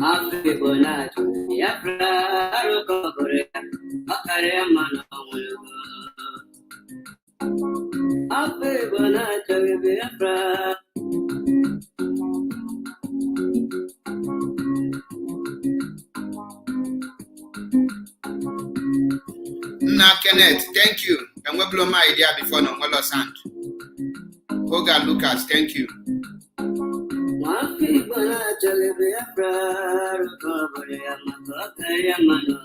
Happy Bonato, Biafra, Rokore, Makaremano, Happy Bonato, Biafra. Now, Kenneth, thank you. And we blow my idea before no one lost hand. Oga Lucas, thank you. Happy Bonato, Biafra, Rokore, Makaremano.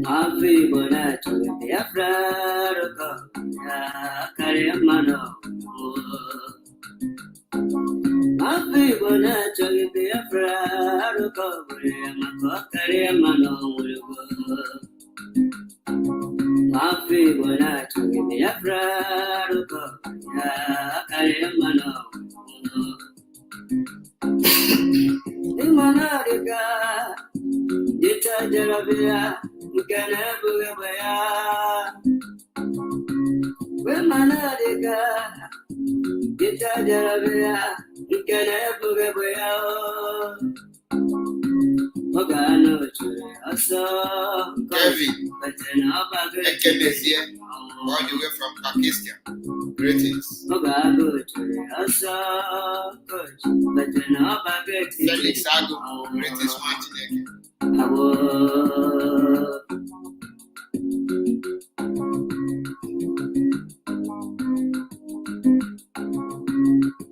Happy Bonato, Biafra, Makaremano. Happy Bonato, Biafra, Makaremano. Happy Bonato, Biafra, Makaremano. Imanariga, Dita Jarabia, Mukanabugabaya. Imanariga, Dita Jarabia, Mukanabugabaya. Ogano Chure, Asa, Kevin, Ekenesia, all the way from Pakistan. Greetings. Ogano Chure, Asa, Felix Ago, greetings, Martinez.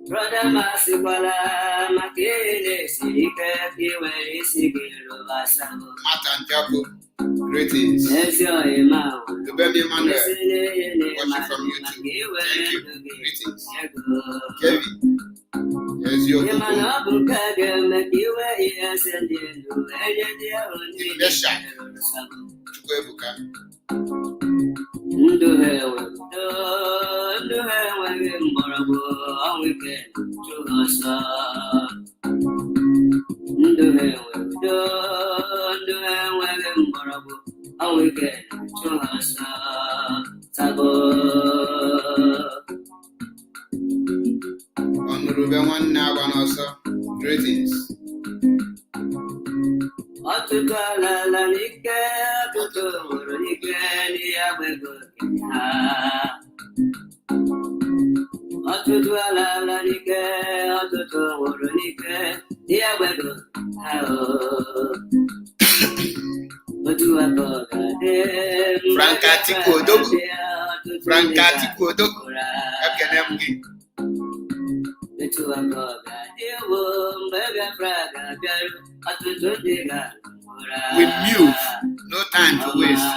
Brother Masibala, Makele, Sika, Kiwari, Sigilo, Vasamo. Martin Jaco, greetings. Yes, your email. The baby Manuel, watching from YouTube. Thank you. Greetings. Kevin, yes, your Chukwuebuka. Honorable one now and also greetings. Francati Kodogu. We move, no time to waste.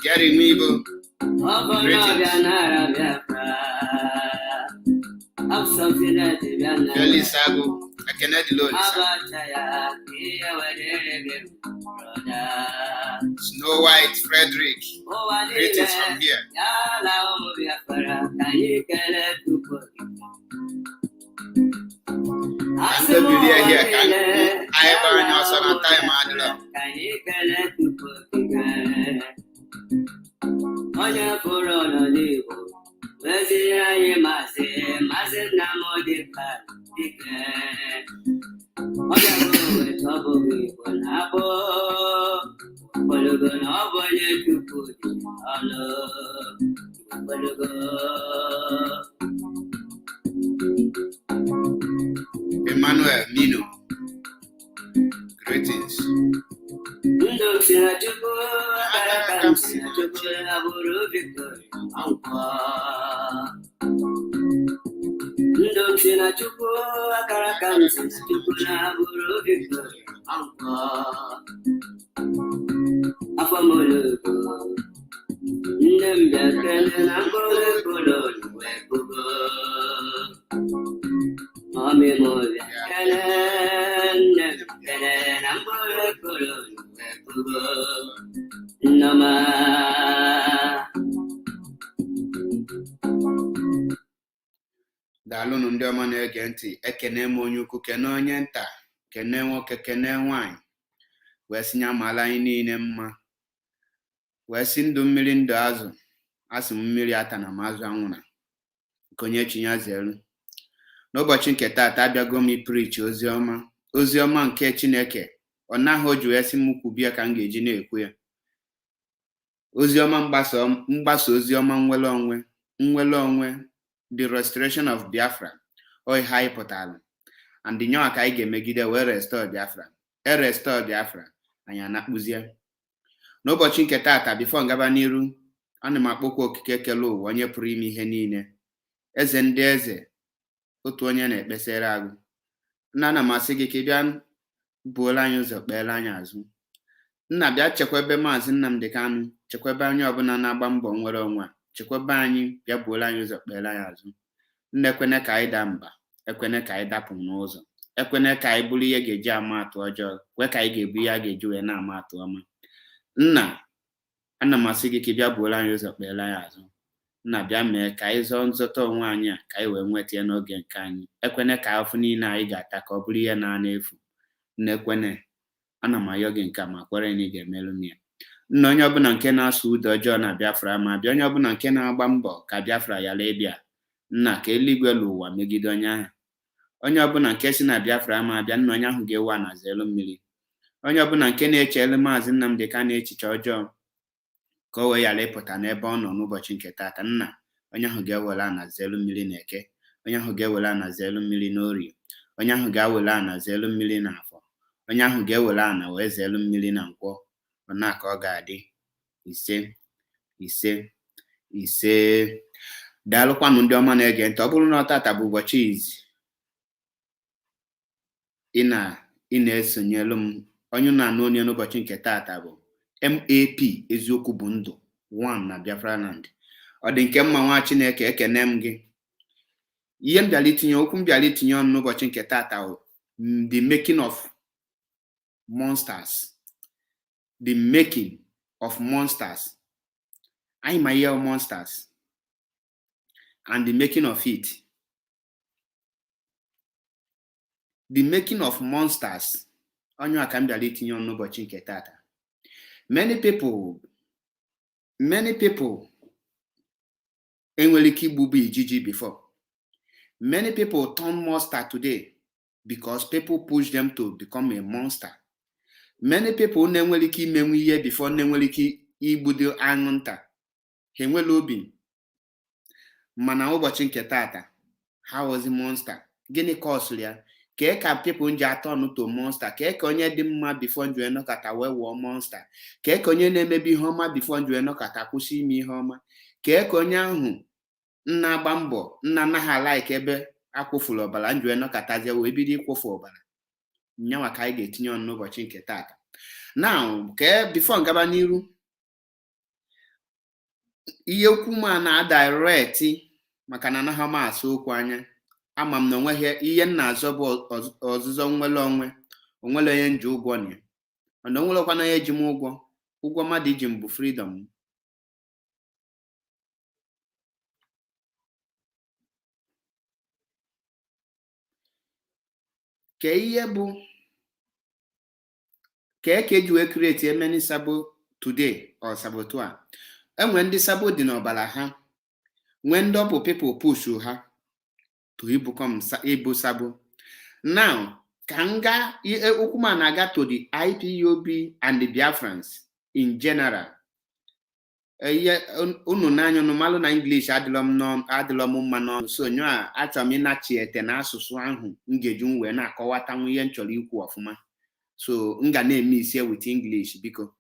Gary Meeble, Kelly Sago, I cannot load Snow White Frederick, greetings from here. And the video here can I burn your son and time Adela. Emmanuel Nino, greetings. Ndom sina chukwu akara kam sina chukwu na buru Victoria Anko Afamolugo Nne m bịa kele na mkpụrụ koloni wee bugo Ọmịmụ bịa kele nne m kele na mkpụrụ koloni wee bugo Nnọma daalụnụ ndị ọma na-ege ntị, ekene m onye ukwu, kene onye nta, kene nwoke, kene nwanyị, wee sinye amaala anyị niile mma, wee si ndụ mmiri ndụ azụ, asị m mmiri ata na m azụ anwụra nke onye chinya zelu. N'ụbọchị nke taata abịago m iprichi ozi ọma nke Chineke. Ọ naghị o ji wee sị m kwubie ka m ga-eji na-ekwu ya. Ozi ọma mgbasa ozi ọma nnwere onwe, the restoration of Biafra, ihe anyị pụtara, and nyawa ka anyị ga-emegide wee restore Biafra. Restore Biafra, anyị anakpụzie. N'ụbọchị nke taata, bifo ngaba n'iru, ana m akpọkwa okike kele ụwa, onye pụrụ ime ihe niile, eze ndị eze, otu onye na-ekpesara agụ. Nna, ana m asị gị ka ị bịa buola anyị ụzọ, kpeela anyị azụ. Nna, bịa chekwebe Maazị Nnamdi Kanu, chekwebe anyị ọbụla na-agba mbọ nwere onwe, chekwebe anyị, bịa buola anyị ụzọ, kpeela anyị azụ. Nna, ekwene ka anyị daa mba, ekwene ka anyị dapụ n'ụzọ, ekwene ka anyị bụrụ ihe ga-eji ama atụ ọjọọ, kwe ka anyị ga-ebu ihe a ga-eji wee na-ama atụ ọma. Nna, ana m asị gị ka ị bịa buola anyị ụzọ, kpeela anyị azụ. Nna, bịa mee ka anyị zọọ nzọta onwe anyị a, ka anyị wee nweta ya n'oge nke anyị. Ekwene ka afọ niile anyị ga-ata ka ọ bụrụ ihe na-ana efu. Nna, ekwene, ana m ayọ gị nke ma kwere na ị ga-emelụ m ya. Nna, onye ọbụla nke na-asụ ụda ọjọọ na Biafra ma bịa, onye ọbụla nke na-agba mbọ ka Biafra ghara ịbịa, nna, ka eluigwe n'ụwa megide onye ahụ. Onye ọbụla nke si na Biafra ma bịa, nna, onye ahụ ga-ewu na zelu mmiri. Onye ọbụla nke na-echelu Maazị Nnamdi Kanu echiche ọjọọ ka o wee ghara ịpụta n'ebe ọ nọ n'ụbọchị nke taata, nna, onye ahụ ga-ewela na zelu mmiri na Eke, onye ahụ ga-ewela na zelu mmiri n'Orie, onye ahụ ga-ewela na zelu mmiri na Afọ, onye ahụ ga-ewela na wee zelu mmiri na Nkwọ. Ọna ka ọ ga-adị. Ise ise ise. Daalụkwanụ ndị ọma na-ege ntị. Ọ bụrụ na taata bụ ụbọchị izi ị na-esonyelu m, onye na-anụ onye n'ụbọchị nke taata bụ MAP eziokwu bụ ndụ 1 na Biafra land. Ọ dị nke mma, nwa Chineke, ekene m gị. Ihe okwu m bịara itinye ọnụ n'ụbọchị nke taata bụ the making of monsters. The making of monsters. Anyị ma ihe monsters and the making of it. The making of monsters, onye aka m bịara itinye ọnụ n'ụbọchị nke taata. Many people enwere ike igbubu ijiji before. Many people turn monster today because people push them to become a monster. Many people na-enwere ike imenwu ihe before na-enwere ike igbudo anwụnta. Ha enwere obi, mana ụbọchị nke taata, ha was monster. Gịnị kọsụrụ ya? Kee ka people ji atọ n'uto monster? Kee ka onye dị mma before njụ enọkata wee wụọ monster? Kee ka onye na-emebi ihe ọma before njụ enọkata kwụsị ime ihe ọma? Kee ka onye ahụ nna agba mbọ, nna anaghị alaik ebe akwụfuru ọbara, njụ enọkatazie wee bido ịkwụfu ọbara? Nyanwa ka anyị ga-etinye ọnụ n'ụbọchị nke taata. Now, before ngaba n'iru, ihe okwu ma na direct maka na anaghị m asụ okwu anya. Ama m na onweghị ihe nna azọ bụ ọzụzọ nwere onwe, onwere onye nji ụgwọ na ya. Mana onwerekwana onye ji m ụgwọ mmadụ iji m bụ freedom. Ka ihe bụ ka eji wee create many sabo today or sabotu a. Enwe ndị sabo dị n'ọbara ha, nwee ndị ọbụ people push ha to become ibu sabo. Now, ka nga okwu ma na-aga to the IPOB and the Biafrans in general. Unu n'anya unu malụ na English adịlọ m mma n'ọnụ, so nyo a achọrọ m ịnachiete na asụsụ ahụ m ga-eji m wee na-akọwata ihe m chọrọ ikwu ọfụma. So m ga na-eme isi with English biko.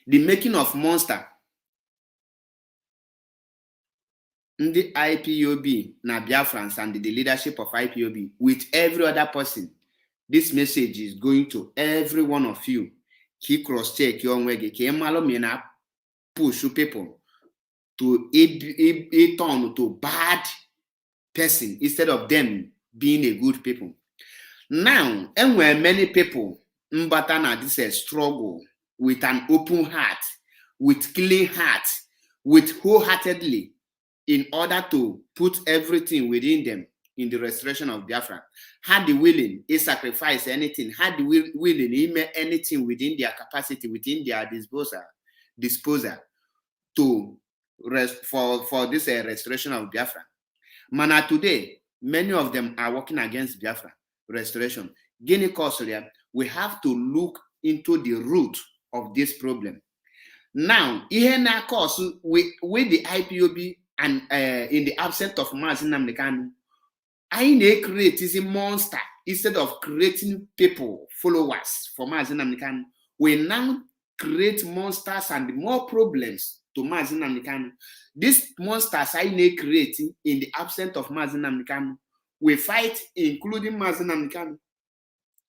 The making of monster. the IPOB, na Biafrans and the leadership of IPOB, with every other person, this message is going to every one of you. He cross-check your way, push people to turn to bad person instead of them being a good people. Now, and where many people mbata this a struggle with an open heart, with clean heart, with wholeheartedly, in order to put everything within them in the restoration of Biafra. Had the willing, he sacrifice anything, had the willing, he made anything within their capacity, within their disposal to for this restoration of Biafra. Mana today, many of them are working against Biafra restoration. Guinea Kosolia, we have to look into the root of this problem. Now, here na course with the IPOB and in the absence of Mazi Nnamdi Kanu, I create is a monster instead of creating people, followers for Mazi Nnamdi Kanu. We now create monsters and more problems to Mazi Nnamdi Kanu. These monsters I create in the absence of Mazi Nnamdi Kanu. We fight, including Mazi Nnamdi Kanu,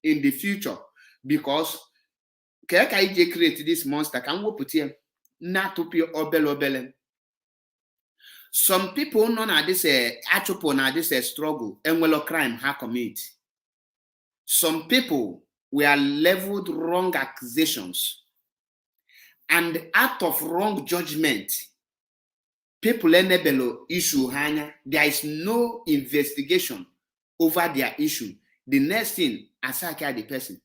in the future, because Kekaije create this monster. Can we put here? Not to be obele. Some people know that this achopo na this struggle and well crime ha commit. Some people were leveled wrong accusations, and out of wrong judgment, people enable issue hanya. There is no investigation over their issue. The next thing, attack the person.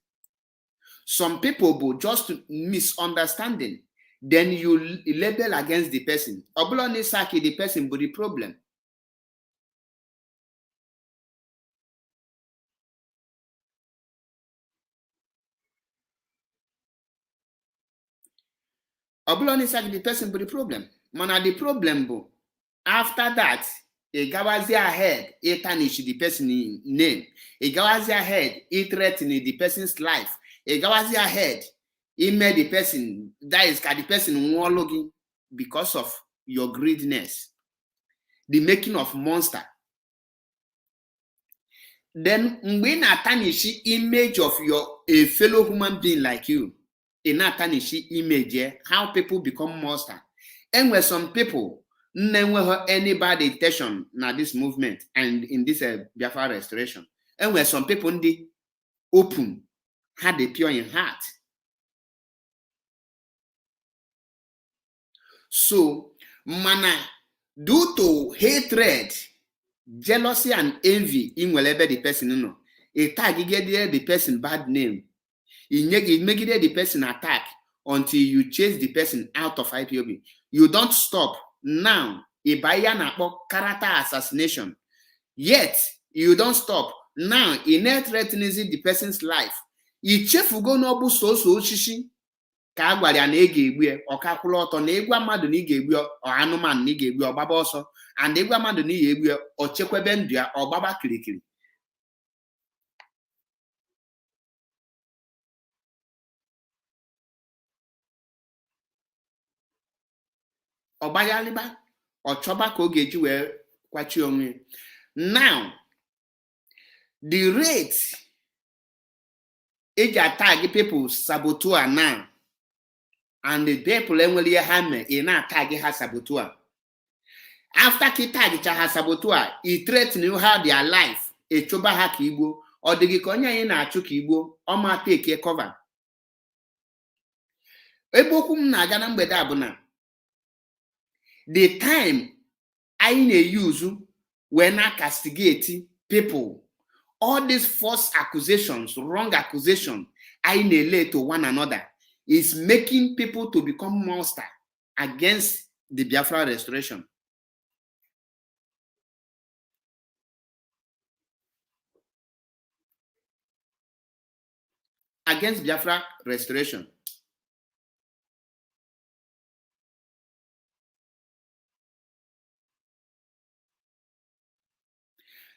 Some people will just misunderstanding. Then you label against the person. Obloni saki the person but the problem. Obloni saki the person but the problem. Mana the problem bo. After that, a gawazi ahead, a tarnish the person's name. A gawazi ahead, it threatened the person's life. A gawazi ahead, he made the person, that is the person logging because of your greediness. The making of monster. Then when a tarnish image of a fellow human being like you, a tarnish image, how people become monster. And where some people never have any bad intention na this movement and in this Biafra restoration. And where some people they open, had a pure in heart. So, mana, due to hatred, jealousy, and envy, in whatever the person know, a tag the person bad name. It make the person attack until you chase the person out of IPOB. You don't stop. Now, a buyer character assassination. Yet, you don't stop. Now, in threatening the person's life. Ichefu go no bu so chichi ka agwara ya na ege egbu e okakwula oto na egwa mmadụ na ige egbu o anụmanụ na ige egbu ogbaba ọsọ and egwa mmadụ na ige egbu o chekwebe ndụ ya ogbaba kirikiri. Obayaliba ochoba ka oge ji wee kwachi onwe. Now the rate tag people saboteur now, and the people enwere hammer in tag ha saboteur. After ki tag cha ha saboteur, he threaten you how their life e choba ha ka igbo or the konya na achu ka igbo o ma take cover. Eboku m na aga na mgbede abuna. The time I use when I castigate people. All these false accusations, wrong accusation, I relate to one another, is making people to become monster against the Biafra restoration. Against Biafra restoration.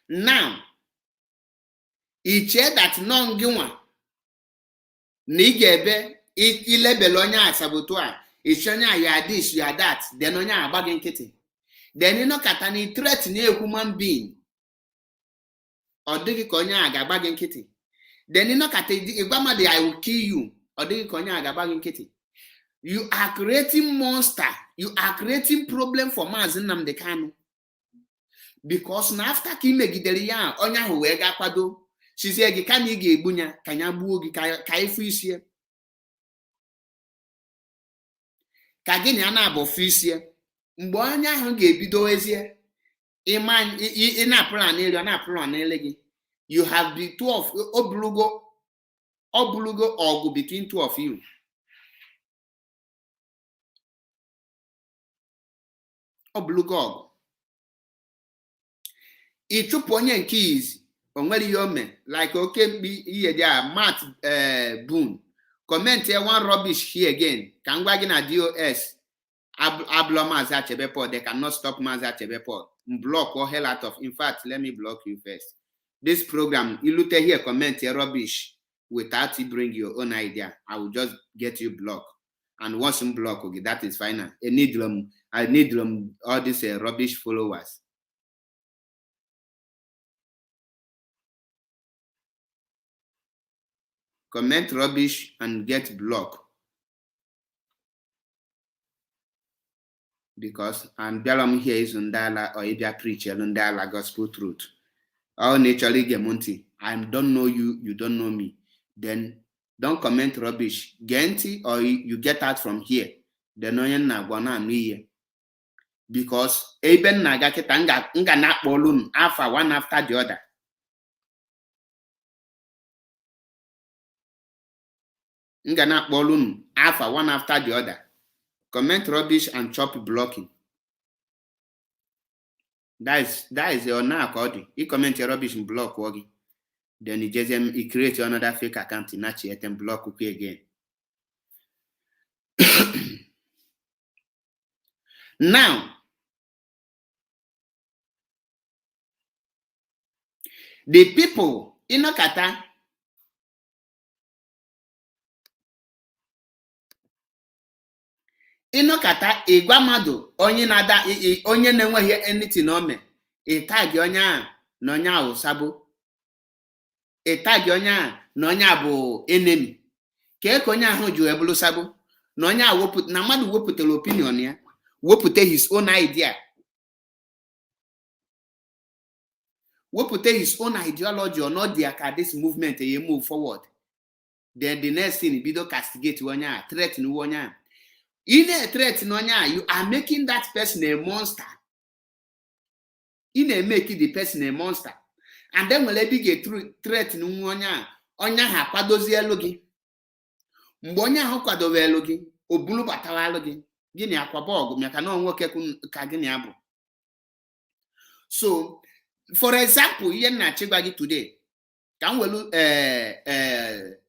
Now, iche that non giwa nigebe ilebel onya asabotua ichonya ya this ya that then onya agbagi nkiti then you know katani threaten a human being or digi konya agabagin kitty. Then you know katani I will kill you or digi konya agabagin kitty. You are creating monster. You are creating problem for Mazi Nnamdi Kanu. Because now after Kimegideri ya onya huwega kwado. She said, "You can't get bunya, kanya buogi, kai fisia. Kagini anabo fisia. Mbonya hunge bido ezie. Iman ina plan elegi. You have the two of oblugo ogu between two of you. Oblugo ogu. Ichupu onye nke izi. Onwere yome like okay be here there Matt Boone comment here one rubbish here again can gwa na DOS ablo Mazi Achebeport. They cannot stop Mazi Achebeport. Block or hell out of. In fact, let me block you first. This program you look here comment here rubbish without you bring your own idea. I will just get you blocked, and once you block, okay, that is final. I need them all these rubbish followers. Comment rubbish and get blocked. Because and Bellam here is Undala or Ibia preacher Undala gospel truth. All naturally gemunti. I don't know you, you don't know me. Then don't comment rubbish. Genti or you get out from here. Then no na gwana here. Because even nagaketa nga na polun alpha one after the other. Ngana bolun alpha one after the other. Comment rubbish and chop blocking. That is your now according. You comment your rubbish and block wagi. Then he creates another fake account in Nachi and block okay again. Now the people in Okata Inokata igwamado onye nada onye na-enweghị anything ome itagi onye a na onye ahụ sabo itagi onye a na onye bụ enemy ka onye ahụ ju ebulu sabo na onye a wepụta na mmadụ wepụtara opinion ya wepụta his own idea wepụta his own ideology or not the aka this movement e move forward, then the next thing bido castigate onye a threaten onye a. In a threat, you are making that person a monster. In a making the person a monster. And then when they get threat, onya ha kwadozi elogi. Mbonya ha kwadowe elogi. Obulu batawa elogi. Gini akwabogu. Miaka no nwoke ka gini abu. So, for example, yen na chigwagi today. Can we look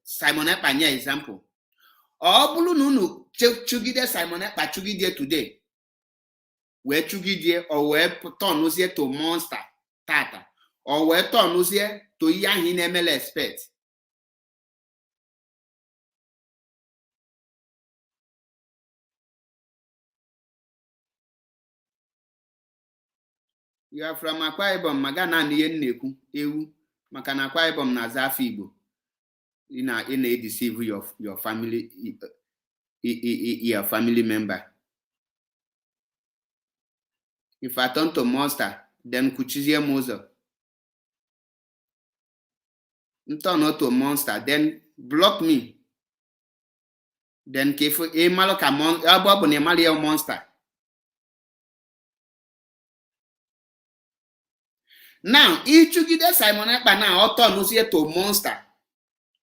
Simon Ekpa nye example. Obulu nunu chugide Simon Ekpa chugide today. We chugide or we turn uzie to monster tata. Or we turn uzie to yahin ML expert. You are from Akwa Ibom, magana niye neku ewu makana Akwa Ibom na zafi Igbo. In a deceive your family your family member. If I turn to monster, then kuchizie mozo. Turn not to monster, then block me. Then kefu e malo ka abo ne mali monster. Now, if you get Simon Ekpa now, or turn to monster.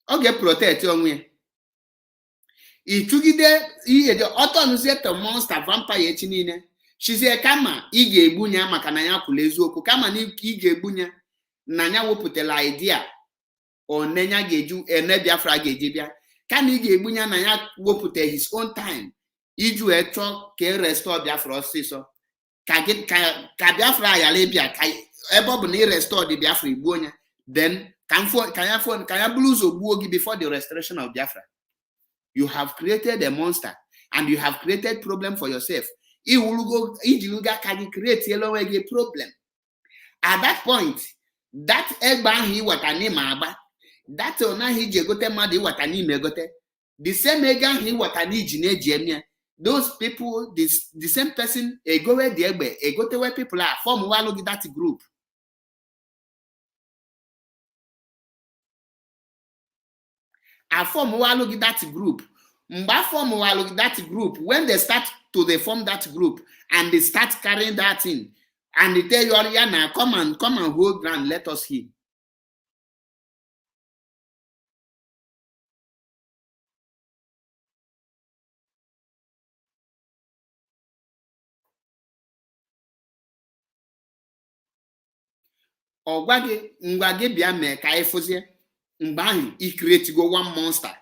Okay, protect onwe. Ichugide ihe de autonusie to monster vampire chinine. She say kama ige egbunya maka na ya kwulu eziokwu kama na ige egbunya na nya weputela idea onenya geju ene Biafra geje bia kama ige egbunya na ya wepute his own time iju echo ke restore Biafra osiso ka Biafra ya le bia ka ebe bụ na restore the Biafra igbunya then can you blues or buogi before the restoration of Biafra? You have created a monster and you have created problem for yourself. iwulugo ijiluga ka gị create elo onwe gị problem. At that point, that egbe ahụ iweta n'ime agba, that onaghị iji egote mmadụ iweta n'ime egote, the same ego ahụ iweta n'iji na-eji eme, those people, the same person egowe the egbe, egotewe people a form walụ that group. A form walụ that group. Mba form walụ that group, when they start to form that group and they start carrying that thing, and they tell you, yeah, now come and hold ground, let us hear. Ngwa gị bịa mee ka anyị fụzie mgbe ahụ i create go one monster,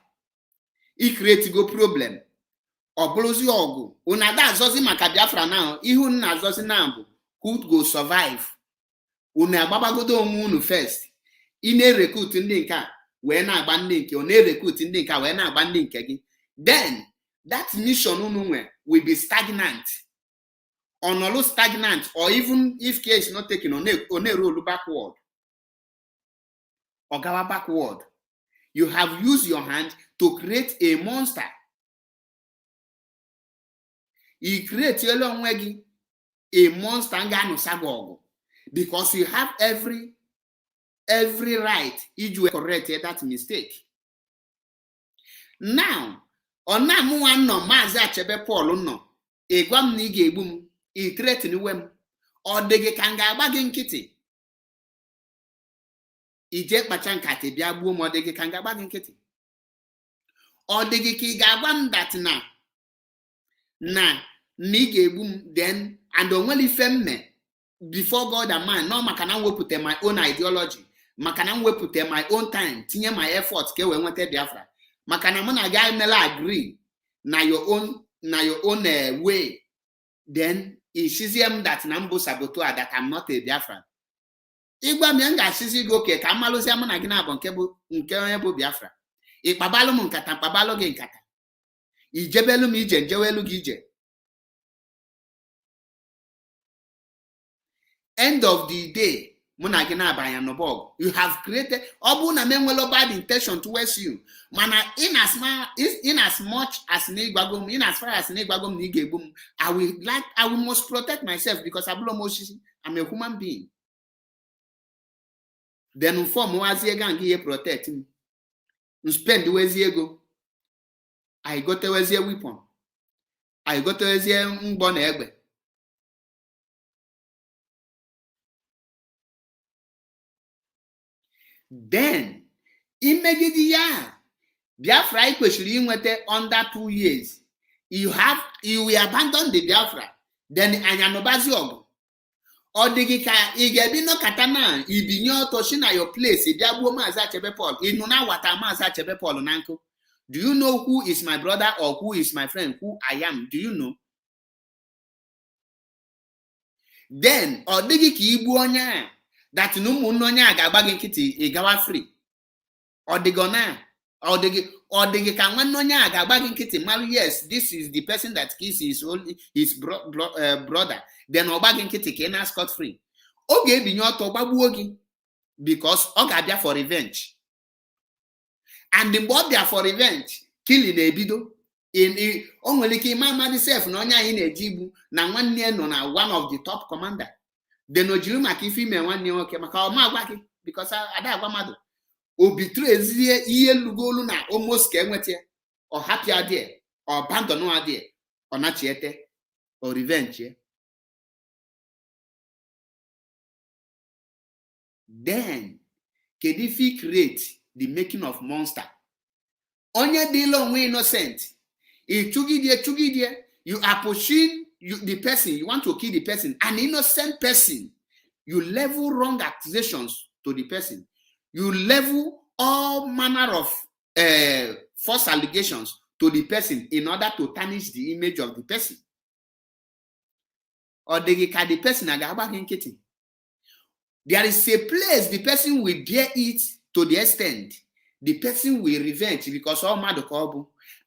i create go problem, ọ bụrụzi ọgụ unu ada azọzi maka Biafra now, ihe unu na-azọzi na bụ who go survive. Unu agbabagodo onwe unu first, ị na-recruit ndị nke a wee na-agba ndị nke, ọ na-recruit ndị nke a wee na-agba ndị nke gị, then that mission unu nwe will be stagnant. Onolu stagnant, or even if care is not taken, on a roll backward. Or go backward. You have used your hand to create a monster. You create a long way a monster because you have every right if you correct that mistake. Now, on na mu no Mazi Achebe Paul no egwam na ige egbum I threaten wem or dege ka ga-agba gị nkịtị ije kpacha nkatị bịa gbuo m, ọ dege ka ga-agba gị nkịtị, ọ dege ka ị ga-agba m dat na ị ga-egbu m then and onwere ife mme before God and man, no maka na m wepụta my own ideology, maka na m wepụta my own time tinye my effort ka e wee nweta Biafra, maka na mụ na gị emela agree na your own way, then ishizium that Nambo Sabotua that I'm not a Biafra. Igba mianga shizi go ke kamalo siamu na gina bon nke onye bụ Biafra. Ikpabalo mu nkata mpabalo gị nkata. Ijebelu m ije njewelu gị ije. End of the day, muna gina abanya no bog. You have created obu na menwelo bad intention towards you. Mana in as much as Nigwagum, in as far as Nigwagum Nigegum, I must protect myself because I'm a human being. Then form waziega and protect me. You spend the way go. I got a weapon. I got a born egg. Then, immediately, Biafra kwesịrị inweta under 2 years. You will abandon the Biafra. Then anyanobazi ọgụ. Ọ dịghị ka ị ga-ebi nọkata na ibinye ọtọ si na your place bịa gbuo Maazị Achebe Paul. Ịnụ na wata Maazị Achebe Paul na nkụ. Do you know who is my brother or who is my friend, who I am? Do you know? Then ọ dịghị ka igbu onye a that na ụmụnne onye a ga-agba gị nkịtị ị gawa free. Ọ dịgọ na or the can one nonya gabagin kitty mal, yes, this is the person that kills his brother. Then obagin kitty can scot free. Okay, be not obabuogi because Ogabia for revenge. And the board there for revenge, killing a bido in only Kimama self nonya in a jibu, na 1 year no na one of the top commander. Then no Juma Kifime 1 year okay, Macau because I don't want o betray ihe lugolu na almost ka enwete or happy idea or abandon idea or nachiete or revenge. Then Kedifi create the making of monster. Onye dilo we innocent. Chugidie, you are pushing the person, you want to kill the person, an innocent person. You level wrong accusations to the person. You level all manner of false allegations to the person in order to tarnish the image of the person. Or the person there is a place the person will bear it to the extent the person will revenge because all mad.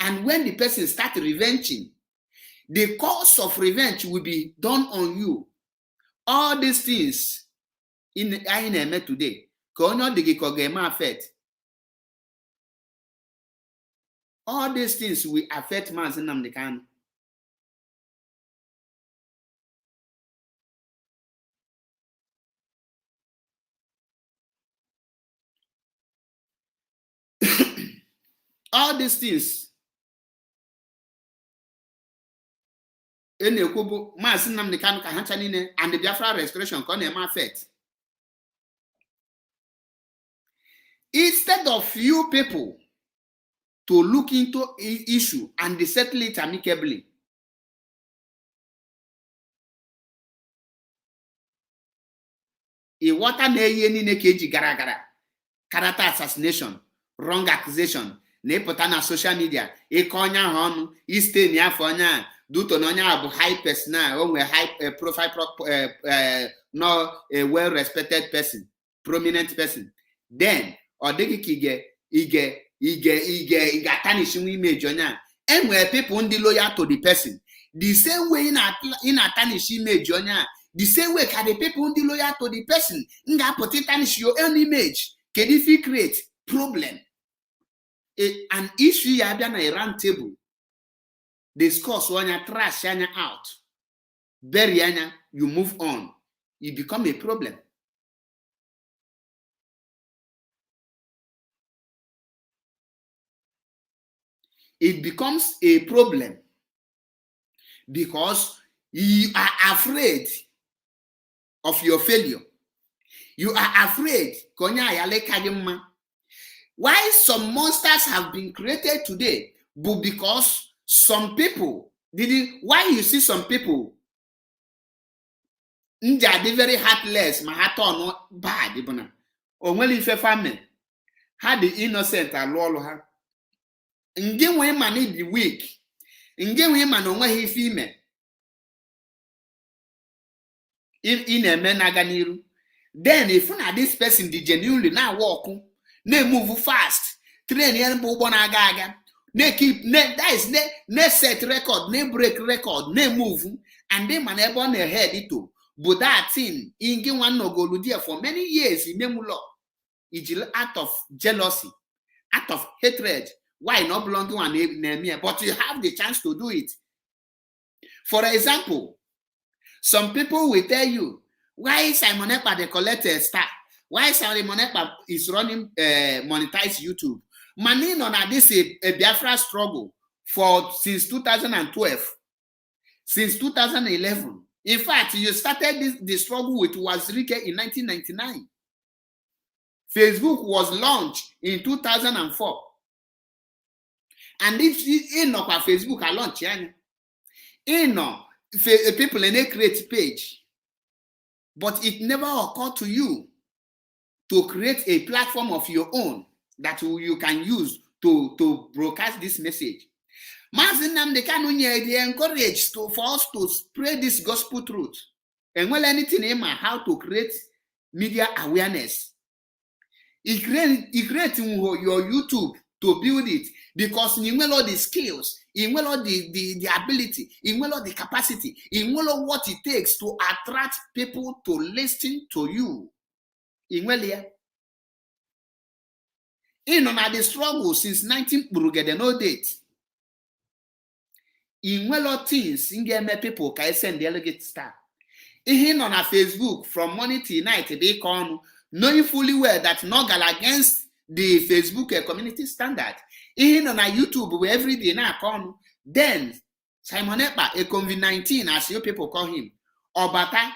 And when the person starts revenging, the course of revenge will be done on you. All these things in eme today, affect. All these things will affect Mazi Nnamdi Kanu. All these things and the Biafra restoration can affect. Instead of you people to look into issue and settle it amicably, character assassination, wrong accusation, na social media, due to high person, high profile, not a well-respected person, prominent person. Then, or ige tarnishing image and where people only loyal to the person. The same way in a tarnish image the same way can the people only loyal to the person. Nga put it tarnish your own image. Can if you create problem? An issue you have done a round table. Discuss when you trash out. Bury you move on. It become a problem. It becomes a problem because you are afraid of your failure. You are afraid. Why some monsters have been created today? But because some people didn't. Why you see some people? They are very heartless. My heart not bad. Or when if a family had the innocent and lolo. Nge we man be weak. Nge we man onwe he female. In a men aganiru. Then if this person the genuinely now walk, ne move fast, train yan bobona gaga, ne keep ne that is ne set record, ne break record, ne move, and then man able ne head it to. But that thing inge one no go there for many years in memulo. It's out of jealousy, out of hatred. Why not belong to an name? But you have the chance to do it. For example, some people will tell you, why Simon Ekpa they collect a star? Why Simon Ekpa is running monetize YouTube? Money on this a Biafra struggle since 2012, since 2011. In fact, you started the struggle with Wazirike in 1999. Facebook was launched in 2004. And if in Facebook are launched, people in a create page. But it never occurred to you to create a platform of your own that you can use to broadcast this message. Mazi Nnamdi Kanu they encourage for us to spread this gospel truth. And well, anything in how to create media awareness. He create your YouTube to build it because you know all the skills, you know all the ability, you know all the capacity, you know what it takes to attract people to listen to you. In the struggle since 19 Burugede no date. In well things in game people can send delegate star. In on a Facebook from morning till night they come knowing fully well that no gal against the Facebook community standard. In on a YouTube where every day now come, then Simon Ekpa, a COVID-19 as you people call him, or Bata,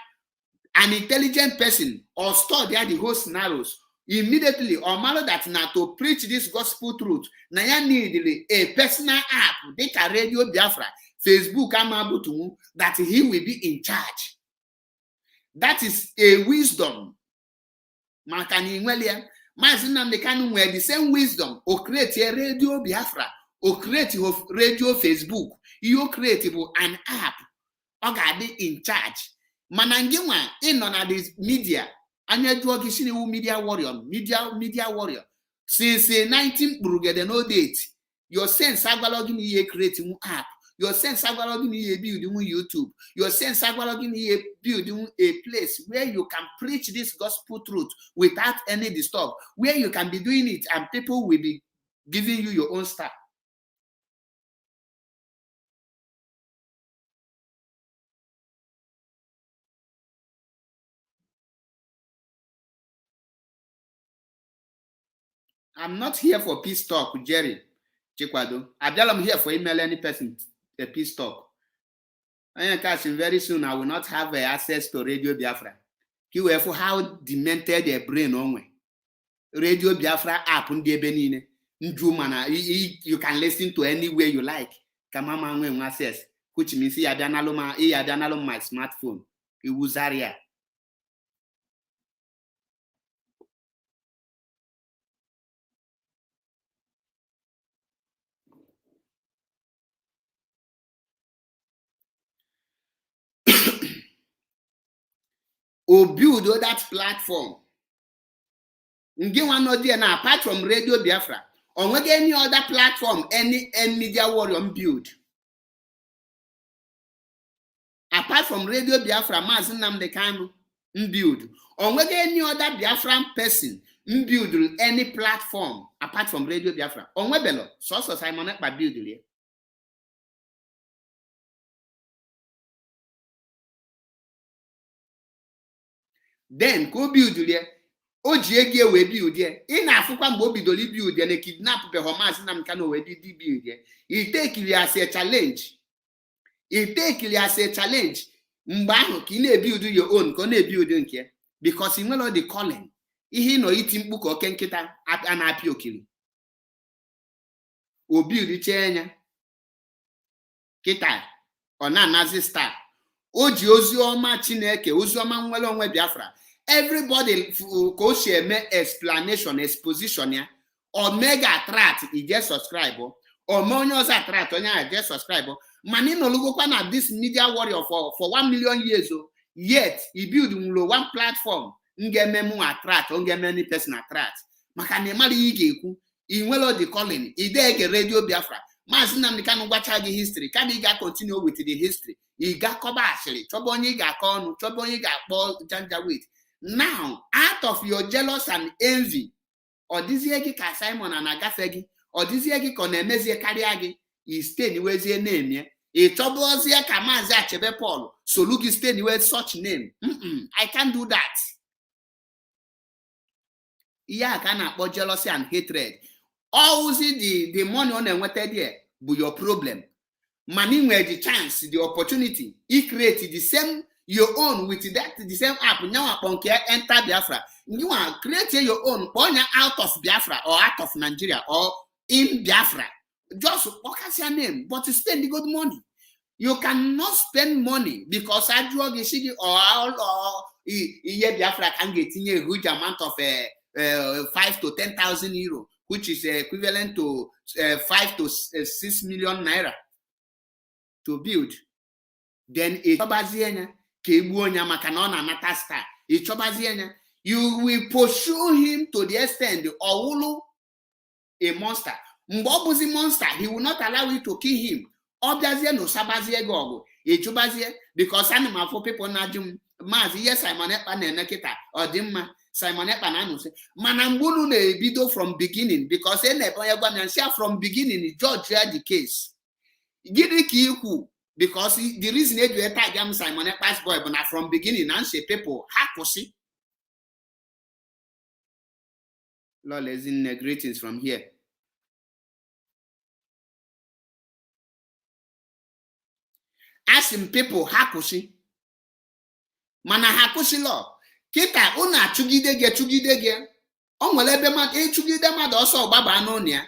an intelligent person, or store there the whole scenarios, immediately or matter that now to preach this gospel truth, now you need a personal app, data radio Biafra, Facebook, that he will be in charge. That is a wisdom. Makani Welia, Mazi Nnamdi Kanu were the same wisdom, or create a radio Biafra, or create radio Facebook, you create an app, or be in charge. Manangiwa in on this media, and you media warrior. Since 19 Burugede no date, your sense agbalogin ye creating app Your sense agwalogin ye building YouTube. Your sense agwalogin ye building a place where you can preach this gospel truth without any disturb, where you can be doing it and people will be giving you your own stuff. I'm not here for peace talk, Jerry Chikwado. I'm here for email any person a peace talk. Very soon I will not have access to Radio Biafra. For how demented their brain only. Radio Biafra app you can listen to anywhere you like. Kamama access, which means my smartphone. It was area. Or build that platform. Apart from Radio Biafra, or any other platform, any media warrior build. Apart from Radio Biafra, Mazen Nnamdi Kanu build. Or any other Biafran person build any platform apart from Radio Biafra. On Webelo, source of Simon Ekpa build it. Then go build there. Ojiege we build there. In Africa, Bobby Dolly build there. They kidnap the Hamas and Kano we did build there. It take you as a challenge. It take you as a challenge. Mbano kine build your own. Kone build here because you know the calling. He no eating book or kenkita at an apio killing. O build the chain. Kita or na Nazi star. Oji Ozioma Chineke, Ozioma Nwelonwe Biafra. Everybody go share me explanation, exposition ya. Or mega attract, he just subscribe. Or monios attract, or just subscribe. Manino logo na this media warrior for 1 million years. Yet he build one platform. Ngememu attract, many person attract. Makane mali igeku. Inwelo the calling. Idege Radio Biafra. Mazen Nnamdi Kanu watchagi history. Can you continue with the history? You got cover actually. Chobonyi got corn, Chobonyi got ball janja with. Now, out of your jealous and envy, or this yegi ka Simon and Agafegi, or this yegi konemezi kariagi, he stay anywhere your name, yeah. A Chobozia Kamaza Chebe Paul, so look you stay anywhere such name. I can't do that. Yeah, can about jealousy and hatred. Always the money on and what there, but your problem. Money where the chance, the opportunity, he created the same your own with that the same app. Now upon care enter Biafra. You are creating your own out of Biafra or out of Nigeria or in Biafra. Just what is your name? But to spend the good money. You cannot spend money because I drug a city or Biafra can get in a huge amount of 5 to 10,000 euro, which is equivalent to 5 to 6 million naira. To build, then you will pursue him to the extent of a monster. Mbobuzi monster, he will not allow you to kill him. Obviously, no sabazie gogo. Because animal for people najum mazi yes Simon Ekpa nenekita or dimma Simon Ekpa nanu say manambulu ne bido from beginning because from beginning George had the case. Because the reason you attack Simon Ekpa's boy, but from beginning and say people hakosi. Lord, in greetings from here. Asking people hakosi. Mana hakosi law. Kita una chugide. Onwelebe mat chugide mad also baba nonia.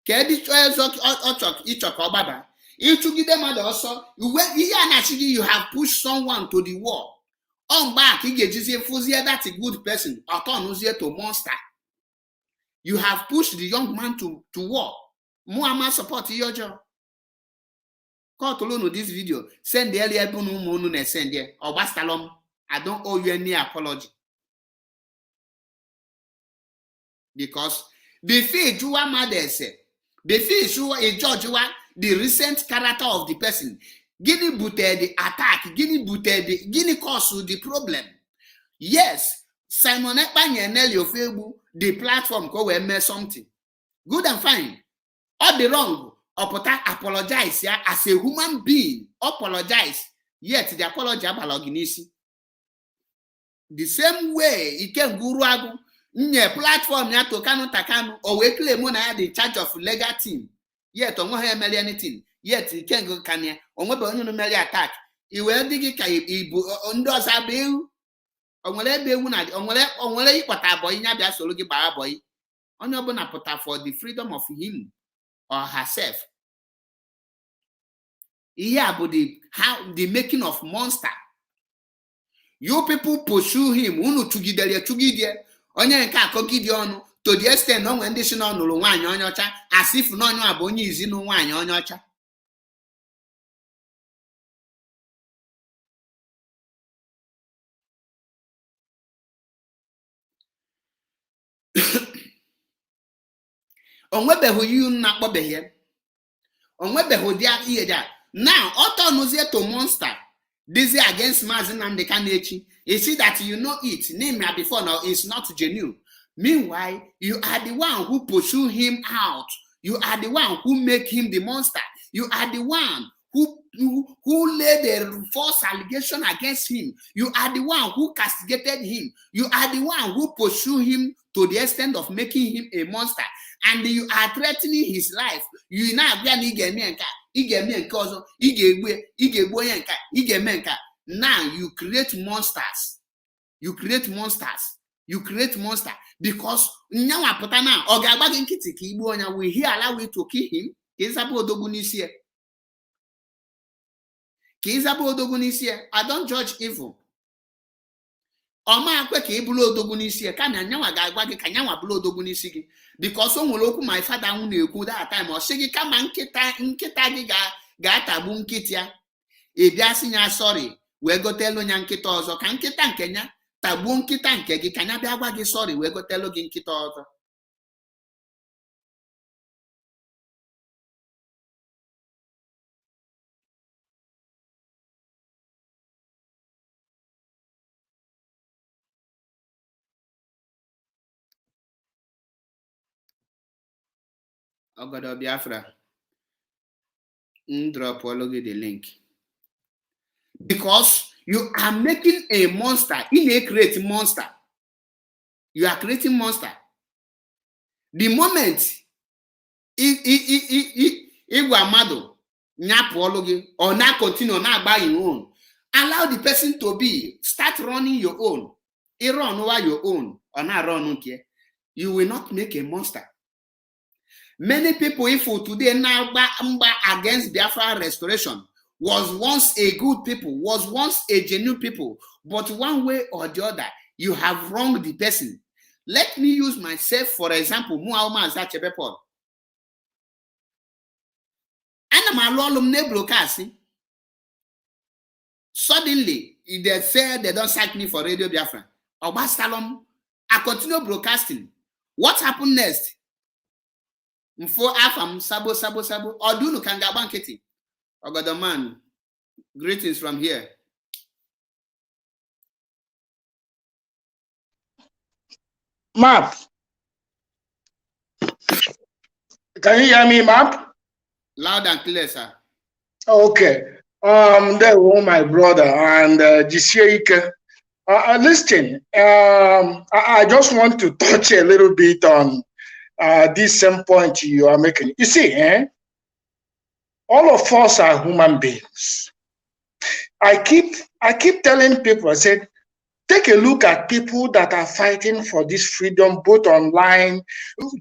Kedi ichok baba. Also, you have pushed someone to the wall. On back, that's a good person. To monster. You have pushed the young man to war. Muhammad support your job. Call to loan this video. Send the earlier send there. Or Bastalom. I don't owe you any apology. Because before you are mad, the fish you are a judge, the recent character of the person. Gini booted the attack, Gini caused the problem. Yes, Simon Ekpa Nelly Ofebu, the platform go we make something. Good and fine. All the wrong, apologize yeah, as a human being, apologize. Yet the apology abaloginisi. The same way it can guru agu nye platform ya tokano takano or we claim na the charge of legal team. Yet on one emeli anything. Yet it can go kanya on what no meli attack. I will dig ibu undoes abu. Onwele be wuna onwele ikwata boy nya bia solo gi bara boy. Onye obuna pota for the freedom of him or herself. Here about the making of monster. You people pursue him. Unu chugidere. Onye nke akogidi onu to the extent no when this no nulu nwanyi onye ocha as if no nyu abo onye izi nu nwanyi onye ocha. Onwebehu yu na kpobehe. Onwebehu dia iye da. Now, auto to monster. This is against Mazin and the Kanechi. You see that you know it. Name me before now is not genuine. Meanwhile, you are the one who pursue him out. You are the one who make him the monster. You are the one who laid a false allegation against him. You are the one who castigated him. You are the one who pursue him to the extent of making him a monster. And you are threatening his life. You now now you create monsters. You create monsters. You create monsters because now we hear allow we to kill him. I don't judge evil. Because my father that time or say come nkita ga tabu nkitia e bia sinya sorry we go tell no nkita ozo ka nkita nkenya tabu nkita nke gi kanya bia gwa gi sorry we go tell gi nkita ozo. Ogodo Biafra. Drop the link. Because you are making a monster. In a creating monster. You are creating monster. The moment Igwamado Nyapologi or now continue now buy your own. Allow the person to be. Start running your own. Run over your own or not run okay. You will not make a monster. Many people, if today now against Biafra restoration, was once a good people, was once a genuine people, but one way or the other, you have wronged the person. Let me use myself for example. Muauma Zachebepol. Suddenly, they say they don't sack me for Radio Biafra. Obasalom, I continue broadcasting. What happened next? Mfo afam sabo odunu kanga banketi. Ogodoman, greetings from here. Map. Can you hear me, Map? Loud and clear, sir. Okay. There was my brother and Jisieike. Listen, I just want to touch a little bit on this same point you are making. You see, all of us are human beings. I keep telling people, I said, take a look at people that are fighting for this freedom, both online.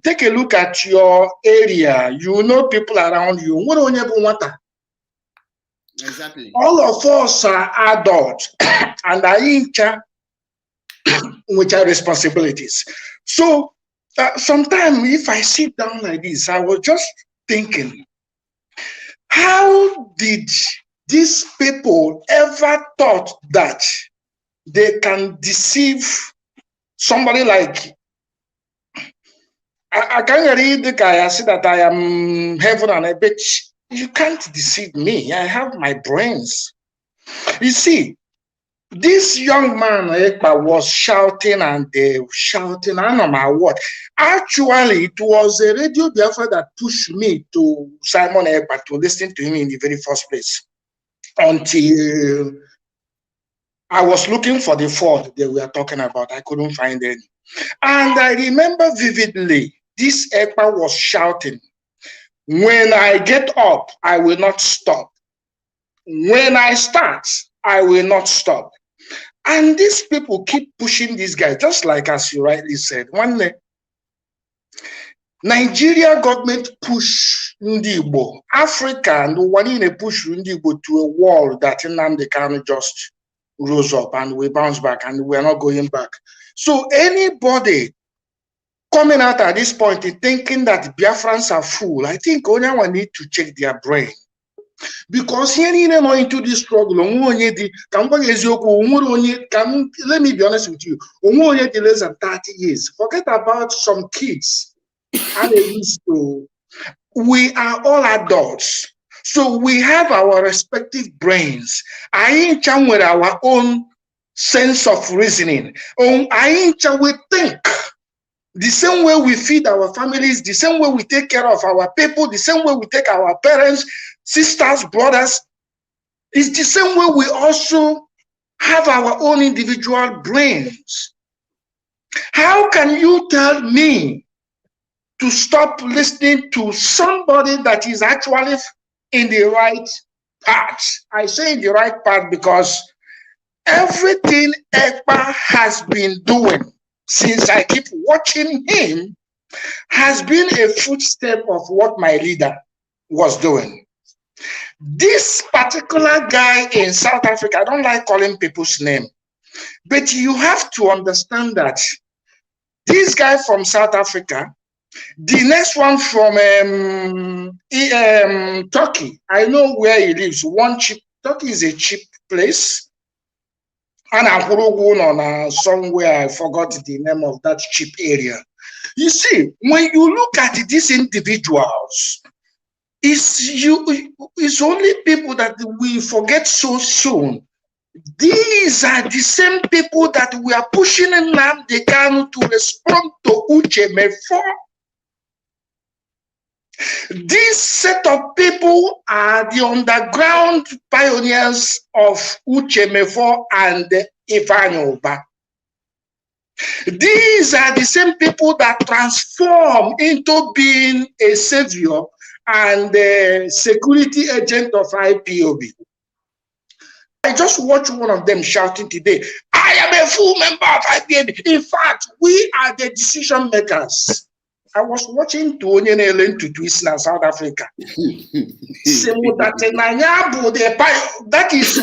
Take a look at your area. You know people around you. What do you want? Exactly. All of us are adults and are in charge with our responsibilities. So sometimes if I sit down like this, I was just thinking, how did these people ever thought that they can deceive somebody like, I can't read the guy, I say that I am heaven and a bitch. You can't deceive me. I have my brains. You see, this young man Ekpa was shouting and shouting. I don't know what. Actually, it was a Radio Biafra that pushed me to Simon Ekpa to listen to him in the very first place. Until I was looking for the Ford they were talking about. I couldn't find any. And I remember vividly, this Ekpa was shouting, when I get up, I will not stop. When I start, I will not stop. And these people keep pushing this guy, just like as you rightly said. One day, Nigeria government push Ndigbo, Africa and Wanine push Ndigbo to a wall that Nnamdi Kanu just rose up and we bounce back and we're not going back. So anybody coming out at this point thinking that Biafrans are fool, I think only one need to check their brain. Because here you know into this struggle, let me be honest with you, less than 30 years. Forget about some kids. We are all adults. So we have our respective brains. I ain't with our own sense of reasoning. I ain't we think. The same way we feed our families, the same way we take care of our people, the same way we take our parents, sisters, brothers, it's the same way we also have our own individual brains. How can you tell me to stop listening to somebody that is actually in the right path? I say in the right path because everything Ekpa has been doing since I keep watching him has been a footstep of what my leader was doing. This particular guy in South Africa, I don't like calling people's name, but you have to understand that this guy from South Africa, the next one from Turkey, I know where he lives. Turkey is a cheap place. And somewhere I forgot the name of that cheap area. You see, when you look at these individuals, it's only people that we forget so soon. These are the same people that we are pushing Nnamdi Kanu to respond to Uche Mefo. This set of people are the underground pioneers of Uche Mefo and Ifeanyi Ubah. These are the same people that transform into being a savior and a security agent of IPOB. I just watched one of them shouting today, I am a full member of IPOB. In fact, we are the decision makers. I was watching Tony Ellen to twist in South Africa. That is,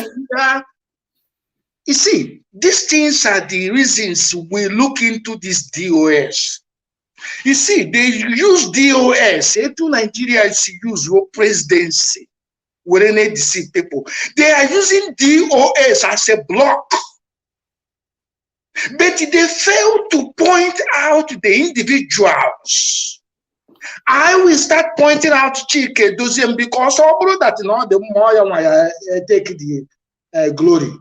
you see, these things are the reasons we look into this DOS. You see, they use DOS. To Nigeria is use your presidency. When they deceive people, they are using DOS as a block. But they fail to point out the individuals. I will start pointing out Chike Doziem because although that the more I take the glory.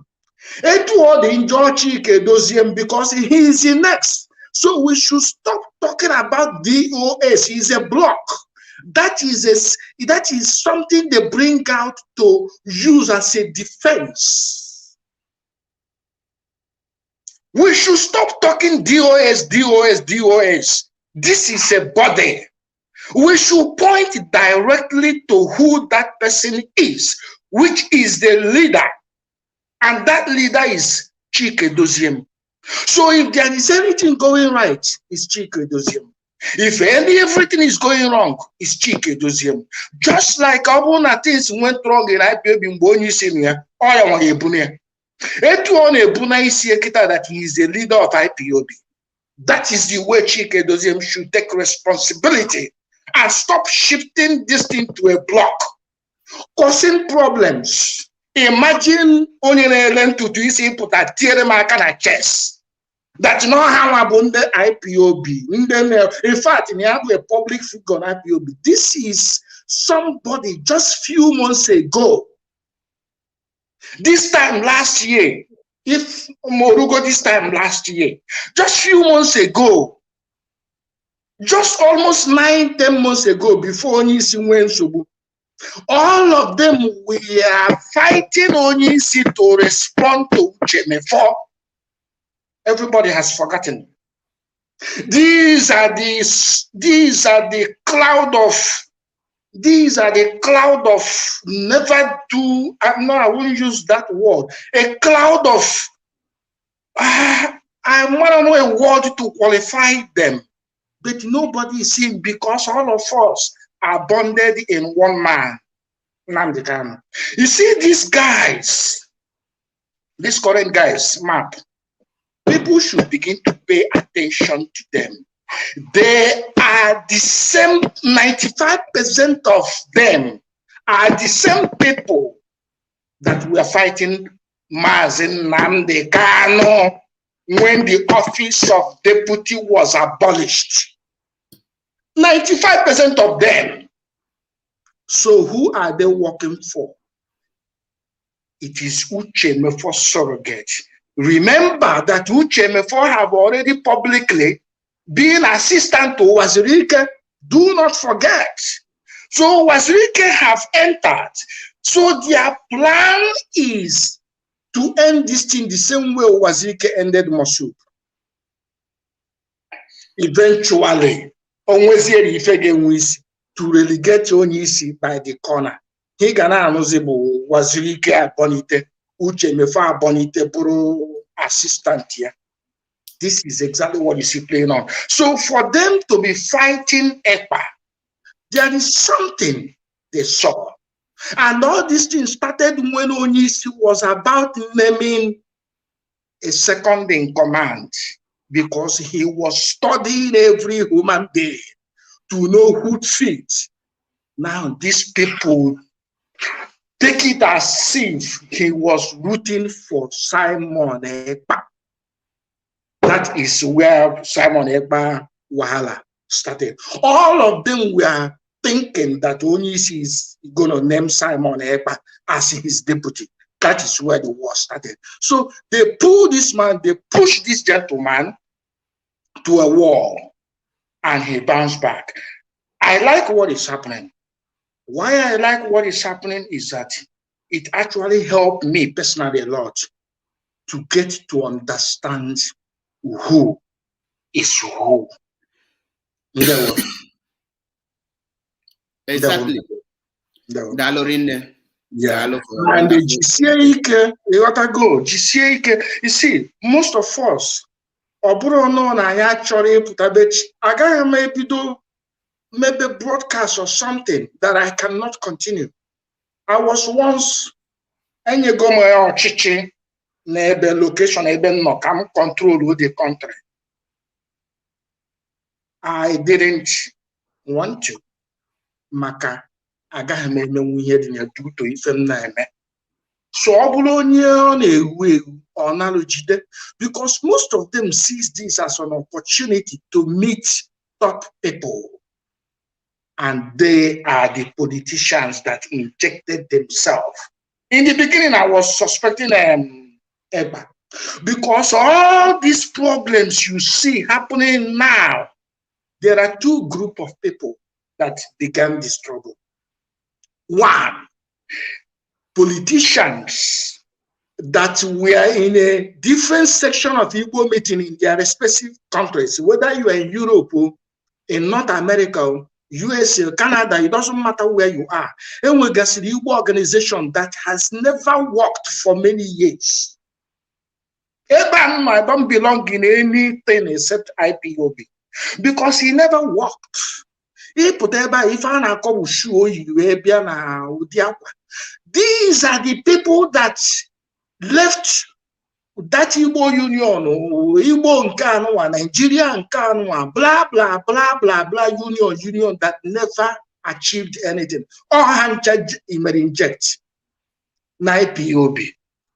And to all the enjoy Chike Doziem because he is the next. So we should stop talking about DOS. He's a block. That is something they bring out to use as a defense. We should stop talking DOS. This is a body. We should point directly to who that person is, which is the leader. And that leader is Chike Doziem. So if there is anything going right, it's Chike Doziem. If everything is going wrong, it's Chike Doziem. Just like all things went wrong in IPOB, that he is the leader of IPOB. That is the way Chike Doziem should take responsibility and stop shifting this thing to a block, causing problems. Imagine only learn to do is put a tear mark on a chest. That's not how I bond the IPOB. In fact, you have a public figure on IPOB. This is somebody just few months ago, this time last year, if Morugo this time last year, just few months ago, just almost 9-10 months ago, before Onyisi Nwensobu, all of them were fighting Onyisi to respond to Uchemefo. Everybody has forgotten. These are the cloud of never do. No, I won't use that word. A cloud of I want to know a word to qualify them, but nobody is seeing, because all of us are bonded in one man, Nnamdi Kanu. You see, these guys, these current guys, map. People should begin to pay attention to them. They are the same, 95% of them are the same people that were fighting Mazi Nnamdi Kanu when the office of deputy was abolished. 95% of them. So who are they working for? It is Uchemefo surrogate. Remember that Uchemefo have already publicly been assistant to Wazirike. Do not forget. So Wazirike have entered. So their plan is to end this thing the same way Wazirike ended Moshood. Eventually, to relegate Onyisi by the corner. He gana anuzibu Wazirike abonite. Uchemefo abonite buru assistant here. This is exactly what you see playing on. So for them to be fighting EPA, there is something they saw. And all these things started when Onyisi was about naming a second in command, because he was studying every human being to know who fits. Now these people take it as if he was rooting for Simon Ekpa. That is where Simon Ekpa Wahala started. All of them were thinking that Onyisi is going to name Simon Ekpa as his deputy. That is where the war started. So they pull this man, they push this gentleman to a wall, and he bounced back. I like what is happening. Why I like what is happening is that it actually helped me personally a lot to get to understand who is who. Exactly. Yeah. And the GCAIK, you gotta go. GCAIK, you see, most of us, maybe broadcast or something that I cannot continue. I was once in a location, no can control the country. I didn't want to. Maka agaghị m eme ihe dị na due to ife m na-eme. So ọ bụrụ onye ọ na-ewu ewu ọ nalụ jide, because most of them sees this as an opportunity to meet top people. And they are the politicians that injected themselves. In the beginning, I was suspecting Eba, because all these problems you see happening now, there are two groups of people that began this trouble. One, politicians that were in a different section of Igbo meeting in their respective countries, whether you are in Europe, in North America, USA, Canada, it doesn't matter where you are. And we got the Igbo organization that has never worked for many years. I don't belong in anything except IPOB, because he never worked. These are the people that left that Igbo Union, Igbo Nkanwa, Nigeria Nkanwa, blah, blah, blah, blah, blah, union that never achieved anything. All handed inject IPOB.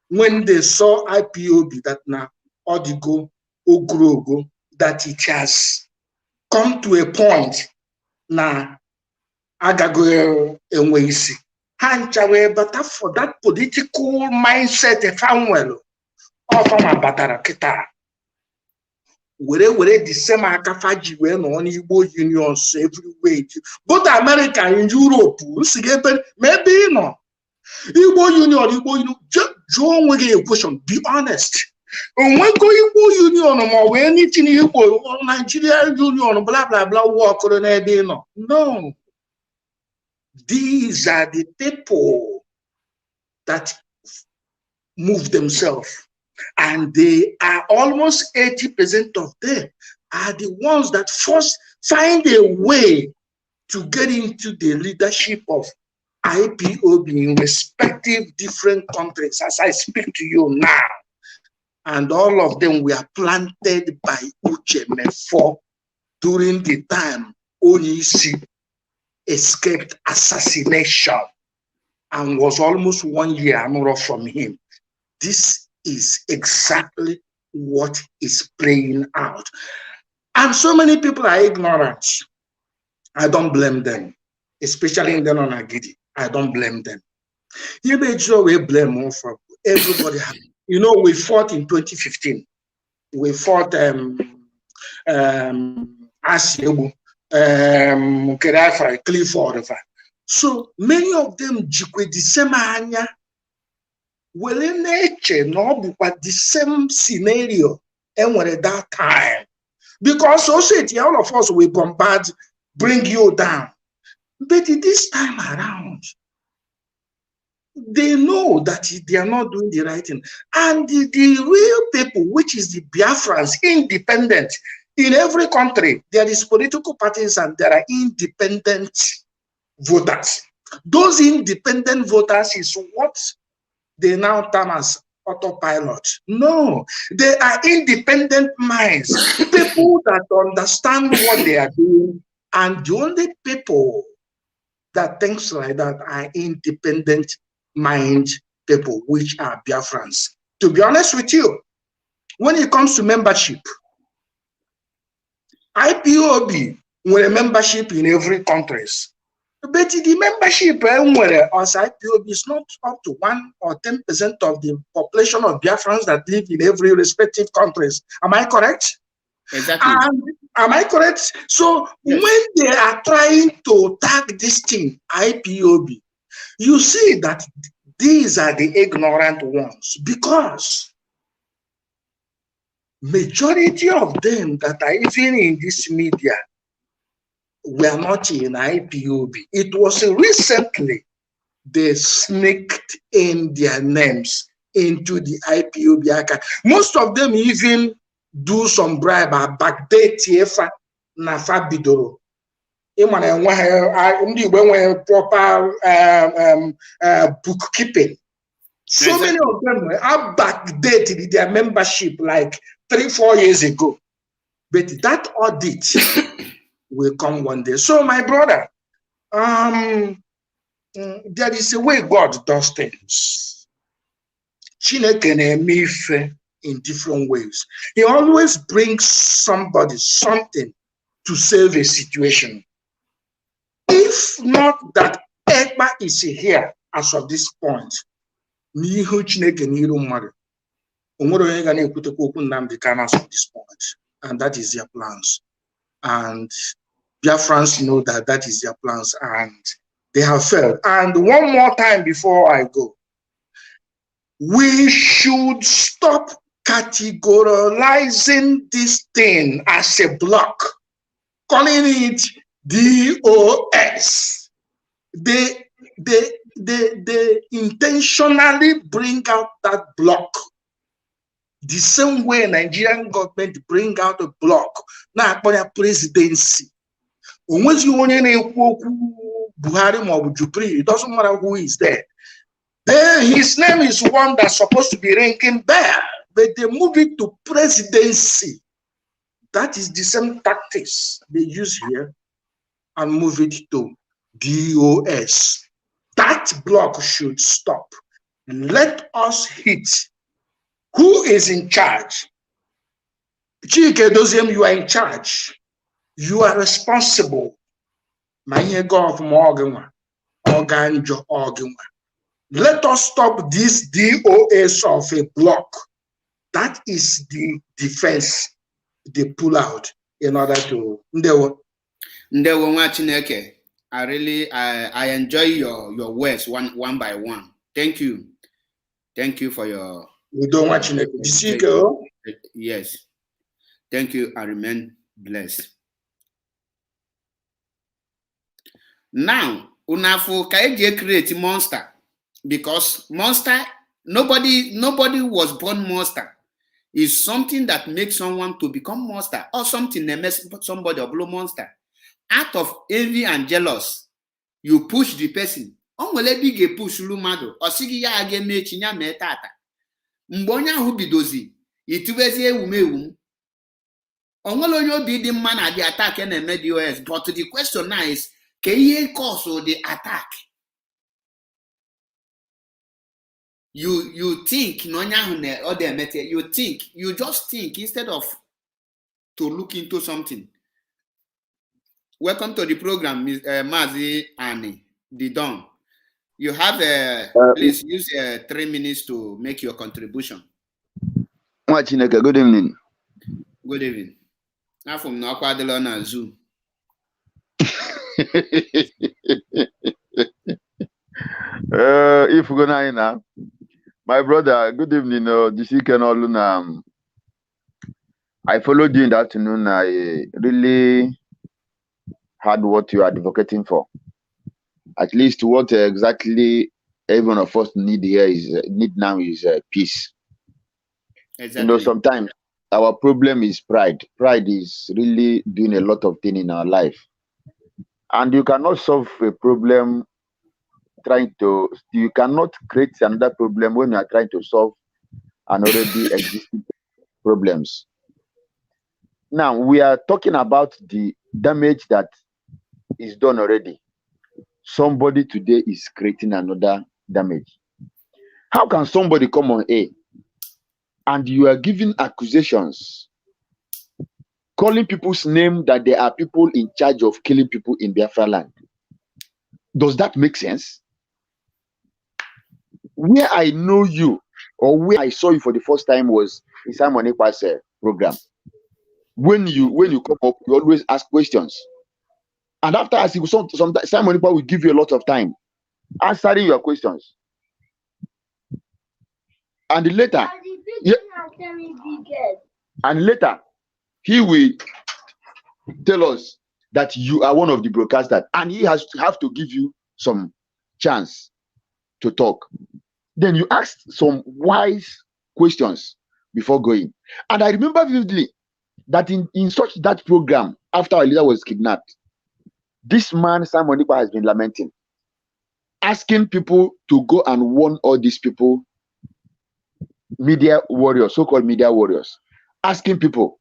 When they saw IPOB that now Odigo, Ogrogo, that it has come to a point now agago enwe isi. Ha ncha wee bata for that political mindset fanwelu. Ọfama batara kịta. Were the same akafaji wee nọ n'Igbo unions everywhere. Both America and Europe, maybe no. Igbo union, jụọ onwe gị a question, be honest. Onwego Igbo union ma ọ anything Igbo, Nigeria union, blah, blah, blah, work n'ebe nọ. No. These are the people that move themselves. And they are almost 80% of them are the ones that first find a way to get into the leadership of IPOB in respective different countries as I speak to you now. And all of them were planted by Uche Mefo during the time Onyeisi escaped assassination and was almost 1 year from him. This is exactly what is playing out. And so many people are ignorant. I don't blame them, especially in the non-Agidi. I don't blame them. You may just blame for everybody. You know, we fought in 2015. We fought Asiebu, Clifford. So many of them jikwe the same anya. Well, in nature, no, but the same scenario and at that time. Because society, all of us will bombard, bring you down. But this time around, they know that they are not doing the right thing. And the real people, which is the Biafrans, independent, in every country, there is political parties and there are independent voters. Those independent voters is what they now term as autopilot. No, they are independent minds, people that understand what they are doing, and the only people that think like that are independent mind people, which are Biafrans. To be honest with you, when it comes to membership, IPOB will a membership in every country. But the membership as IPOB is not up to 1 or 10% of the population of Biafrans that live in every respective countries. Am I correct? Exactly. Am I correct? So yes. When they are trying to tag this thing, IPOB, you see that these are the ignorant ones, because majority of them that are even in this media were not in IPOB. It was recently they sneaked in their names into the IPOB account. Most of them even do some bribe, backdate Tiefa na Fabidoro. Proper bookkeeping. So many of them are backdated their membership like 3-4 years ago. But that audit will come one day. So my brother, there is a way God does things. Chineke na-eme ife in different ways. He always brings somebody, something to save a situation. If not that Ekpa is here as of this point, n'ihu Chineke n'iru mmadụ, onwere onye ga na-ekwutekwa okwu Nnamdi Kanu as of this point, and that is their plans. And Biafrans know that that is their plans, and they have failed. And one more time before I go, we should stop categorizing this thing as a block, calling it DOS. They intentionally bring out that block the same way Nigerian government bring out a block na akpọrọ presidency. Onwezi onye na-ekwu okwu Buhari ma ọ bụ Jupri, it doesn't matter who is there. His name is one that's supposed to be ranking there, but they move it to presidency. That is the same tactics they use here and move it to DOS. That block should stop. Let us hit who is in charge. Chike Doziem, you are in charge. You are responsible. Let us stop this DOS of a block. That is the defense they pull out in order to Ndewo nwa Chineke. I enjoy your words one by one. Thank you for your yes. Thank you. I remain blessed. Now, unafu ka eji create monster, because monster, nobody was born monster. Is something that makes someone to become monster, or something that makes somebody a blue monster. Out of envy and jealous, you push the person. Onwele big push lumado, or sigi ya age mechi nya metata. Mbonya hu bidozi, itubezi ewumewu. Onwele onye obi di mma na the attack na MDOS, but the question now is, can ye cause the attack? You think you just think instead of to look into something. Welcome to the program, Mazi Ani Didon. You have please use 3 minutes to make your contribution. Good evening. Good evening. I'm from Nakwadelona Zoo. If we're going now, my brother, good evening. I followed you in the afternoon. I really heard what you are advocating for. At least what exactly every one of us need now is peace. Exactly. Sometimes our problem is pride. Pride is really doing a lot of things in our life. And you cannot solve a problem you cannot create another problem when you are trying to solve an already existing problems. Now, we are talking about the damage that is done already. Somebody today is creating another damage. How can somebody come on A and you are giving accusations, calling people's name that there are people in charge of killing people in Biafra land? Does that make sense? Where I know you, or where I saw you for the first time, was in Simon Ekpa's program. When you come up, you always ask questions. And after asking, sometimes Simon Ekpa will give you a lot of time answering your questions. And later, he will tell us that you are one of the broadcasters, and he has to have to give you some chance to talk. Then you ask some wise questions before going. And I remember vividly that in that program, after our leader was kidnapped, this man, Simon Ekpa, has been lamenting, asking people to go and warn all these people, media warriors, so-called media warriors, asking people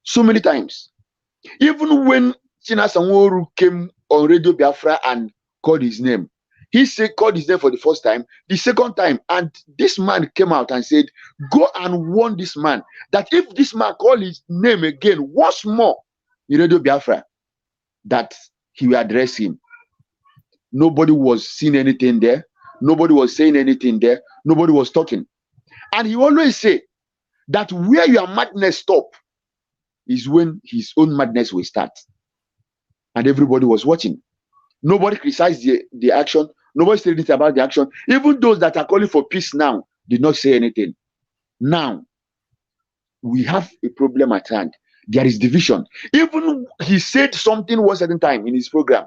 so many times. Even when China Sanwo-Olu came on Radio Biafra and called his name, he called his name for the first time, the second time, and this man came out and said, go and warn this man that if this man call his name again once more in Radio Biafra, that he will address him. Nobody was seeing anything there. Nobody was saying anything there. Nobody was talking. And he always say that where your madness stop is when his own madness will start. And everybody was watching. Nobody criticized the action. Nobody said anything about the action. Even those that are calling for peace now did not say anything. Now, we have a problem at hand. There is division. Even he said something one certain time in his program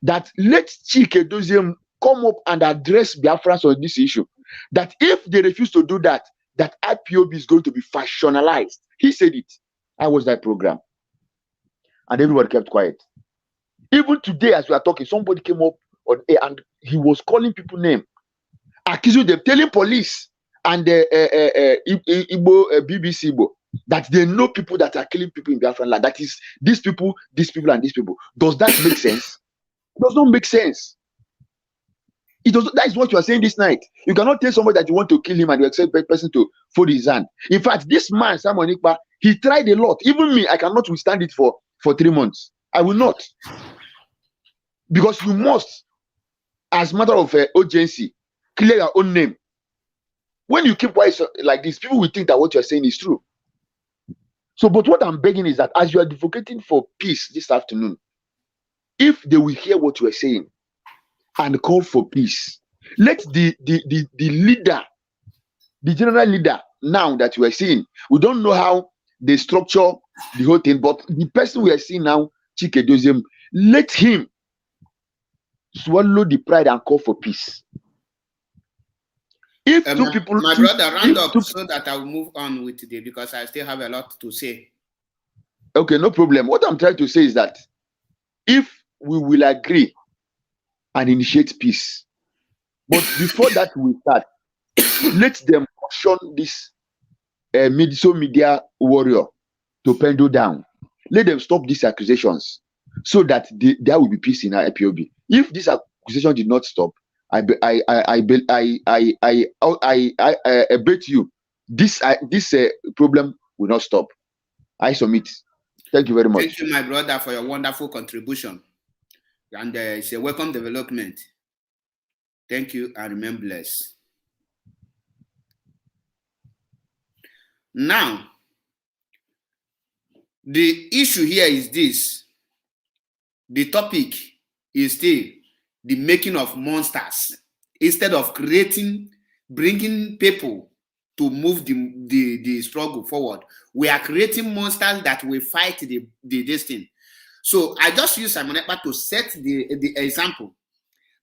that let Chike Doziem come up and address Biafrans on this issue. That if they refuse to do that, that IPOB is going to be factionalized. He said it. I was that program. And everybody kept quiet. Even today, as we are talking, somebody came up on air and he was calling people name, accusing them, telling police and BBC Igbo that they know people that are killing people in Biafran land. That is these people, and these people. Does that make sense? It does not make sense. It does. That is what you are saying this night. You cannot tell somebody that you want to kill him and you expect the person to fold his hand. In fact, this man, Simon Ekpa, he tried a lot. Even me, I cannot withstand it for 3 months. I will not. Because you must, as a matter of urgency, clear your own name. When you keep quiet like this, people will think that what you're saying is true. So, but what I'm begging is that as you are advocating for peace this afternoon, if they will hear what you are saying and call for peace, let the leader, the general leader, now that you are seeing, we don't know how they structure the whole thing, but the person we are seeing now, Chike Doziem, let him swallow the pride and call for peace. If two people, my brother, round up so that I will move on with today because I still have a lot to say. Okay, no problem. What I'm trying to say is that if we will agree and initiate peace, but before that we start, let them caution this media warrior to pendle down. Let them stop these accusations so that there will be peace in our IPOB. If this accusation did not stop, I bet you this problem will not stop. I submit. Thank you very much. Thank you, my brother, for your wonderful contribution. And it's a welcome development. Thank you and remain blessed. Now, the issue here is this. The topic is still the making of monsters. Instead of bringing people to move the struggle forward, we are creating monsters that will fight this thing. So I just use Simon Ekpa to set the example.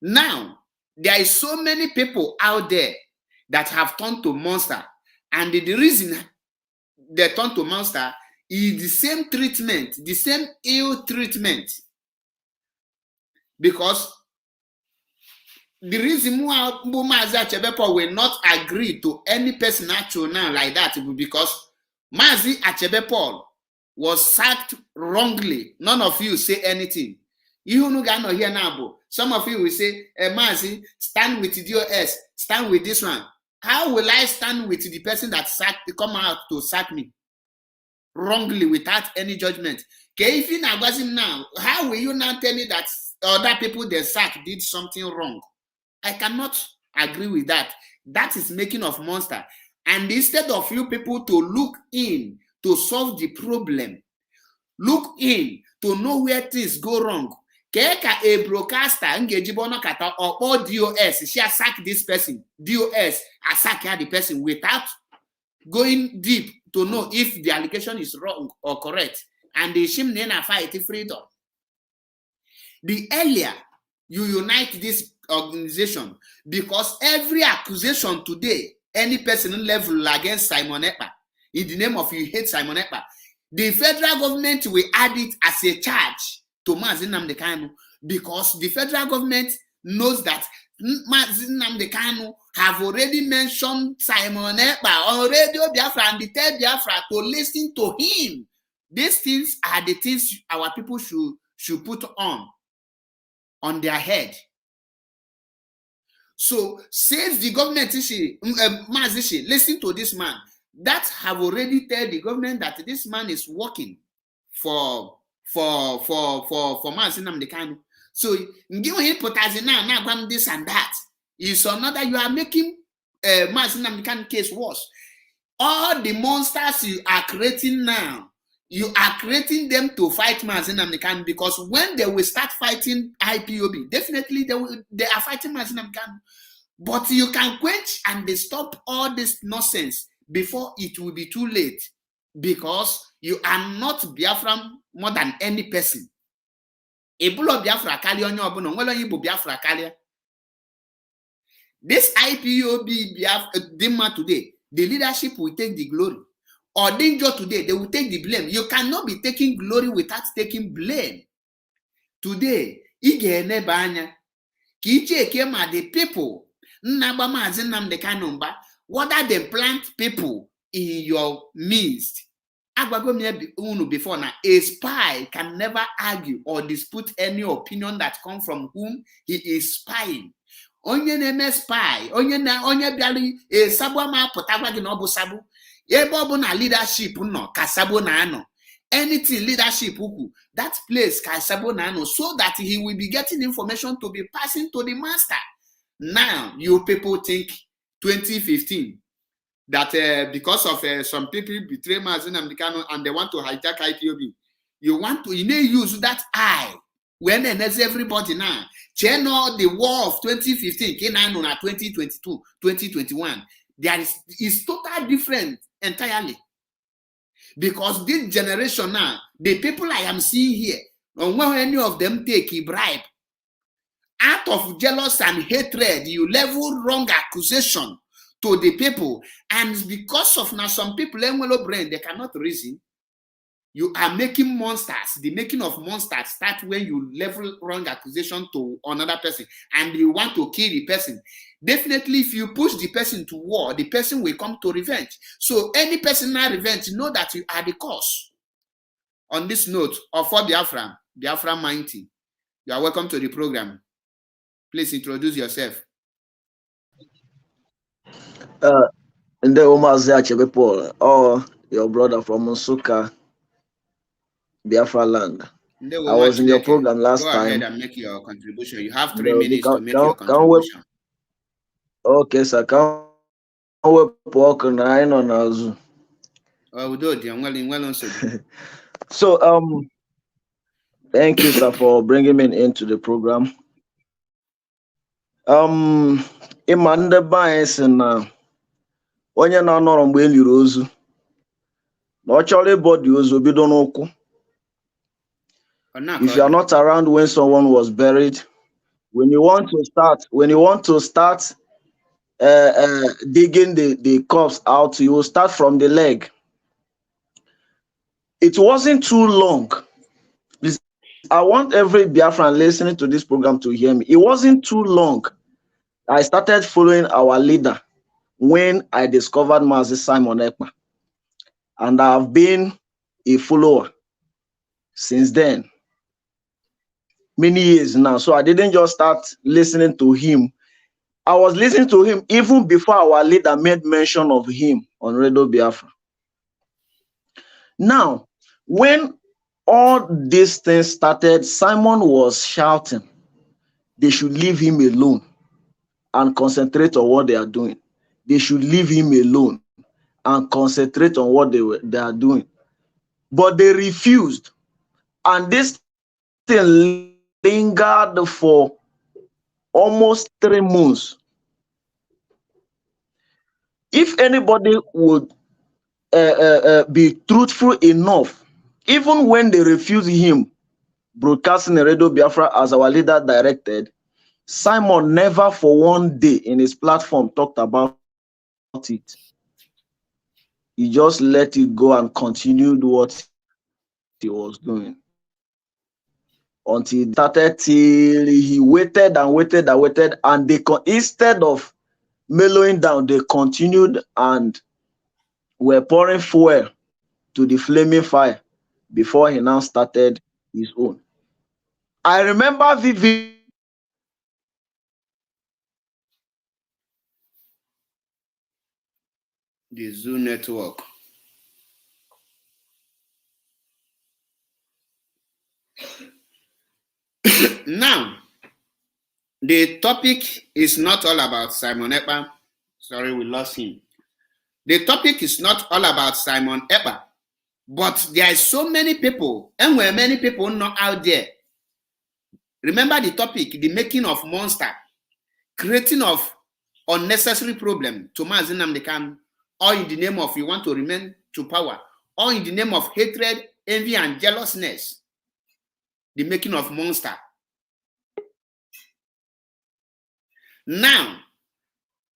Now, there is so many people out there that have turned to monster, and the reason they turn to monster is the same treatment, the same ill treatment. Because the reason why Mazi Achebe will not agree to any person actual now like that is because Mazi Achebe Paul was sacked wrongly. None of you say anything. You no gonna hear now. Some of you will say, Mazi, stand with DOS, stand with this one. How will I stand with the person that come out to sack me wrongly without any judgment? Okay, if you now now, how will you now tell me that other people they sack did something wrong? I cannot agree with that. That is making of monster. And instead of you people to look in to solve the problem, look in to know where things go wrong. Keka a broadcaster engageable kata or DOS, she sack this person. DOS sack the person without going deep to know if the allegation is wrong or correct. And the Shimnena fight freedom. The earlier you unite this organization, because every accusation today, any person level against Simon Ekpa, in the name of you hate Simon Ekpa, the federal government will add it as a charge to Mazi Nnamdi Kanu, because the federal government knows that Mazi Nnamdi Kanu have already mentioned Simon Ekpa on Radio Biafra and the Third Biafra to listen to him. These things are the things our people should put on their head. So since the government Mazi listen to this man, that have already told the government that this man is working for Mazi Nnamdi Kanu. So give him put as now this and that. Is another, you are making Mazi Nnamdi Kanu case worse. All the monsters you are creating now, you are creating them to fight Mazi Nnamdi Kanu, because when they will start fighting IPOB, definitely they are fighting Mazi Nnamdi Kanu. But you can quench and they stop all this nonsense before it will be too late, because you are not Biafran more than any person. Ebulo Biafra kali onye obuno nwelo yibo Biafra kali. This IPOB Biafra today, the leadership will take the glory. Or danger today, they will take the blame. You cannot be taking glory without taking blame. Today, ige nebanya kiche kema the people nnagba Mazi Nnamdi Kanu mba, whether they plant people in your midst. Before now, a spy can never argue or dispute any opinion that comes from whom he is spying. Onye neme spy, onye biali e sabo ma potagwa gi no bu sabu. Ebe obu na leadership no kasabo na ano. anything leadership, that place so that he will be getting information to be passing to the master. Now, you people think 2015 that because of some people betray Mazi Nnamdi Kanu and they want to hijack IPOB, you may use that eye when everybody now. Channel the war of 2015, 2022, 2021. There is total different entirely. Because this generation now, the people I am seeing here, when any of them take a bribe, out of jealousy and hatred, you level wrong accusation to the people, and because of now some people brain, they cannot reason. You are making monsters. The making of monsters starts when you level wrong accusation to another person and you want to kill the person. Definitely, if you push the person to war, the person will come to revenge. So any personal revenge, know that you are the cause. On this note, of for Biafra Mighty, you are welcome to the program. Please introduce yourself. And the Omazi Achebe Paul, or your brother from Nsukka, Biafra land. I was in your program last time. Go ahead and make your contribution. You have 3 minutes to make your contribution. Okay, sir. Can we walk on Zoom? Oh, we do. Well, so, thank you, sir, for bringing me into the program. Imande Baez na onye na-anọrọ mgbe eliri ozu na ọ chọrọ ịbọdị ozu bido n'ụkwụ. If you are not around when someone was buried, when you want to start digging the corpse out, you will start from the leg. It wasn't too long. I want every Biafran listening to this program to hear me. It wasn't too long. I started following our leader when I discovered Mazi Simon Ekpa, and I've been a follower since then. Many years now. So I didn't just start listening to him. I was listening to him even before our leader made mention of him on Radio Biafra. Now, when all these things started, Simon was shouting they should leave him alone and concentrate on what they are doing. They should leave him alone and concentrate on what they are doing. But they refused. And this thing lingered for almost 3 months. If anybody would be truthful enough, even when they refused him broadcasting Radio Biafra as our leader directed, Simon never for one day in his platform talked about it. He just let it go and continued what he was doing. Until it started, till he waited and waited and waited, and they instead of mellowing down, they continued and were pouring fuel to the flaming fire before he now started his own. I remember vividly the Zoo Network. Now, the topic is not all about Simon Ekpa. Sorry, we lost him. The topic is not all about Simon Ekpa, but there are so many people, and where many people not out there. Remember the topic, the making of monster, creating of unnecessary problem to Mazi Nnamdi Kanu, or in the name of you want to remain to power, or in the name of hatred, envy, and jealousness. The making of monster. Now,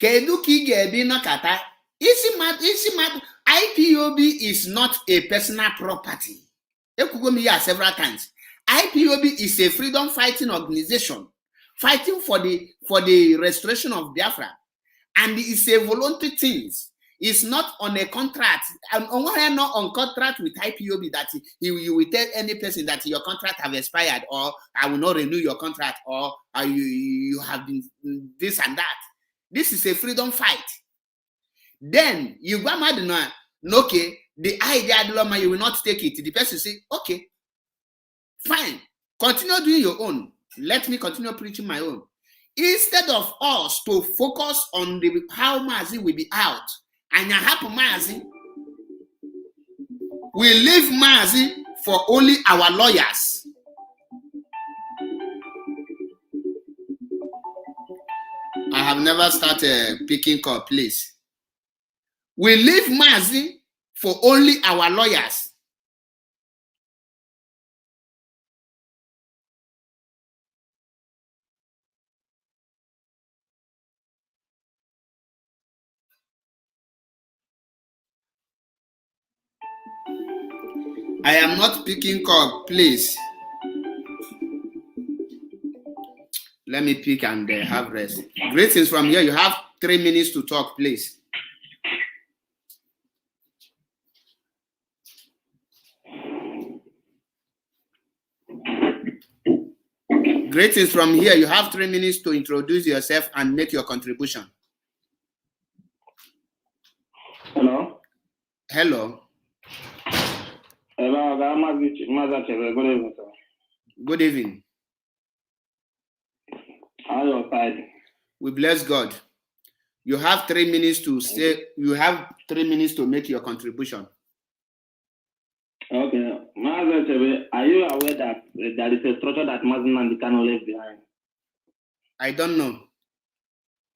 Keduki Gebi Nakata, IPOB is not a personal property. Several times. IPOB is a freedom fighting organization fighting for the restoration of Biafra, and it's a voluntary thing. It's not on a contract. Not on contract with IPOB that you will tell any person that your contract have expired, or I will not renew your contract, or you have been this and that. This is a freedom fight. Then you go mad, okay, the idea, Adiloma, you will not take it. The person say, okay, fine, continue doing your own. Let me continue preaching my own. Instead of us to focus on how Mazi will be out, and happen Mazi, we leave Mazi for only our lawyers. I have never started picking call, please. We leave Mazi for only our lawyers. I am not picking call, please. Let me pick and have rest. Greetings from here. You have 3 minutes to talk, please. Greetings from here. You have 3 minutes to introduce yourself and make your contribution. Hello. Hello. Hello, good evening, sir. Good evening. How are you side? We bless God. You have 3 minutes to say. You have 3 minutes to make your contribution. Okay. Are you aware that there is a structure that Mazi Nnamdi Kanu left behind? I don't know.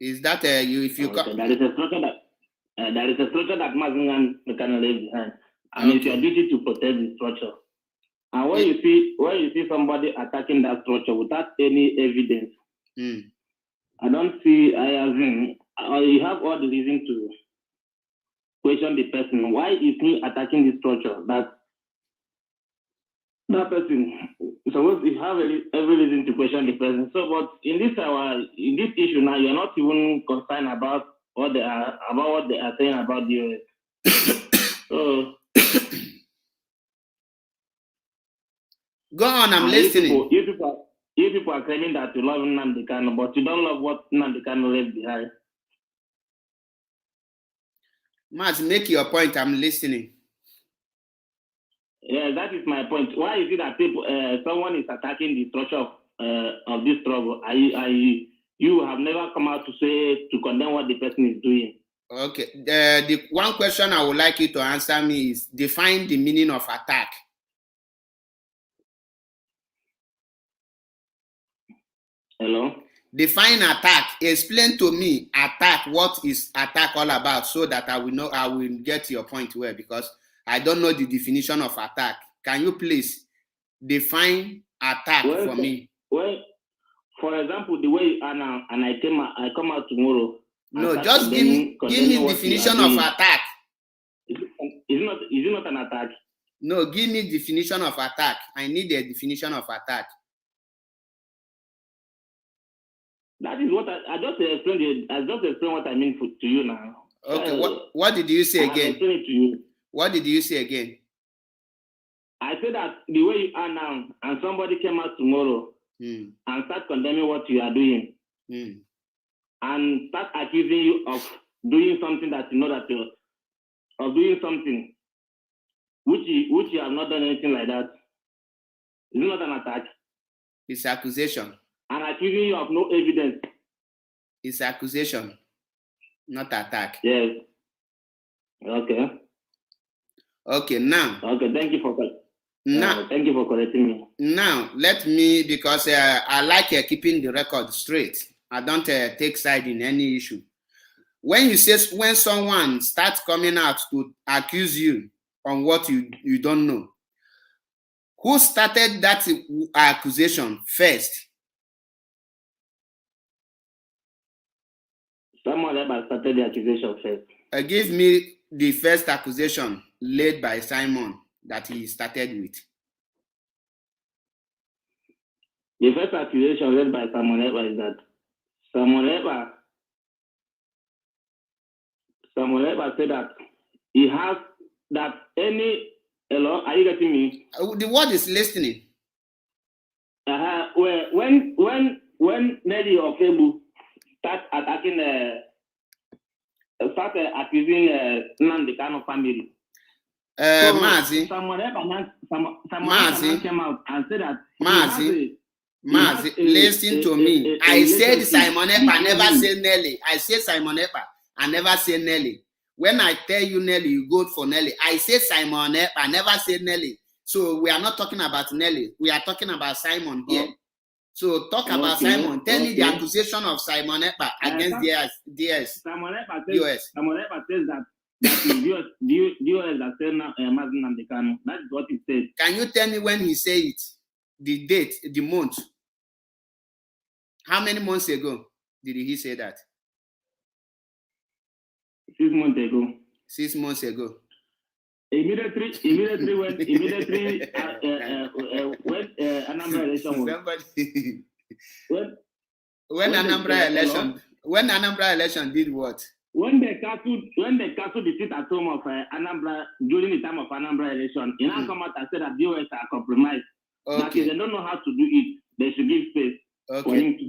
Is that you? If you okay. There is a structure that Mazi Nnamdi Kanu left behind. And it's your duty to protect the structure. And when you see somebody attacking that structure without any evidence, I don't see. You have all the reason to question the person. Why is he attacking the structure? That person. So you have every reason to question the person. So, but in this issue now, you're not even concerned about what they are saying about the US. So. Go on, I'm listening. You people are claiming that you love Nnamdi Kanu, but you don't love what Nnamdi Kanu left behind. Matt, make your point. I'm listening. Yeah, that is my point. Why is it that someone is attacking the structure of this struggle? You have never come out to condemn what the person is doing. Okay. The one question I would like you to answer me is define the meaning of attack. Hello? Define attack. Explain to me attack. What is attack all about so that I will get your point well, because I don't know the definition of attack. Can you please define attack for me? Well, for example, the way Anna and I come out tomorrow. No, just give me definition of attack. Is it not an attack? No, give me definition of attack. I need a definition of attack. That is what I just explained. I just explained what I mean to you now. Okay, what did you say again? I explained it to you. What did you say again? I said that the way you are now, and somebody came out tomorrow and start condemning what you are doing, and start accusing you of doing something that you know that of doing something which you have not done anything like that. Is it not an attack? It's accusation. And accusing you of no evidence. It's accusation, not attack. Yes. Okay. Okay, now. Okay, thank you for correcting me. Now, let me, because I like keeping the record straight. I don't take side in any issue. When someone starts coming out to accuse you on what you don't know, who started that accusation first? Someone else started the accusation first. Give me the first accusation laid by Simon that he started with. The first accusation laid by Simon Ekpa is that Simon Ekpa said that he has that any. Hello, are you getting me? The word is listening. When Nelly Ofebu start accusing Nnamdi Kanu family. Mazi. Simon Mazi. came out and said that Mazi, listen to me. I said Simon Ekpa never say Nelly. I said Simon Ekpa. I never say Nelly. When I tell you Nelly, you go for Nelly. I say Simon Ekpa. I never say Nelly. So we are not talking about Nelly. We are talking about Simon here. So talk about Simon. Tell me the accusation of Simon Ekpa against DS. Simon Ekpa says that the DOS that said Mazi Nnamdi Kanu. That's what he said. Can you tell me when he said it? The date, the month. How many months ago did he say that? 6 months ago. 6 months ago. Immediately when Anambra election was. When Anambra election did what? When they castled the seat at home of Anambra during the time of Anambra election, in come out and said that DOS are compromised. Okay. That if they don't know how to do it, they should give space. Okay.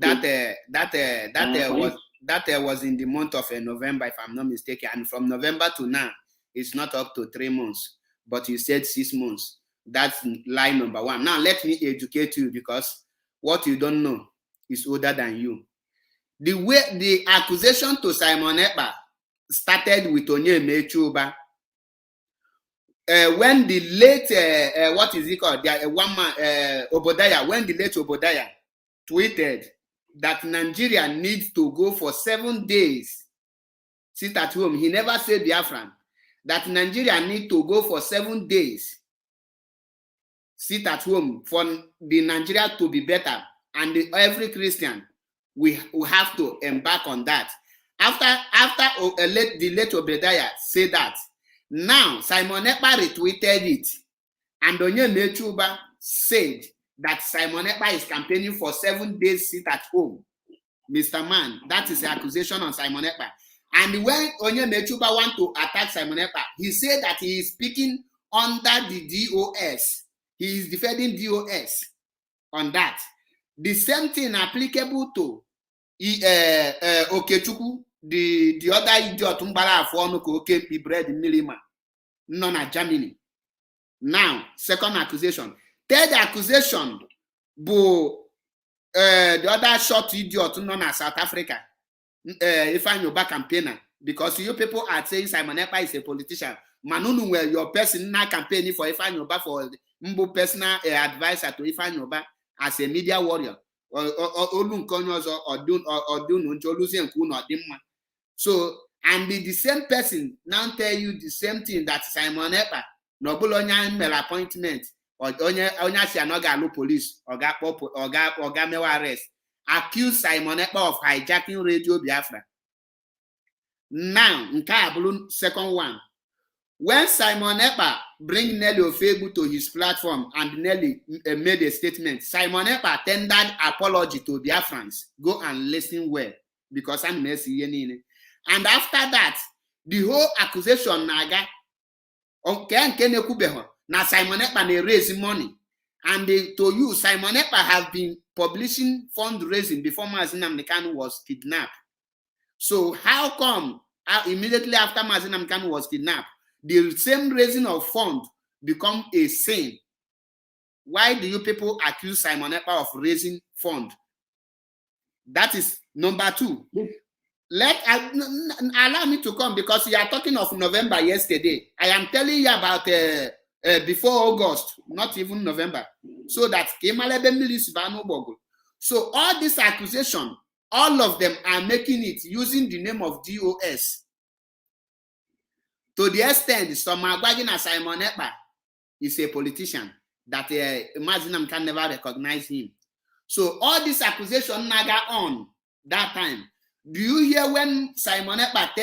That was in the month of November, if I'm not mistaken, and from November to now, it's not up to 3 months. But you said 6 months. That's line number one. Now let me educate you, because what you don't know is older than you. The way the accusation to Simon Ekpa started with Onyema Echuba. When the late what is it called? One man Obodaya. When the late Obodaya tweeted that Nigeria needs to go for 7 days, sit at home. He never said Biafran. That Nigeria need to go for 7 days, sit at home, for the Nigeria to be better, and every Christian we have to embark on that. After the late Obadiah said that, now Simon Ekpa retweeted it, and Onyema Echuba said that Simon Ekpa is campaigning for 7 days sit at home. Mr. Man, that is the accusation on Simon Ekpa. And when Onyema Echuba want to attack Simon Ekpa, he said that he is speaking under the DOS. He is defending DOS on that. The same thing applicable to Okechukwu, the other idiot Mbara Afonu Okempi bread Milima, none at Germany. Now, second accusation. Third accusation, the other short idiot known as South Africa, Ifeanyi campaigner, because you people are saying Simon Ekpa is a politician. Manunu, where your person now campaigning for Ifeanyi for Mbo personal advisor to Ifeanyi as a media warrior. So, and the same person now tell you the same thing that Simon Ekpa, no Bologna mail appointment, or Onya Sianoga police, or Mewa arrest, accuse Simon Ekpa of hijacking Radio Biafra. Now, Nkabulu, second one. When Simon Ekpa bring Nelly Ofebu to his platform and Nelly made a statement, Simon Ekpa tendered apology to Biafrans. Go and listen well, because I'm messy. And after that, the whole accusation naga na Simon Ekpa raise money, and to you, Simon Ekpa have been publishing fundraising before Mazi Nnamdi Kanu was kidnapped. So how come immediately after Mazi Nnamdi Kanu was kidnapped, the same raising of funds become a sin? Why do you people accuse Simon Ekpa of raising funds? That is number two. Allow me to come, because you are talking of November yesterday. I am telling you about before August, not even November. So that so all this accusation, all of them are making it using the name of DOS. To the extent some are bragging that Simon Ekpa is a politician, that Mazi Nnamdi can never recognize him. So all this accusation naga on that time. Do you hear when Simon Ekpa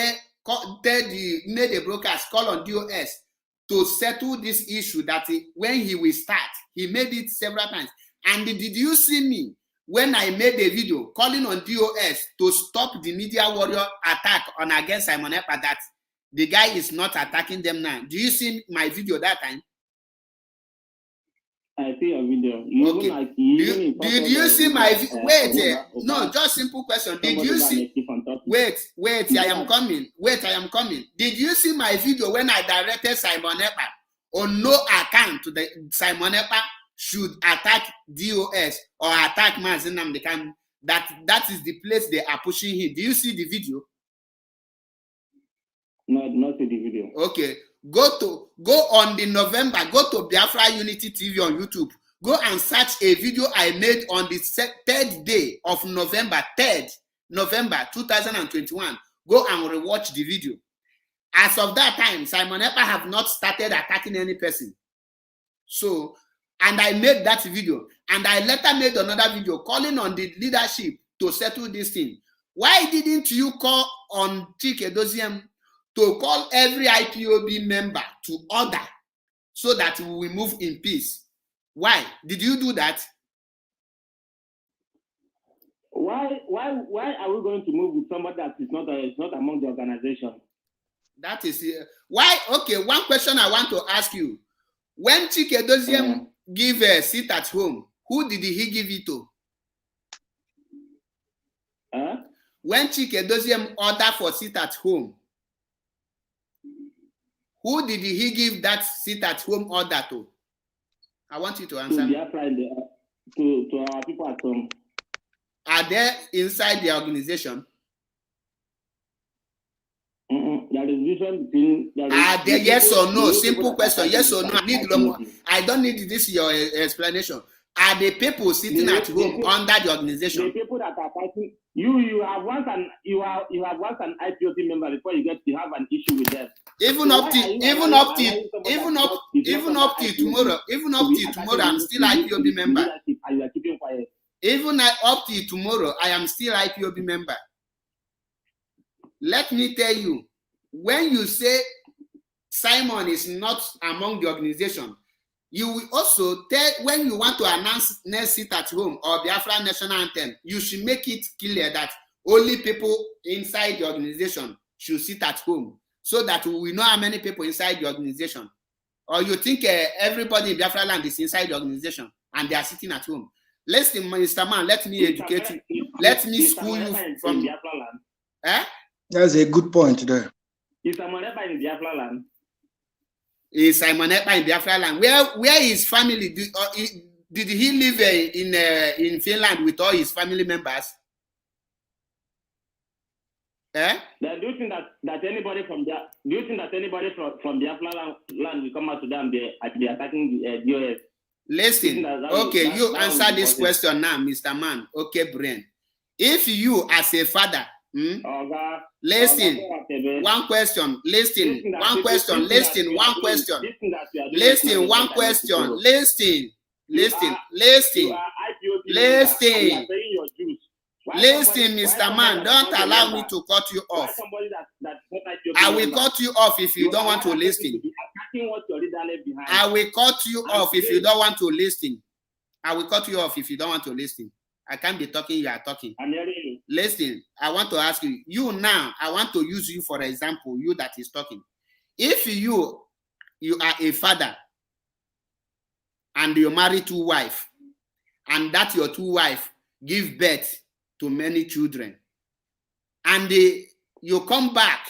made a broadcast call on DOS to settle this issue, that when he will start, he made it several times. And did you see me when I made a video calling on DOS to stop the media warrior attack on against Simon Ekpa, that the guy is not attacking them now? Do you see my video that time? I see your video. Okay. Did you see my video? Wait, no, just simple question. Did you see? Wait, I am coming. Did you see my video when I directed Simon Ekpa on no account the Simon Ekpa should attack DOS or attack Mazi Nnamdi Kanu. That is the place they are pushing him. Do you see the video? No, not see the video. Okay. Go on the November, go to Biafra Unity TV on YouTube. Go and search a video I made on the 3rd day of November, 3rd November 2021. Go and rewatch the video. As of that time, Simon Ekpa have not started attacking any person. So, and I made that video. And I later made another video calling on the leadership to settle this thing. Why didn't you call on Chike Doziem to call every IPOB member to order so that we will move in peace? Why? Did you do that? Why are we going to move with somebody that is not among the organization? That is why. Okay, one question I want to ask you: when Chike Doziem give a seat at home, who did he give it to? When Chike Doziem order for seat at home, who did he give that seat at home order to? I want you to answer. To our people at home. Are they inside the organization? There is vision between. Are they yes or no? Simple question. Yes or no? I don't need this your explanation. Are the people sitting at home under the organization? The people that are fighting. You have once an IPOB member before you have an issue with them. Even up to tomorrow, I'm still IPOB member. Even up to tomorrow, I am still IPOB member. Let me tell you, when you say Simon is not among the organization, you will also tell when you want to announce next seat at home or Biafra national anthem, you should make it clear that only people inside the organization should sit at home so that we know how many people inside the organization. Or you think everybody in Biafra land is inside the organization and they are sitting at home. Listen, Mr. Man, let me educate you. Let me school you from Biafra land. Eh? That's a good point there. Is Simon Ekpa in Biafra land? Is Simon Ekpa in Biafra land? Where his family? Did he live in Finland with all his family members? Eh? Do you think that anybody from Biafra land will come out to them and be attacking the DOS? Listen, okay, you answer this question now, Mr. Man. Okay, Brain. If you as a father, listen, one question, listen, one question, listen, one question, listen, one question, listen, Mr. Man, don't allow me to cut you off. I will cut you off if you don't want to listen. I will cut you off if you don't want to listen. I will cut you off if you don't want to listen. I can't be talking, you are talking. Listen, I want to ask you, I want to use you for example, you that is talking. If you are a father and you marry 2 wives, and that your 2 wives give birth to many children, and you come back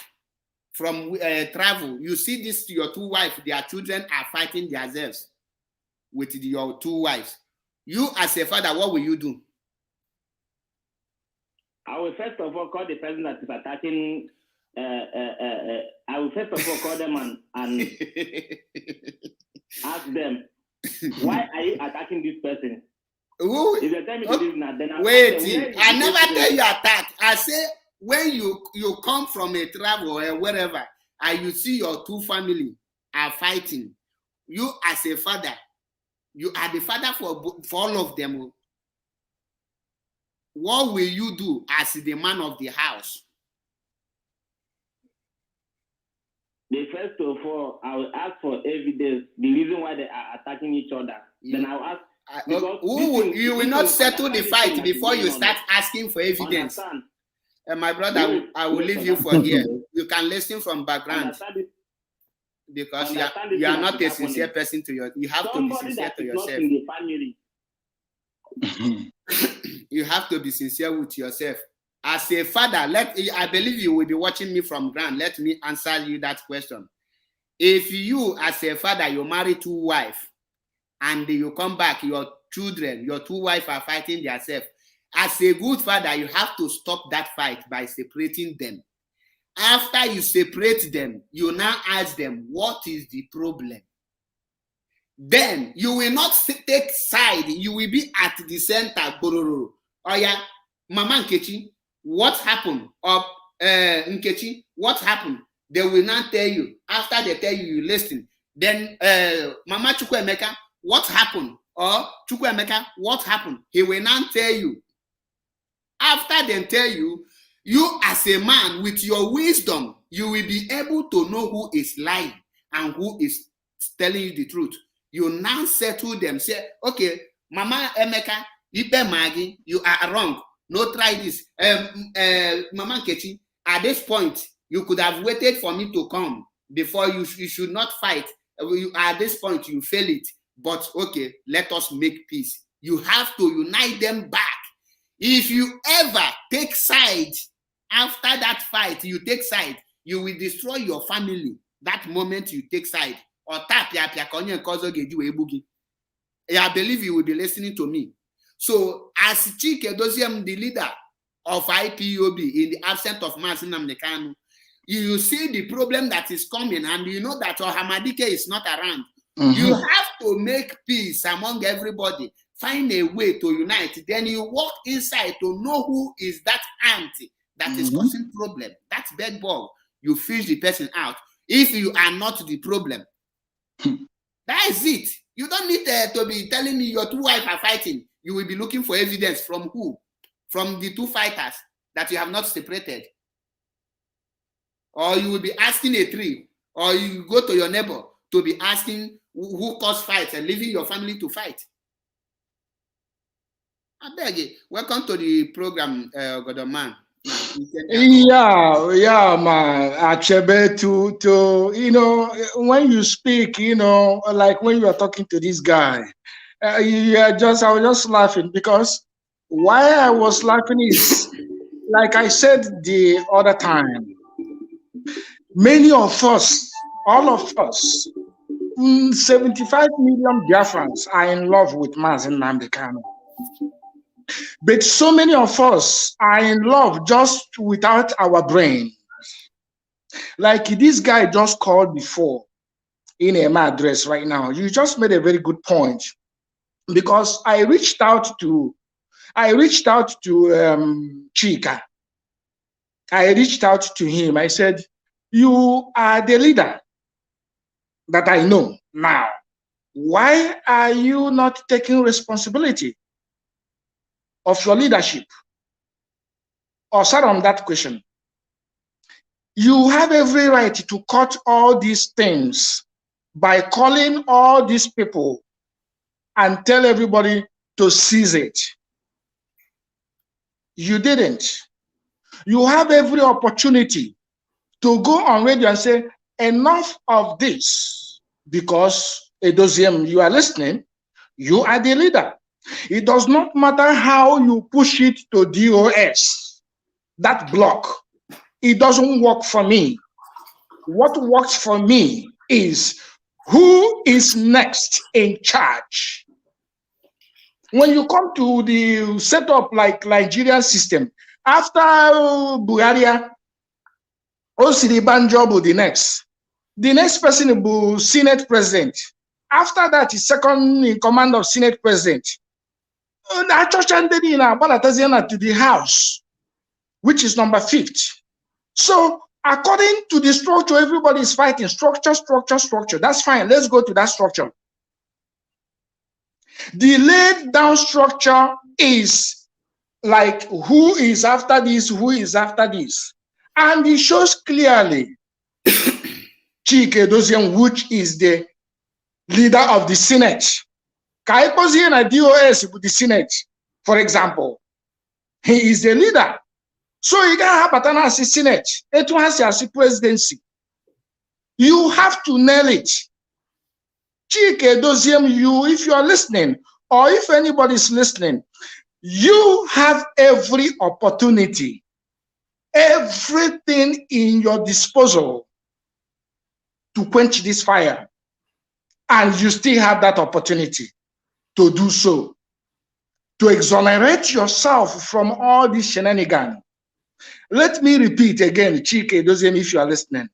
from travel, you see this your 2 wives, their children are fighting themselves with your 2 wives. You as a father, what will you do? I will first of all call the person that is attacking. I will first of all call them and ask them, why are you attacking this person? Who? If they tell me to do that, then wait, I never tell you attack. I say when you come from a travel or wherever, and you see your 2 family are fighting, you as a father, you are the father for all of them. What will you do as the man of the house? First of all, I will ask for evidence, the reason why they are attacking each other. Then I will ask. You will not settle the fight before you start asking for evidence. My brother, I will leave you for here. You can listen from background because you are not a sincere person to you have to be sincere to yourself. You have to be sincere with yourself. As a father, I believe you will be watching me from ground. Let me answer you that question. If you, as a father, you marry 2 wives, and you come back, your children, your 2 wives are fighting themselves. As a good father, you have to stop that fight by separating them. After you separate them, you now ask them, what is the problem? Then you will not take side. You will be at the center. Oh yeah, Mama Nkechi, what happened? Or Nkechi, what happened? They will not tell you. After they tell you, you listen. Then Mama Chukwuemeka, what happened? Or Chukwuemeka, what happened? He will not tell you. After they tell you, you as a man with your wisdom, you will be able to know who is lying and who is telling you the truth. You now settle them, say, okay, Mama Emeka, Ipe Magi, you are wrong. No, try this. Mama Nkechi, at this point, you could have waited for me to come before you should not fight. At this point, you fail it. But okay, let us make peace. You have to unite them back. If you ever take sides, after that fight, you take side, you will destroy your family. That moment you take side. Or I believe you will be listening to me. So, as Chike Doziem, the leader of IPOB, in the absence of Mazi Nnamdi Kanu, you see the problem that is coming, and you know that Ohamadike is not around. You have to make peace among everybody. Find a way to unite. Then you walk inside to know who is that auntie that is causing problem. That's bed bug. You fish the person out. If you are not the problem, that is it. You don't need to be telling me your 2 wives are fighting. You will be looking for evidence from who? From the 2 fighters that you have not separated. Or you will be asking a tree. Or you go to your neighbor to be asking who caused fights and leaving your family to fight. I beg you. Welcome to the program, Godoman. Yeah, man. Achebe, to you know, when you speak, you know, like when you are talking to this guy, I was just laughing, because why I was laughing is, like I said the other time, many of us, all of us, 75 million Biafrans are in love with Mazi Nnamdi Kanu. But so many of us are in love just without our brain. Like this guy just called before in my address right now. You just made a very good point, because I reached out to Chika. I reached out to him. I said, you are the leader that I know now. Why are you not taking responsibility of your leadership? Or start on that question. You have every right to cut all these things by calling all these people and tell everybody to seize it. You didn't. You have every opportunity to go on radio and say, enough of this, because Edoziem, you are listening, you are the leader. It does not matter how you push it to DOS, that block. It doesn't work for me. What works for me is who is next in charge. When you come to the setup like Nigerian system, after Buhari, Osibanjo will the next. The next person will be Senate President. After that, is second in command of Senate President. To the House, which is number 5th. So, according to the structure, everybody is fighting structure. That's fine. Let's go to that structure. The laid down structure is like who is after this, who is after this. And it shows clearly Chike Doziem, which is the leader of the Senate. Kaipozi DOS with the Senate, for example. He is the leader. So you can have Patana as Senate. It has as presidency. You have to nail it. Chike Doziem, if you are listening, or if anybody is listening, you have every opportunity, everything in your disposal to quench this fire. And you still have that opportunity to do so, to exonerate yourself from all this shenanigans. Let me repeat again, Chike Doziem, if you are listening.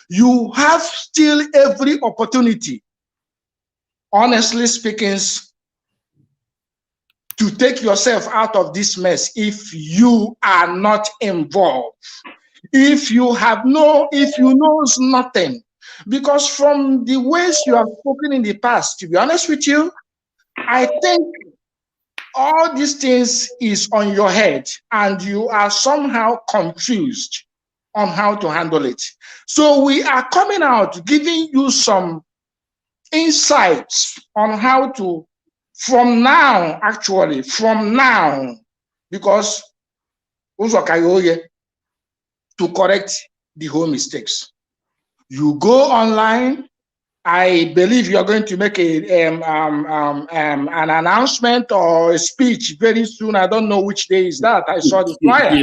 You have still every opportunity, honestly speaking, to take yourself out of this mess if you are not involved. If you know nothing. Because from the ways you have spoken in the past, to be honest with you, I think all these things is on your head and you are somehow confused on how to handle it. So we are coming out giving you some insights on how to, from now, because to correct the whole mistakes. You go online. I believe you are going to make an announcement or a speech very soon. I don't know which day is that. I saw the flyer. I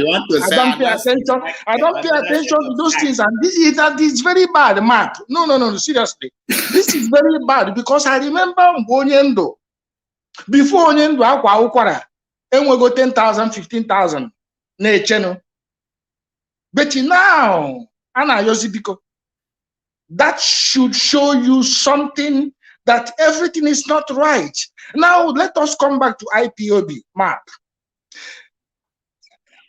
don't pay attention. I don't pay attention to those things. And this is very bad, Mark. No, seriously. This is very bad because I remember Onyendo. Before Onyendo, Akwa Ukwara, and we go 10,000, 15,000. But now, Anna Yosibiko, that should show you something that everything is not right. Now, let us come back to IPOB map.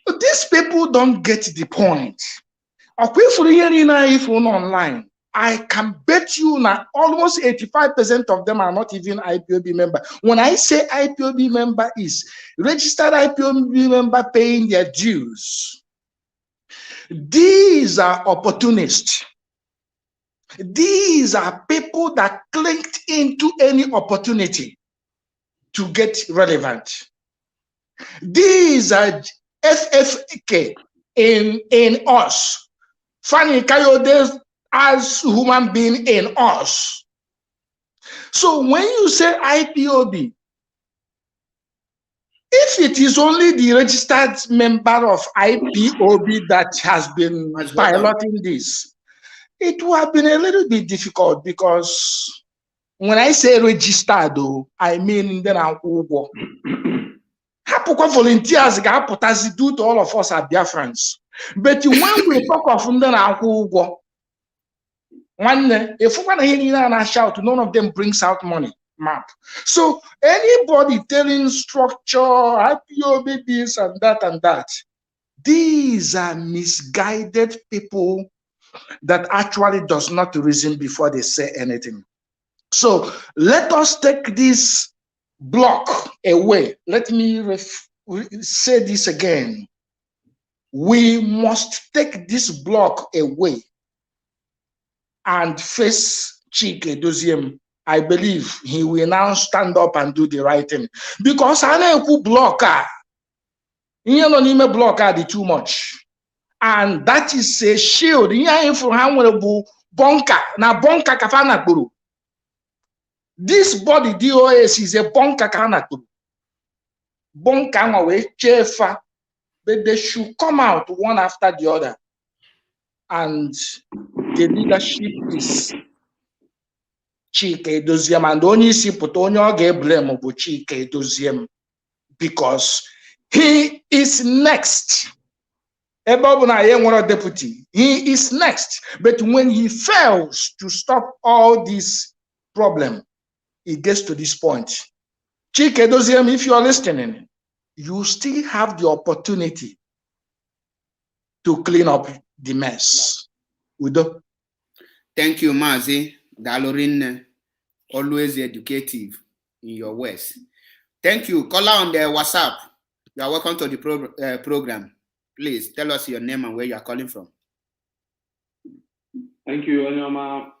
These people don't get the point. Online, I can bet you now almost 85% of them are not even IPOB member. When I say IPOB member is registered IPOB member paying their dues. These are opportunists. These are people that clicked into any opportunity to get relevant. These are FFK in us. Fanny Kayode as human being in us. So when you say IPOB, if it is only the registered member of IPOB that has been piloting this, it would have been a little bit difficult because when I say registered, though, I mean then I'm Ugo. Volunteers due to all of us are Biafrans. But when we talk of then I'm Ugo, if we want to hear and shout, none of them brings out money. Map. So anybody telling structure, IPOB this and that, these are misguided people that actually does not reason before they say anything. So let us take this block away. Let me say this again. We must take this block away and face Chike Doziem. I believe he will now stand up and do the right thing. Because I know blocker. You know, blocker too much. And that is a shield. Bunker. Now bunker kafana guru. This body DOS is a bunker kafana guru. Bunker way chefa. But they should come out one after the other. And the leadership is Chike Doziem, and only see put on your blame of Chike Doziem because he is next. Deputy, he is next. But when he fails to stop all this problem, it gets to this point. Chike Doziem, if you are listening, you still have the opportunity to clean up the mess. Udo. Thank you, Mazi. Dalorin, always educative in your words. Thank you. Call on the WhatsApp. You are welcome to the program. Please tell us your name and where you are calling from. Thank you, Onyoma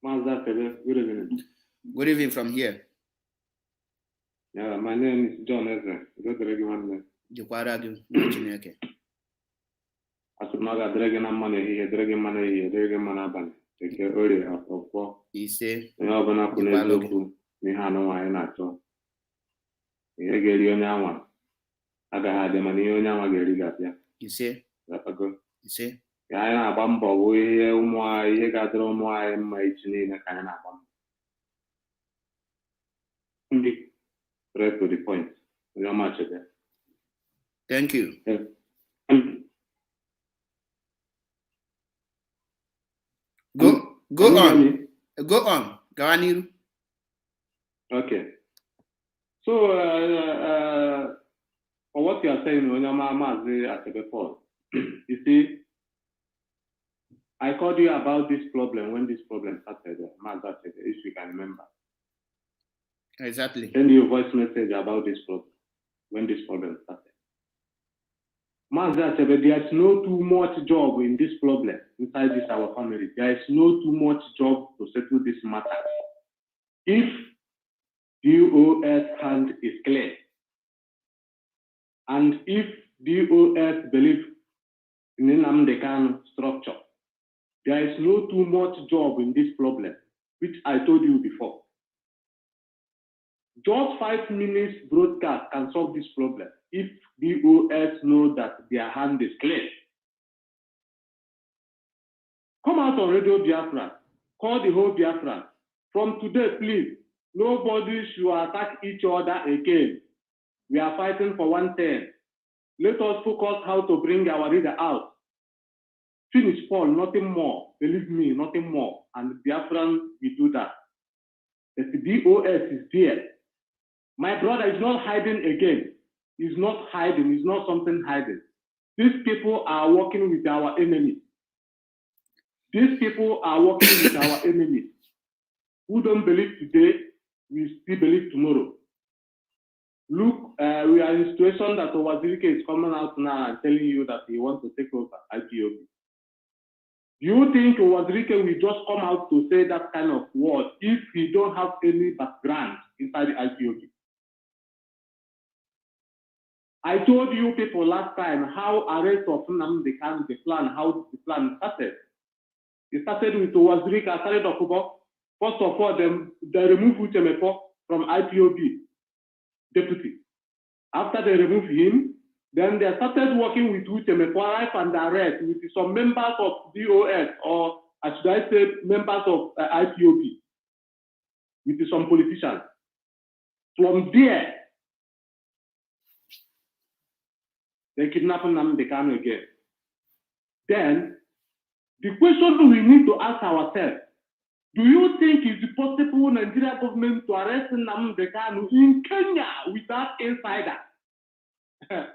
Mazda. Good evening. Good evening from here. Yeah, my name is John Ezra. Asụmaga dịrị na mmanụ ehihie, dịrị mmanụ ehihie, dịrị mmanụ abalị. Eke orie afọ. Ise. Onye ọbụla kwụ n'eziokwu n'ihe anụ nwaanyị na-achọ. Ihe ga-eri onye anwa agaghị adị mana ihe onye anwa ga-eri ga-abịa. Ise. Gapago. Ise. ka anyị na-agba mbọ bụ ihe ụmụ anyị ihe ga-adịrị ụmụ anyị mma echi niile ka anyị na-agba mbọ. Ndị straight to the point. Onye ọma Chebe. Thank you. Go on. Go on. Gawaniru. Okay. So, for what you are saying, when Achebe Paul, you see, I called you about this problem when this problem started, if you can remember. Exactly. Send you a voice message about this problem when this problem started. There is no too much job in this problem inside this our family. There is no too much job to settle this matter. If DOS hand is clear, and if DOS believe in Nnamdi Kanu structure, there is no too much job in this problem, which I told you before. Just 5 minutes broadcast can solve this problem if DOS know that their hand is clear. Come out on Radio Biafra, call the whole Biafra. From today, please, nobody should attack each other again. We are fighting for one thing. Let us focus how to bring our leader out. Finish Paul, nothing more. Believe me, nothing more. And Biafran, we do that. The DOS is there. My brother is not hiding again. He's not hiding. He's not something hiding. These people are working with our enemies. These people are working with our enemies. Who don't believe today, we still believe tomorrow. Look, we are in a situation that Owazirike is coming out now and telling you that he wants to take over IPOB. Do you think Owazirike will just come out to say that kind of word if he don't have any background inside the IPOB? I told you people last time how arrest of Nnamdi Kanu, how the plan started. It started with Owazirike, started October. First of all, they removed Uchemepo from IPOB deputy. After they removed him, then they started working with Uchemepo life and direct with some members of DOS, or should I say members of IPOB, with some politicians. From there, they kidnapped Nnamdi Kanu again. Then, the question we need to ask ourselves, do you think it's possible Nigeria government to arrest Nnamdi Kanu in Kenya without insider?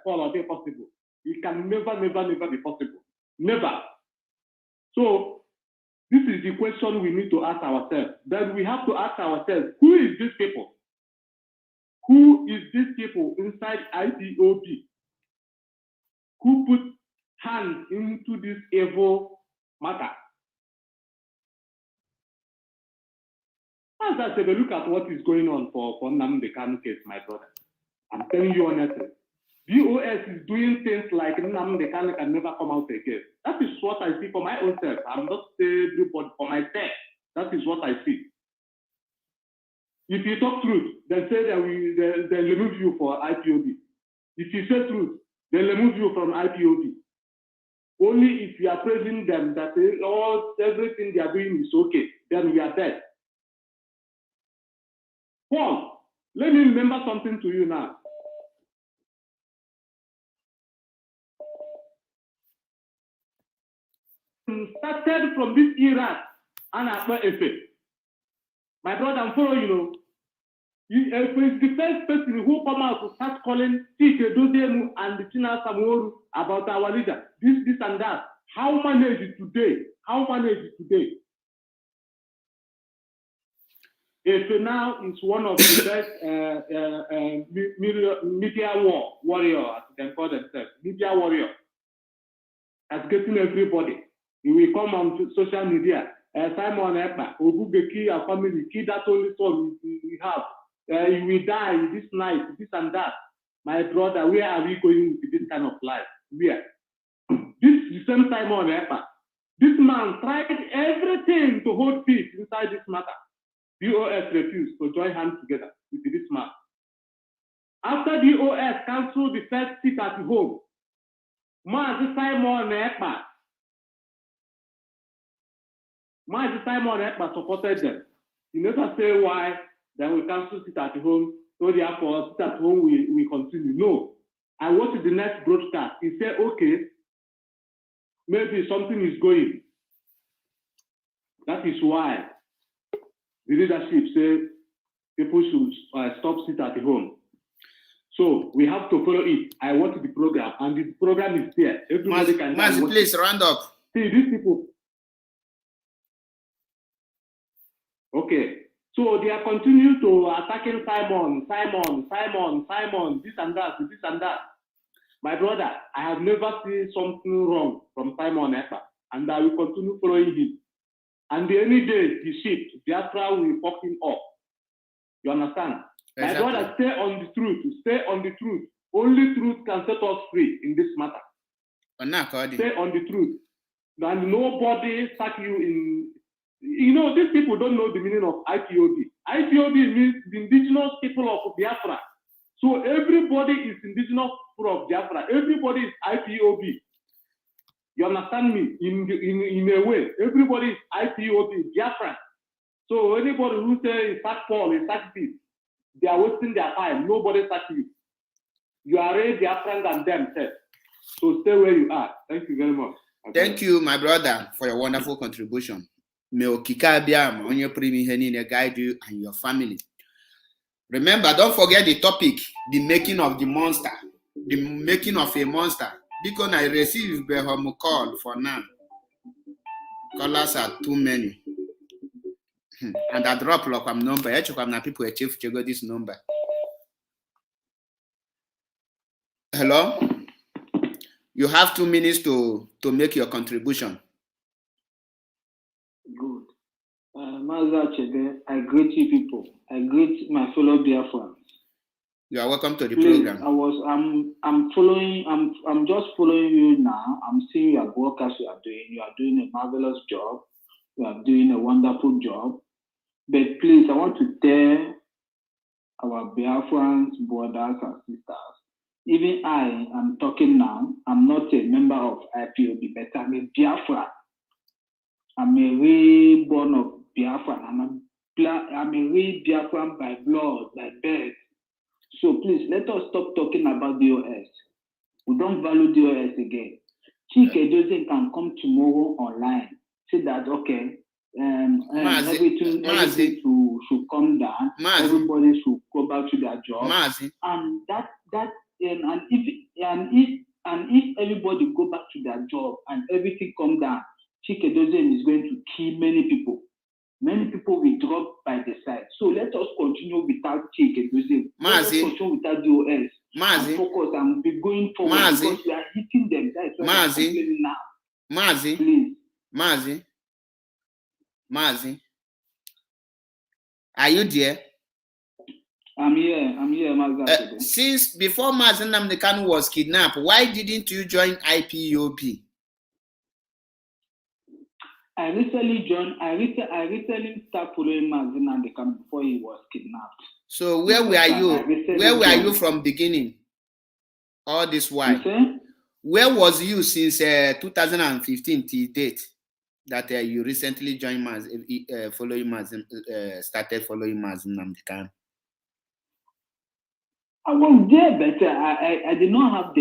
All of it possible. It can never be possible. Never. So, this is the question we need to ask ourselves. Then we have to ask ourselves, who is these people? Who is these people inside IPOB? Who put hands into this evil matter? As I said, look at what is going on for Nnamdi Kanu case, my brother. I'm telling you honestly. DOS is doing things like Nnamdi Kanu can never come out again. That is what I see for my own self. I'm not saying everybody, for myself. That is what I see. If you talk truth, they say that they remove you for IPOB. If you say truth, they remove you from IPOB. Only if you are praising them that everything they are doing is okay, then we are dead. Paul, let me remember something to you now. Started from this era, and after effect. My brother, I'm following you. It's the first person who come out to start calling Chike Dozemu and Tina Samoru about our leader, this and that. How manage it today? If now is one of the best media warrior, as they can call themselves, media warrior, as getting everybody. He will come on social media. Simon Ekpa, Obugeki, our family, kid that only son we have. He will die this night, this and that. My brother, where are we going with this kind of life? Where? This is the same Simon Ekpa. This man tried everything to hold peace inside this matter. DOS refused to join hands together with this man. After DOS cancelled the first seat at home, man, Simon Ekpa Mazi Simon Ekpa supported them. You never say why, then we cancel sit at home, so therefore sit at home we continue. No. I watched the next broadcast. He said, okay, maybe something is going. That is why the leadership said people should stop sit at home. So we have to follow it. I watched the program, and the program is there. Everybody can watch it. Please round up. See, these people. Okay. So they are continuing to attacking Simon, this and that. My brother, I have never seen something wrong from Simon Ekpa, and I will continue following him. And any day he shifts, Biafra will fuck him up. You understand? Exactly. My brother, stay on the truth. Only truth can set us free in this matter. Stay on the truth. And nobody sack you in. You know, these people don't know the meaning of IPOB. IPOB means the indigenous people of Biafra. So everybody is indigenous people of Biafra. Everybody is IPOB. You understand me? In a way, everybody is IPOB, Biafra. So anybody who says sack Paul, sack this, they are wasting their time. Nobody sack you. You are already Biafran than themselves. So stay where you are. Thank you very much. Thank you, my brother, for your wonderful contribution. May Okika Biam on your primi henine guide you and your family. Remember, don't forget the topic, the making of the monster, the making of a monster. Because I received a home call for now. Callers are too many. And I drop like a number. I check on people achieve to go this number. Hello? You have 2 minutes to make your contribution. Good. Maza Chebe, I greet you people. I greet my fellow Biafrans. You are welcome to the Please, program. I'm following. I'm just following you now. I'm seeing your broadcast you are doing. You are doing a marvelous job. You are doing a wonderful job. But please, I want to tell our Biafrans, brothers and sisters. Even I am talking now. I'm not a member of IPOB, but I'm a Biafran. I'm a reborn of Biafran. I'm a real Biafran by blood, by birth. So please, let us stop talking about DOS. We don't value DOS again. Chike Jose can come tomorrow online, say that, okay, everything should come down, everybody should go back to their job. And if everybody go back to their job and everything come down, Chike Jose is going to kill many people. Many people will drop by the side. So let us continue without Chike Jose. Let us continue without DOS. And focus and be going forward because we are hitting them. That's why I'm complaining now. Please. Mazi. Are you there? I'm here, Mazi. Since before Mazi Nnamdi Kanu was kidnapped, why didn't you join IPOB? I recently started following Mazi Nnamdi Kanu before he was kidnapped. So where were you? Where were you from beginning? All this while. Where was you since 2015 till date that you recently joined Mazi, following Mazi, started following Mazi Nnamdi Kanu? I was there, but I did not have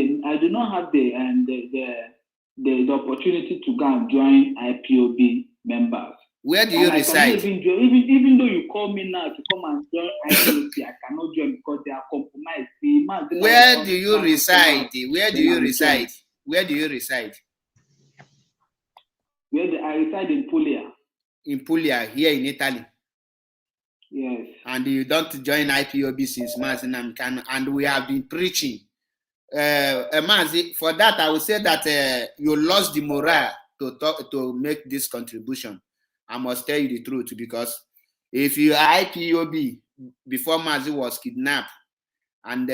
the opportunity to go and join IPOB members. Where do you reside? Even though you call me now to come and join IPOB, I cannot join because they are compromised. Where do you reside? Where do you reside? Where do you reside? I reside in Puglia. In Puglia, here in Italy. Yes. And you don't join IPOB since Mazi Nnamdi Kanu, and we have been preaching. Mazi, for that, I will say that you lost the morale to make this contribution. I must tell you the truth, because if you are IPOB before Mazi was kidnapped, and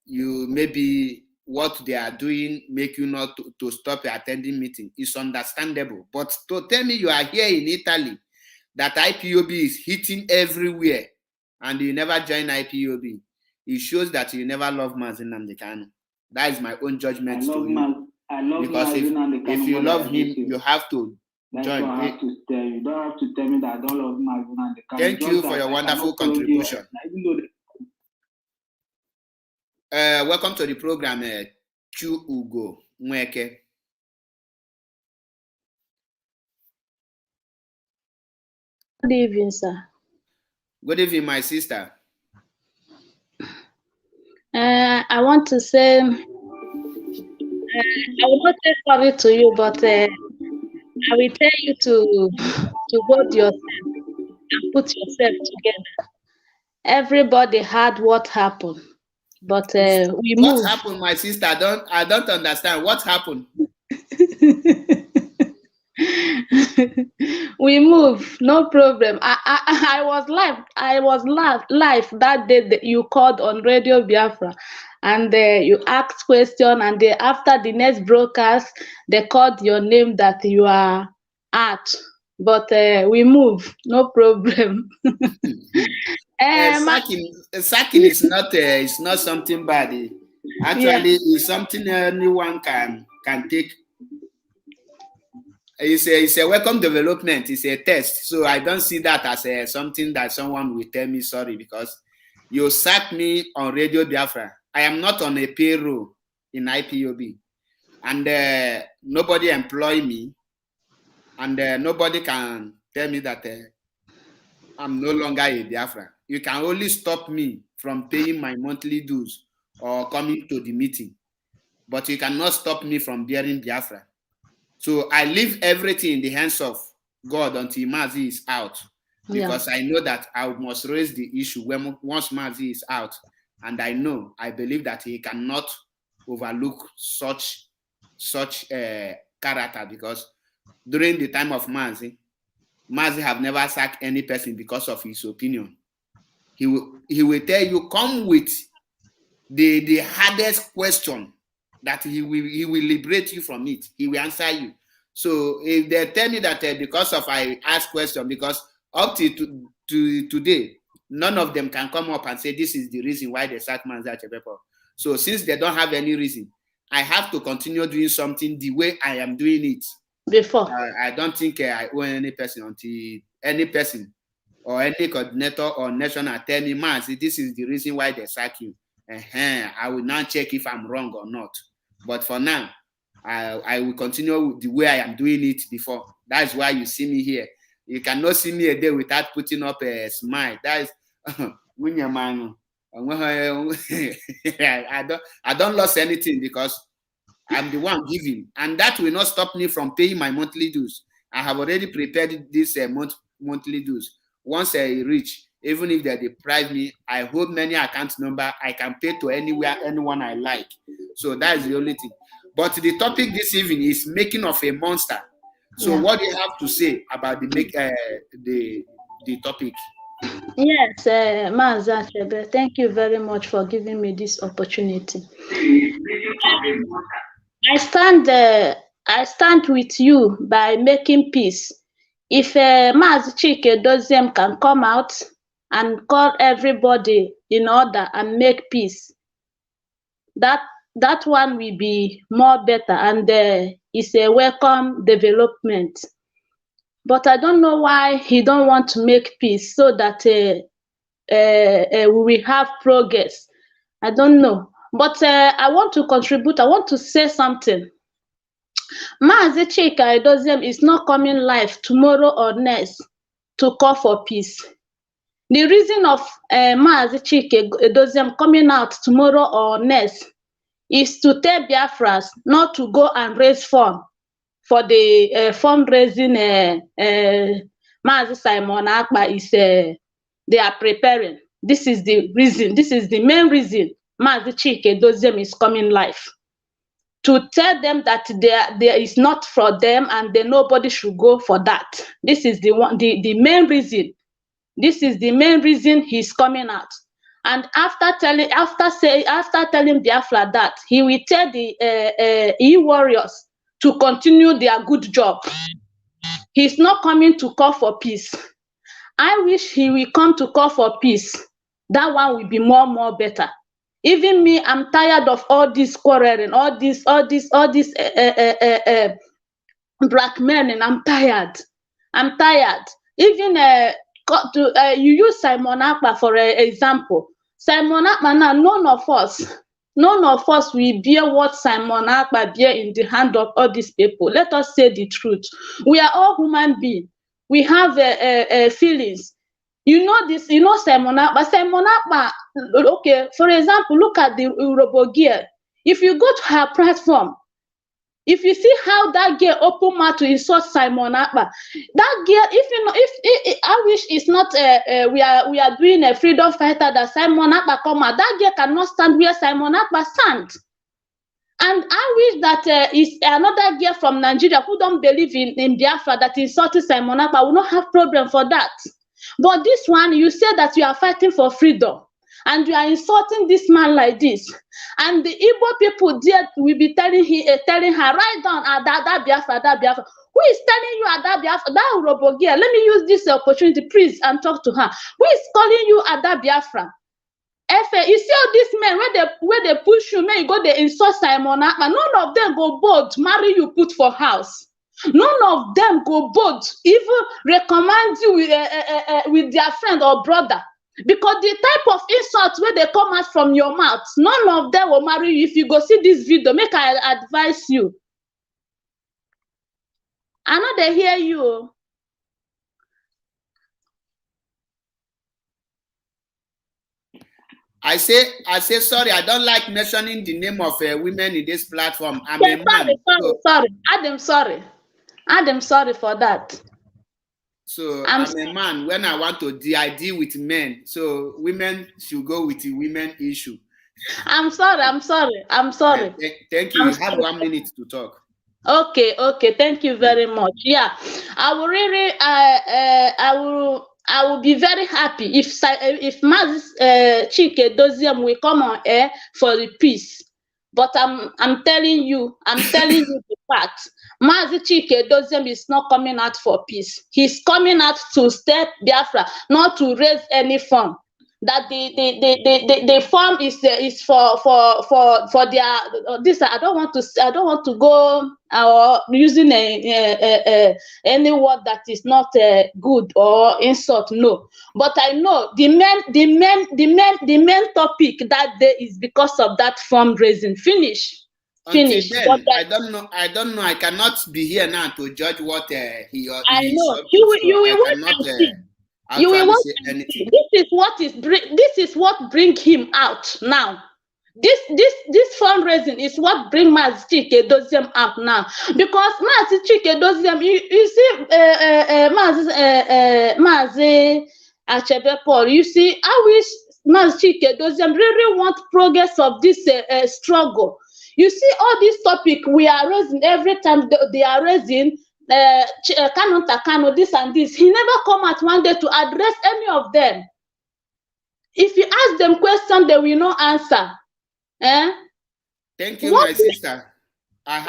you maybe what they are doing make you not to stop attending meeting, is understandable. But to tell me you are here in Italy, that IPOB is hitting everywhere, and you never join IPOB, it shows that you never love Mazi Nnamdi Kanu. That is my own judgment to you. I love Because if you love him, you have to join. I have to tell you. You don't have to tell me that I don't love Mazin and the Thank you for your wonderful contribution. Welcome to the program, Chu Ugo Mweke. Good evening, sir. Good evening, my sister. I want to say, I will not say sorry to you, but I will tell you to hold yourself and put yourself together. Everybody had what happened, but we moved. What happened, my sister? I don't understand. What happened? We move, no problem. I was live that day that you called on Radio Biafra, and you asked question, and after the next broadcast, they called your name that you are out. But we move, no problem. Sacking is not something bad. Actually, it's something anyone can take. It's a welcome development. It's a test. So I don't see that as something that someone will tell me sorry because you sacked me on Radio Biafra. I am not on a payroll in IPOB. And nobody employ me. And nobody can tell me that I'm no longer a Biafra. You can only stop me from paying my monthly dues or coming to the meeting. But you cannot stop me from bearing Biafra. So I leave everything in the hands of God until Mazi is out, because I know that I must raise the issue once Mazi is out, and I believe that he cannot overlook such character, because during the time of Mazi have never sacked any person because of his opinion. He will tell you, come with the hardest question, that he will liberate you from it. He will answer you. So if they tell me that because of I ask question, because up to today, none of them can come up and say this is the reason why they sack Mazi Achebepo. So since they don't have any reason, I have to continue doing something the way I am doing it. Before. I don't think I owe any person until any person or any coordinator or national tell me, Mazi, this is the reason why they sack you. I will now check if I'm wrong or not. But for now, I will continue the way I am doing it before. That's why you see me here. You cannot see me a day without putting up a smile. That is I don't lose anything because I'm the one giving, and that will not stop me from paying my monthly dues. I have already prepared this monthly dues. Once I reach, even if they deprive me, I hold many account number. I can pay to anyone I like. So that is the only thing. But the topic this evening is making of a monster. So what do you have to say about the topic? Yes, Mazi Achebe, thank you very much for giving me this opportunity. I stand with you by making peace. If Mazi Chike Doziem can come out and call everybody in order and make peace, that one will be more better, and it's a welcome development. But I don't know why he don't want to make peace so that we will have progress. I don't know. But I want to contribute. I want to say something. Mazi Chike Doziem is not coming live tomorrow or next to call for peace. The reason of Mazi Chike Doziem coming out tomorrow or next is to tell Biafras not to go and raise funds for the fundraising Mazi Simon Akpa is they are preparing. This is the reason. This is the main reason Mazi Chike Doziem is coming live, to tell them that there is not for them and nobody should go for that. This is the main reason. This is the main reason he's coming out. And after telling Biafra that, he will tell the E-warriors to continue their good job. He's not coming to call for peace. I wish he will come to call for peace. That one will be more better. Even me, I'm tired of all this quarreling, all this blackmailing. I'm tired. Even you use Simon Akpa for example. Simon Akpa now, none of us will bear what Simon Akpa bear in the hand of all these people. Let us say the truth. We are all human beings. We have feelings. You know this, Simon Akpa, okay, for example, look at the Urobogie. If you go to her platform, if you see how that girl open mouth to insult Simon Akpa, that girl, if I wish it's not we are doing a freedom fighter that Simon Akpa come out, that girl cannot stand where Simon Akpa stands. And I wish that is another girl from Nigeria who don't believe in Biafra that insulted Simon Akpa will not have problem for that. But this one, you say that you are fighting for freedom, and you are insulting this man like this. And the Igbo people there will be telling her, write down that Biafra, that Biafra. Who is telling you that Biafra, that Urobogie? Let me use this opportunity, please, and talk to her. Who is calling you that Biafra? You see all these men where they push you, man, you go they insult Simon Akpa. None of them go bold marry you put for house. None of them go bold even recommend you with their friend or brother. Because the type of insults where they come out from your mouth, none of them will marry you. If you go see this video, make I advise you. I know they hear you. I say sorry. I don't like mentioning the name of women in this platform. I'm a man. Sorry. Adam, sorry for that. So I'm a man. When I want to deal, I deal with men. So women should go with the women issue. I'm sorry. Thank you. You have 1 minute to talk. Okay. Thank you very much. Yeah, I will really, I will be very happy if Maz Chike Doziem will come on air for the peace. But I'm telling you the fact. Maz Chike Doziem is not coming out for peace. He's coming out to step Biafra, not to raise any fund. That the form is for their this. I don't want to go using any word that is not good or insult. No, but I know the main topic that day is because of that fundraising. Finish. Then, I don't know. I cannot be here now to judge what he or I know. You will watch and see. You will want to see. This is what bring him out now. This fundraising is what bring Maz Chike Doziem out now, because Maz Chike Doziem, you see, Maz Achebe Paul, you see, I wish Maz Chike Doziem really want progress of this struggle. You see, all this topic we are raising every time they are raising. Takano, this and this. He never come out one day to address any of them. If you ask them questions, they will not answer. Thank you, my sister. I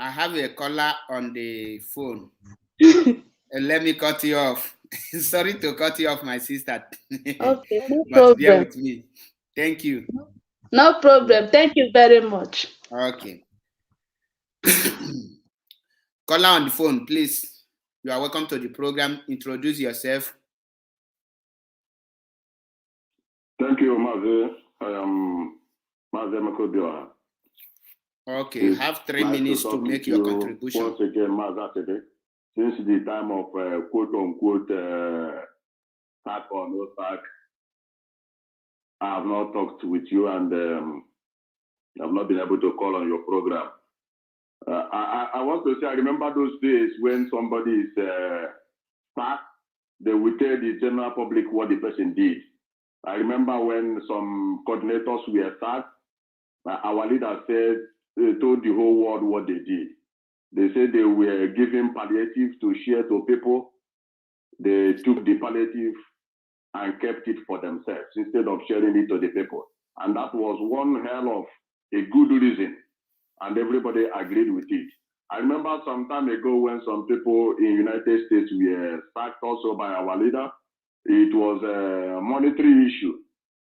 have a caller on the phone. Let me cut you off. Sorry to cut you off, my sister. Okay, no but problem. bear with me. Thank you. No problem. Thank you very much. Okay. Caller on the phone, please. You are welcome to the program. Introduce yourself. Thank you, Maze. I am Maze Makodioha. Okay, you have 3 minutes to make your contribution. Once again, Maze, since the time of quote-unquote sack or no sack, I have not talked with you and I have not been able to call on your program. I want to say, I remember those days when somebody is sacked, they will tell the general public what the person did. I remember when some coordinators were sacked, our leader told the whole world what they did. They said they were giving palliative to share to people. They took the palliative and kept it for themselves instead of sharing it to the people. And that was one hell of a good reason. And everybody agreed with it. I remember some time ago when some people in the United States were sacked also by our leader. It was a monetary issue.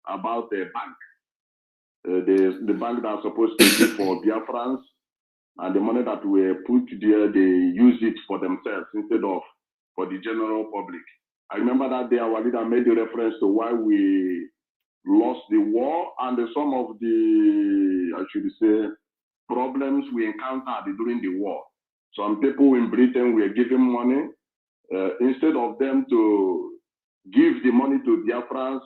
about the bank. The bank that's supposed to be for Biafrans, and the money that were put there, they use it for themselves instead of for the general public. I remember that day our leader made a reference to why we lost the war and some of the, I should say, problems we encountered during the war. Some people in Britain were giving money. Instead of them to give the money to Biafrans,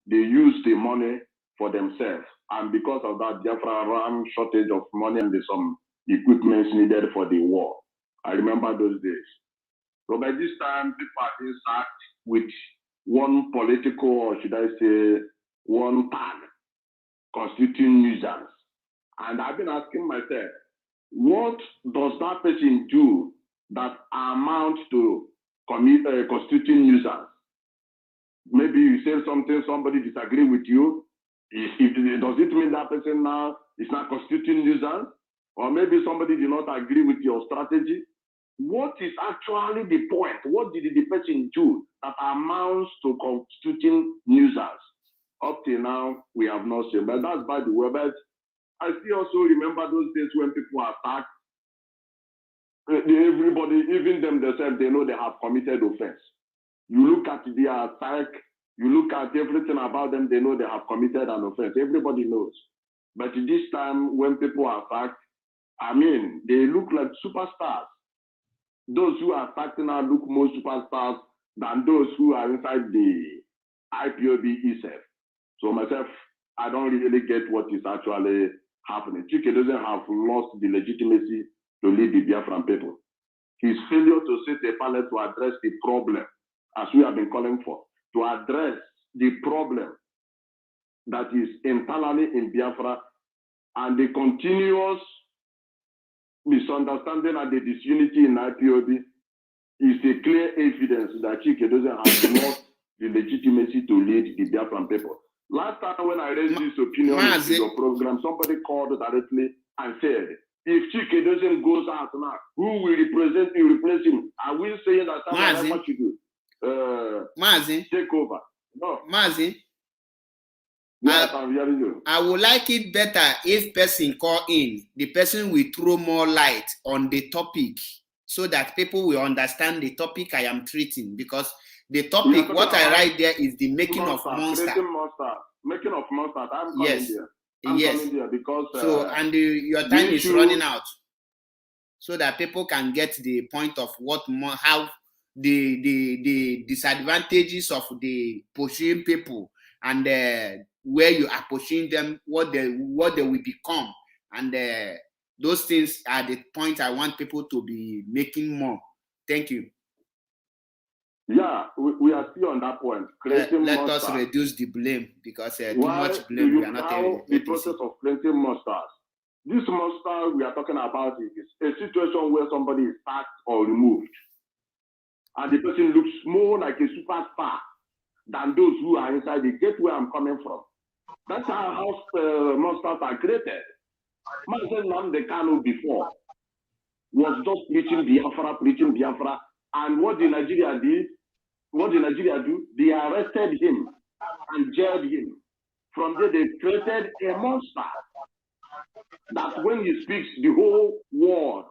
they use the money for themselves. And because of that, Biafra ran shortage of money and some equipment needed for the war. I remember those days. So by this time, people are being sacked with one political, or should I say, one tag, constituting nuisance. And I've been asking myself, what does that person do that amounts to constituting nuisance? Maybe you say something, somebody disagree with you. Does it mean that person now is not constituting nuisance? Or maybe somebody did not agree with your strategy? What is actually the point? What did the person do that amounts to constituting nuisance? Up till now, we have not seen. But that's by the way. But I still also remember those days when people are attacked. Everybody, even them themselves, they know they have committed offense. You look at their attack, you look at everything about them, they know they have committed an offense. Everybody knows. But this time, when people are attacked, I mean, they look like superstars. Those who are attacked now look more superstars than those who are inside the IPOB itself. So myself, I don't really get what is actually happening. Chike doesn't have lost the legitimacy to lead the Biafran people. His failure to sit a panel to address the problem, as we have been calling for, to address the problem that is internally in Biafra and the continuous misunderstanding and the disunity in IPOB is a clear evidence that Chike doesn't have lost the legitimacy to lead the Biafran people. Last time when I raised this opinion in your program, somebody called directly and said, if Chike doesn't go out now, who will represent you, replace him? Are we saying that that's what you do? Take over. No. Mazi, yes, I'm hearing you. I would like it better if person call in, the person will throw more light on the topic so that people will understand the topic I am treating, because the topic, what I write there is the making of monster. Making of monster. I'm coming there. I'm coming there because so and your time is running out, so that people can get the point of how the disadvantages of the pursuing people and where you are pursuing them, what they will become, and those things are the point I want people to be making more. Thank you. Yeah, we are still on that point. Let us reduce the blame, because too much blame. We are not the process of creating monsters. This monster we are talking about is a situation where somebody is sacked or removed, and the person looks more like a superstar than those who are inside. You get where I'm coming from? That's how monsters are created. Mazen Nnamdi Kanu before was just preaching Biafra, and what did Nigeria do? They arrested him and jailed him. From there, they created a monster that when he speaks, the whole world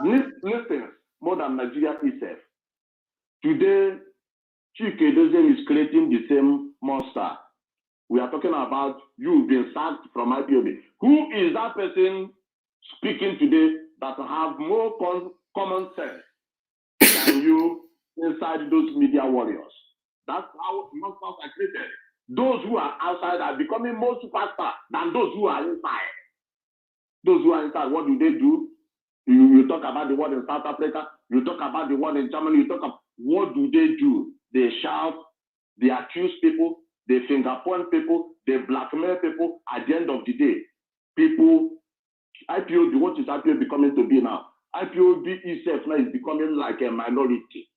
listens more than Nigeria itself. Today, Chike Doziem is creating the same monster. We are talking about you being sacked from IPOB. Who is that person speaking today that have more common sense than you inside those media warriors? That's how monsters are created. Those who are outside are becoming more superstar than those who are inside. Those who are inside, what do? You talk about the one in South Africa, you talk about the one in Germany, you talk about what do? They shout, they accuse people, they finger point people, they blackmail people. At the end of the day, people, IPOB, what is IPOB becoming to be now? IPOB itself now is becoming like a minority.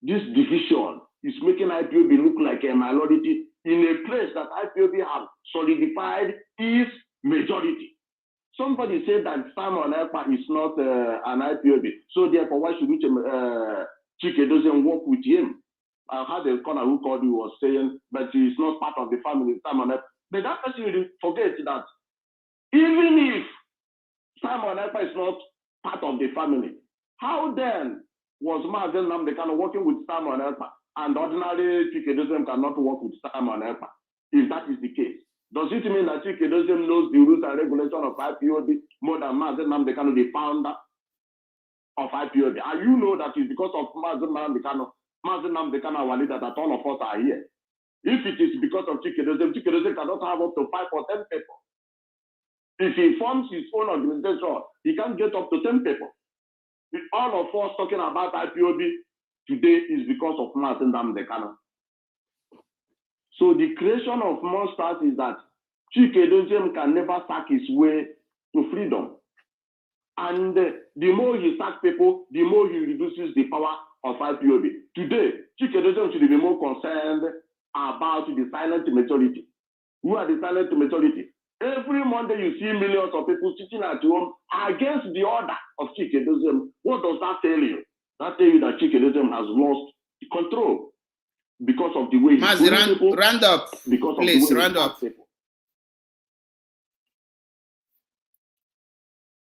This division is making IPOB look like a minority in a place that IPOB have solidified its majority. Somebody said that Simon Ekpa is not an IPOB, so therefore why should Chike doesn't work with him? I had a caller who called you was saying, but he is not part of the family, Simon Ekpa. But that person will forget that even if Simon Ekpa is not part of the family, how then was Mazen Nnamdi Kanu working with Simon Ekpa and ordinary Chike Doziem cannot work with Simon Ekpa? If that is the case, does it mean that Chike Doziem knows the rules and regulations of IPOB more than Mazen Nnamdi Kanu, the founder of IPOB? And you know that it's because of Mazen Nnamdi Kanu, our leader, that all of us are here. If it is because of Chike Doziem cannot have up to 5 or 10 people. If he forms his own organization, he can get up to 10 people. All of us talking about IPOB today is because of Mazen Nnamdi Kanu. So the creation of monsters is that Chike Doziem can never sack his way to freedom. And the more he sacks people, the more he reduces the power of IPOB. Today, Chike Doziem should be more concerned about the silent majority. Who are the silent majority? Every Monday you see millions of people sitting at home against the order of Chike Doziem. What does that tell you? That tells you that Chike Doziem has lost control because of the way Mazi, round up. Because please, of the way round up. people.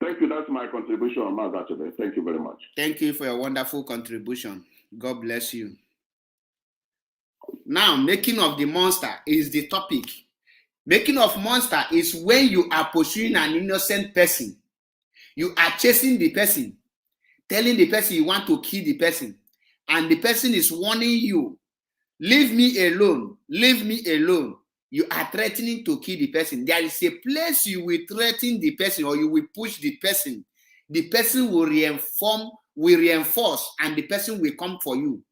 Thank you. That's my contribution on Mazi today. Thank you very much. Thank you for your wonderful contribution. God bless you. Now, making of the monster is the topic. Making of monster is when you are pursuing an innocent person. You are chasing the person, telling the person you want to kill the person, and the person is warning you, leave me alone, leave me alone. You are threatening to kill the person. There is a place you will threaten the person or you will push the person. The person will reinforce, and the person will come for you.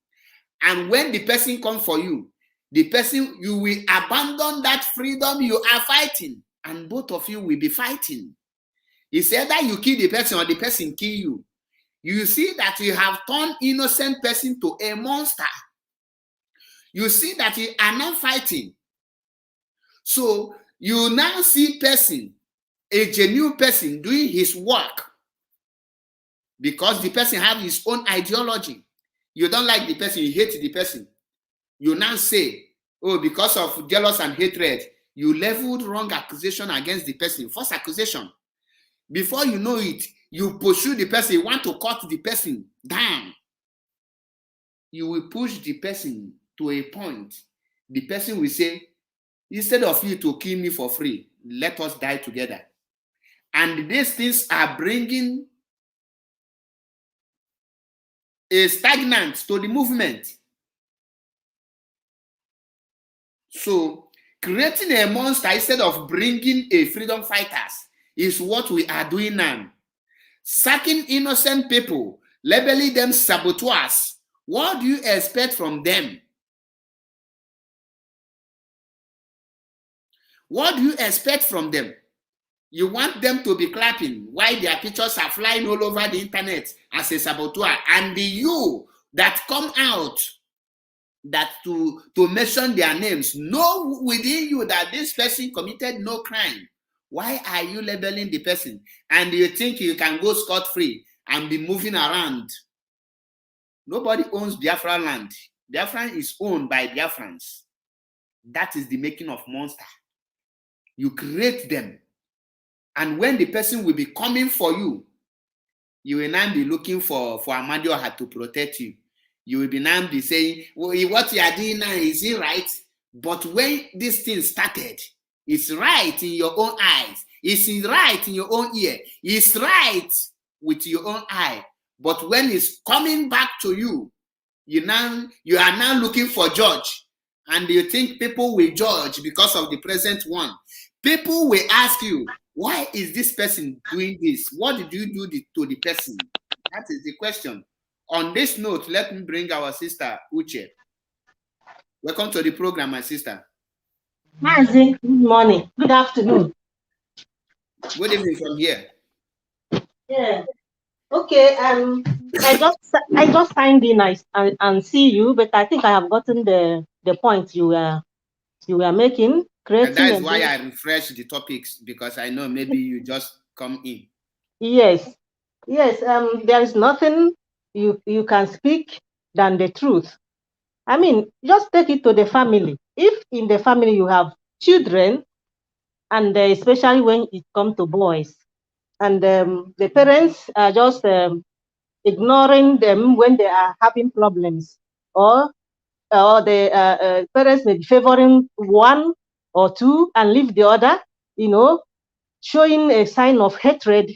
And when the person comes for you, you will abandon that freedom you are fighting, and both of you will be fighting. It's either you kill the person or the person kill you. You see that you have turned innocent person to a monster. You see that you are not fighting. So you now see person, a genuine person, doing his work because the person has his own ideology. You don't like the person, you hate the person. You now say, oh, because of jealousy and hatred, you leveled wrong accusation against the person, false accusation. Before you know it, you pursue the person, you want to cut the person down. You will push the person to a point. The person will say, instead of you to kill me for free, let us die together. And these things are bringing a stagnant to the movement. So creating a monster instead of bringing a freedom fighters is what we are doing now. Sacking innocent people, labeling them saboteurs. What do you expect from them? What do you expect from them? You want them to be clapping while their pictures are flying all over the internet as a saboteur, and you that come out that to mention their names, know within you that this person committed no crime. Why are you labeling the person? And you think you can go scot-free and be moving around? Nobody owns Biafra land. Biafra is owned by Biafrans. That is the making of monster. You create them. And when the person will be coming for you, you will now be looking for Amadioha to protect you. You will be now be saying, well, what you are doing now, is it right? But when this thing started, it's right in your own eyes. It's right in your own ear. It's right with your own eye. But when it's coming back to you, you are now looking for judge. And you think people will judge because of the present one. People will ask you, why is this person doing this? What did you do to the person? That is the question. On this note, let me bring our sister, Uche. Welcome to the program, my sister. Mazi, good morning. Good afternoon. Good evening from here. Yeah. Okay. I just signed in and see you, but I think I have gotten the point you were making. And that is why I refresh the topics, because I know maybe you just come in. Yes. Yes. There is nothing you can speak than the truth. I mean, just take it to the family. If in the family you have children, and especially when it comes to boys, and the parents are just ignoring them when they are having problems, or the parents may be favoring one or two and leave the other, showing a sign of hatred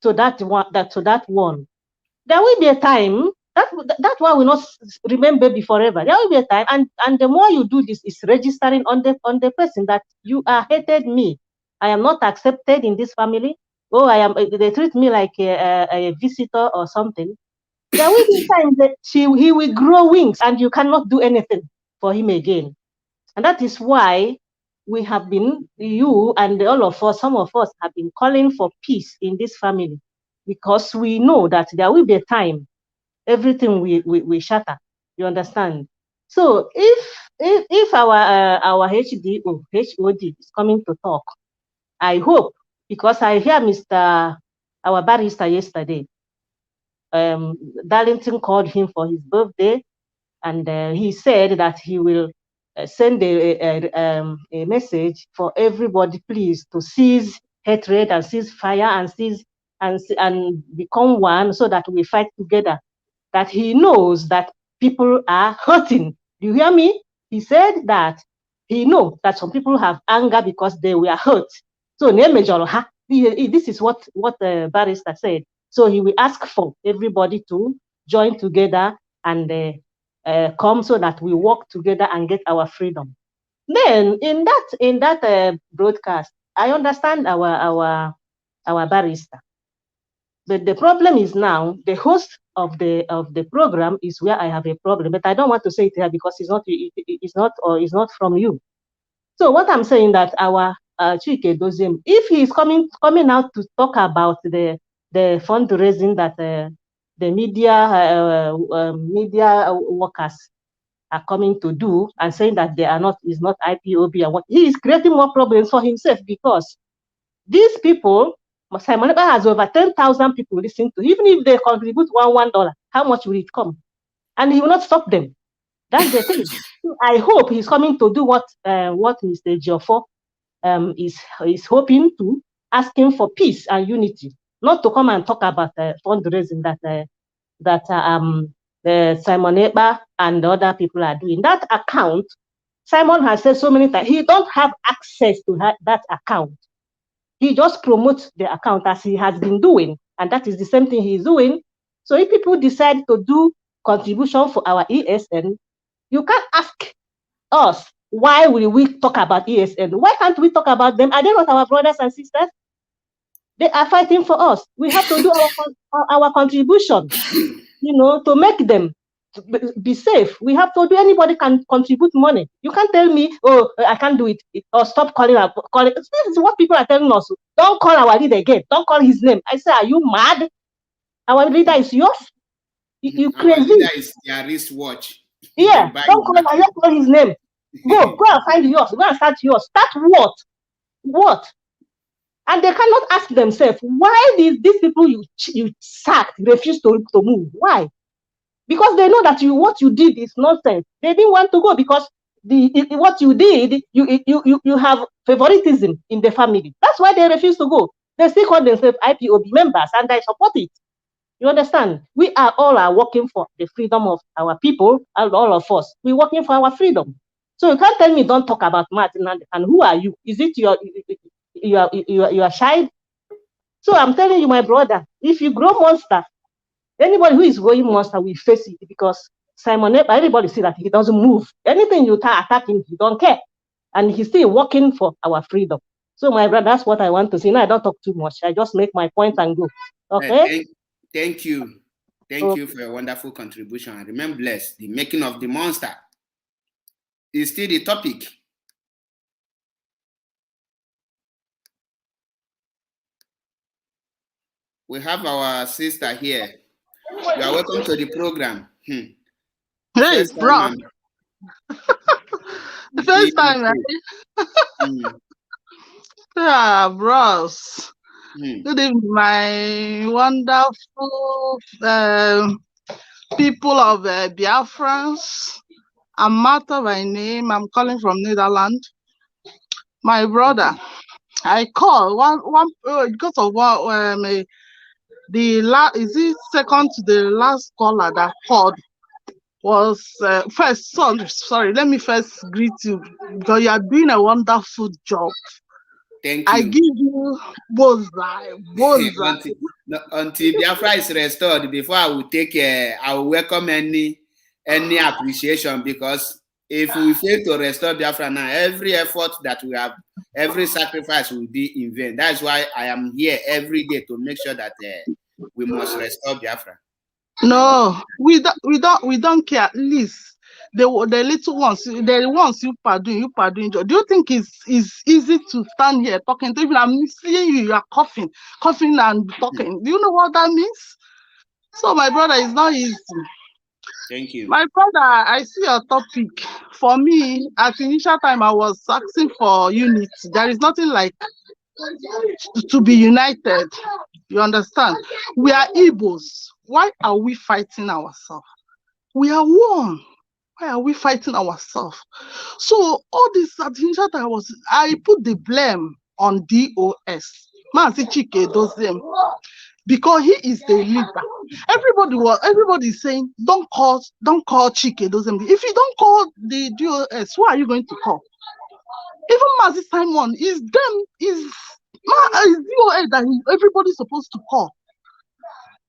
to that one. There will be a time that one will not remain baby forever. There will be a time, and the more you do this, is registering on the person that you are hated me. I am not accepted in this family. Oh, they treat me like a visitor or something. There will be times that he will grow wings and you cannot do anything for him again. And that is why we have been, you and all of us, some of us have been calling for peace in this family, because we know that there will be a time everything we shatter. You understand? So if our HOD is coming to talk, I hope, because I hear our barrister yesterday, Darlington called him for his birthday, and he said that he will send a message for everybody, please, to cease hatred and cease fire and become one, so that we fight together. That he knows that people are hurting. Do you hear me? He said that he knows that some people have anger because they were hurt. So this is what the barrister said. So he will ask for everybody to join together and come, so that we work together and get our freedom. Then in that broadcast, I understand our barrister, but the problem is now the host of the program is where I have a problem. But I don't want to say it here because it's not from you. So what I'm saying, that our Chike Doziem, if he's coming out to talk about the fundraising that the media workers are coming to do, and saying that is not IPOB and what, he is creating more problems for himself, because these people, Simon Ekpa has over 10,000 people listening to. Even if they contribute $1, how much will it come? And he will not stop them. That's the thing. I hope he's coming to do what Mr. Geoffo is hoping to, asking for peace and unity, not to come and talk about fundraising that Simon Ekpa and the other people are doing. That account, Simon has said so many times, he don't have access to that account. He just promotes the account as he has been doing, and that is the same thing he's doing. So if people decide to do contribution for our ESN, you can't ask us, why will we talk about ESN? Why can't we talk about them? Are they not our brothers and sisters? They are fighting for us. We have to do our contribution, to make them be safe. We have to do. Anybody can contribute money. You can't tell me, oh, I can't do it, or stop calling. This is what people are telling us. Don't call our leader again. Don't call his name. I say, are you mad? Our leader is yours. You crazy? Our leader is their wristwatch. Yeah, don't call his name. Go and find yours. Go and start yours. Start what? What? And they cannot ask themselves, why these people you sacked refuse to move? Why? Because they know that what you did is nonsense. They didn't want to go because what you did, you have favoritism in the family. That's why they refuse to go. They still call themselves IPOB members, and I support it. You understand? We are working for the freedom of our people, and all of us. We're working for our freedom. So you can't tell me don't talk about Martin and who are you? Is it your child? So I'm telling you, my brother, if you grow monster, anybody who is growing monster will face it, because Simon Ekpa, everybody see that he doesn't move. Anything you attack him, he don't care. And he's still working for our freedom. So my brother, that's what I want to say. Now I don't talk too much. I just make my point and go. Okay? Thank you. Thank you for your wonderful contribution. And remember, bless, the making of the monster is still the topic. We have our sister here. You are welcome to the program. Hey, bro. The first time, right? Yeah, bros. Good evening, my wonderful people of Biafrans. I'm Martha by name. I'm calling from Netherlands. My brother, I call because of is it second to the last caller that called was first. Sorry, let me first greet you because you are doing a wonderful job. Thank you. I give you bullseye. Until Biafra is restored, before I will I will welcome any appreciation, because if we fail to restore Biafra now, every effort that we have, every sacrifice will be in vain. That's why I am here every day to make sure that we must restore Biafra. No, we don't care. At least the little ones, the ones you pardon. Do you think it's easy to stand here talking? Even I'm seeing you are coughing and talking. Do you know what that means? So my brother, it's not easy. Thank you. My brother, I see your topic. For me, at initial time, I was asking for unity. There is nothing like to be united. You understand? We are Igbos. Why are we fighting ourselves? We are one. Why are we fighting ourselves? So all this at initial time I put the blame on DOS. Mazi Chike Doziem. Because he is the leader. Everybody is saying, don't call Chike Doziem. If you don't call the DOS, who are you going to call? Even Mazi Simon is DOS that everybody's supposed to call.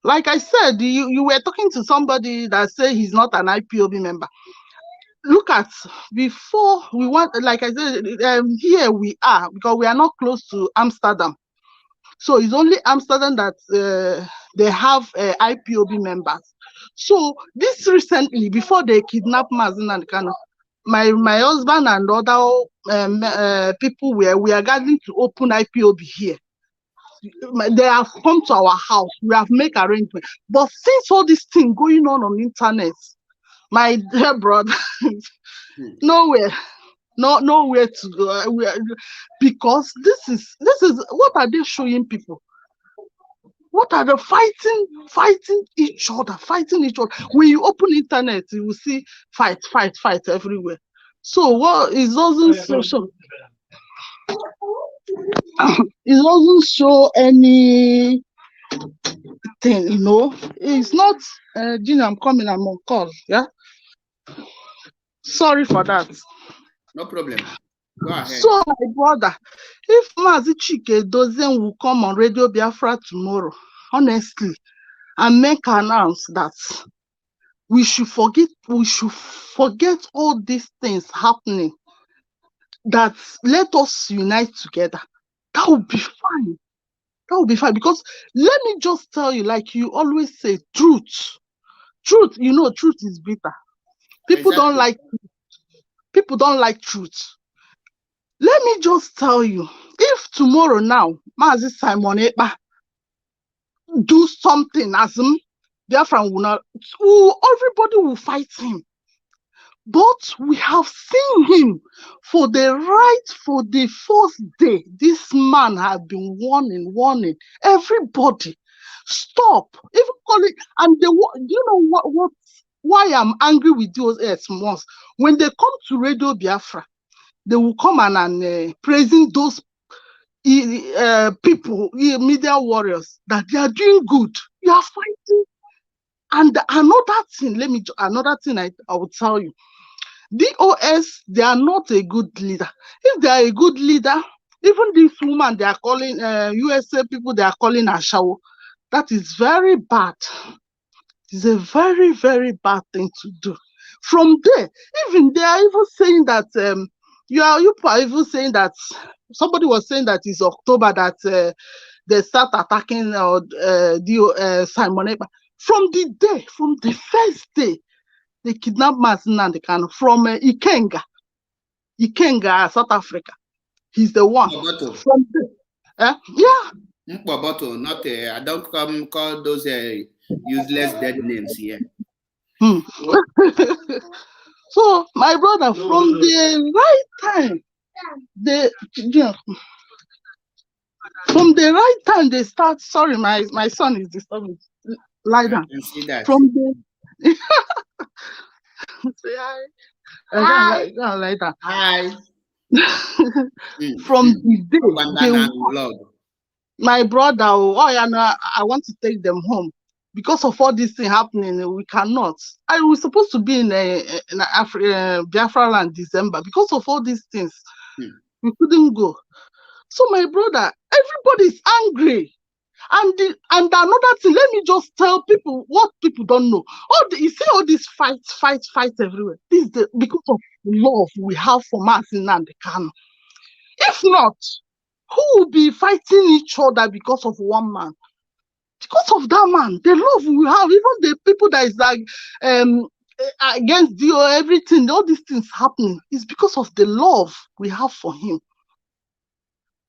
Like I said, you were talking to somebody that said he's not an IPOB member. Look at, before we want, like I said, here we are, because we are not close to Amsterdam. So it's only Amsterdam that they have IPOB members. So this recently, before they kidnapped Mazi Nnamdi Kanu, my husband and other people we are gathering to open IPOB here. They have come to our house. We have made arrangements. But since all this thing going on internet, my dear brother, nowhere to go. Because this is what are they showing people? What are they fighting each other? When you open internet, you will see fight everywhere. So what it doesn't show. It doesn't show any thing, you know. It's not Gina, I'm coming, I'm on call. Yeah. Sorry for that. No problem. Go ahead. So my brother, if Mazi Chike Doziem will come on Radio Biafra tomorrow, honestly, and make an announce that we should forget all these things happening. That let us unite together. That would be fine. Because let me just tell you, like you always say, truth, you know, truth is bitter. People don't like truth. Let me just tell you, if tomorrow now Mazi Simon Ekpa do something as Biafra will not, everybody will fight him. But we have seen him for the first day. This man has been warning everybody. Stop. Even calling, and you know why I'm angry with those ones? When they come to Radio Biafra, they will come and praising those people, media warriors, that they are doing good. You are fighting. And another thing I will tell you. DOS, they are not a good leader. If they are a good leader, even this woman they are calling USA people, they are calling Ashawo. That is very bad. It's a very, very bad thing to do. From there, even they are even saying that you are even saying that somebody was saying that it's October that they start attacking Simon Ekpa. From the first day. They kidnapped Mazi Nnamdi Kanu from Ikenga, South Africa. He's the one. From yeah. Not I don't call those useless dead names here. So my brother, from the right time, they start. Sorry, my son is disturbing. Lie down. I can see that. From the say hi. Like that. Hi. From the day they Lord. my brother, oh yeah, no, I want to take them home because of all this thing happening. We cannot. I was supposed to be in Biafra land December because of all these things. We couldn't go. So my brother, everybody is angry. And another thing, let me just tell people what people don't know. You see all these fights everywhere. This is because of love we have for Mazi Nnamdi Kanu. If not, who will be fighting each other because of one man? Because of that man, the love we have, even the people that is like against you, everything, all these things happening is because of the love we have for him.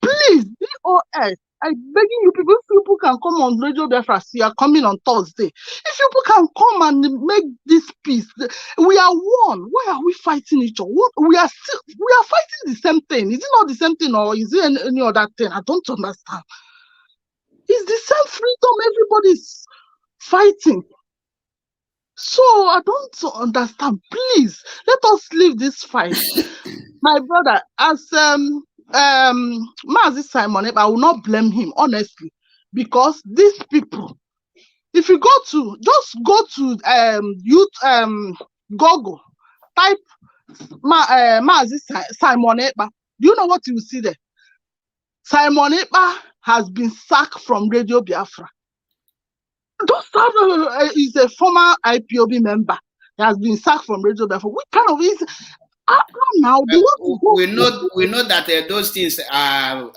Please, DOS, I'm begging you people, if people can come on Radio Biafra, you are coming on Thursday. If people can come and make this peace, we are one. Why are we fighting each other? We are fighting the same thing. Is it not the same thing, or is it any other thing? I don't understand. It's the same freedom everybody's fighting. So I don't understand. Please let us leave this fight. My brother, as Mazi Simon, I will not blame him, honestly, because these people, if you just go to Google, type Mazi Simon Ekpa, do you know what you will see there? Simon Ekpa has been sacked from Radio Biafra. He's a former IPOB member. He has been sacked from Radio Biafra. What kind of is now? We know that those things are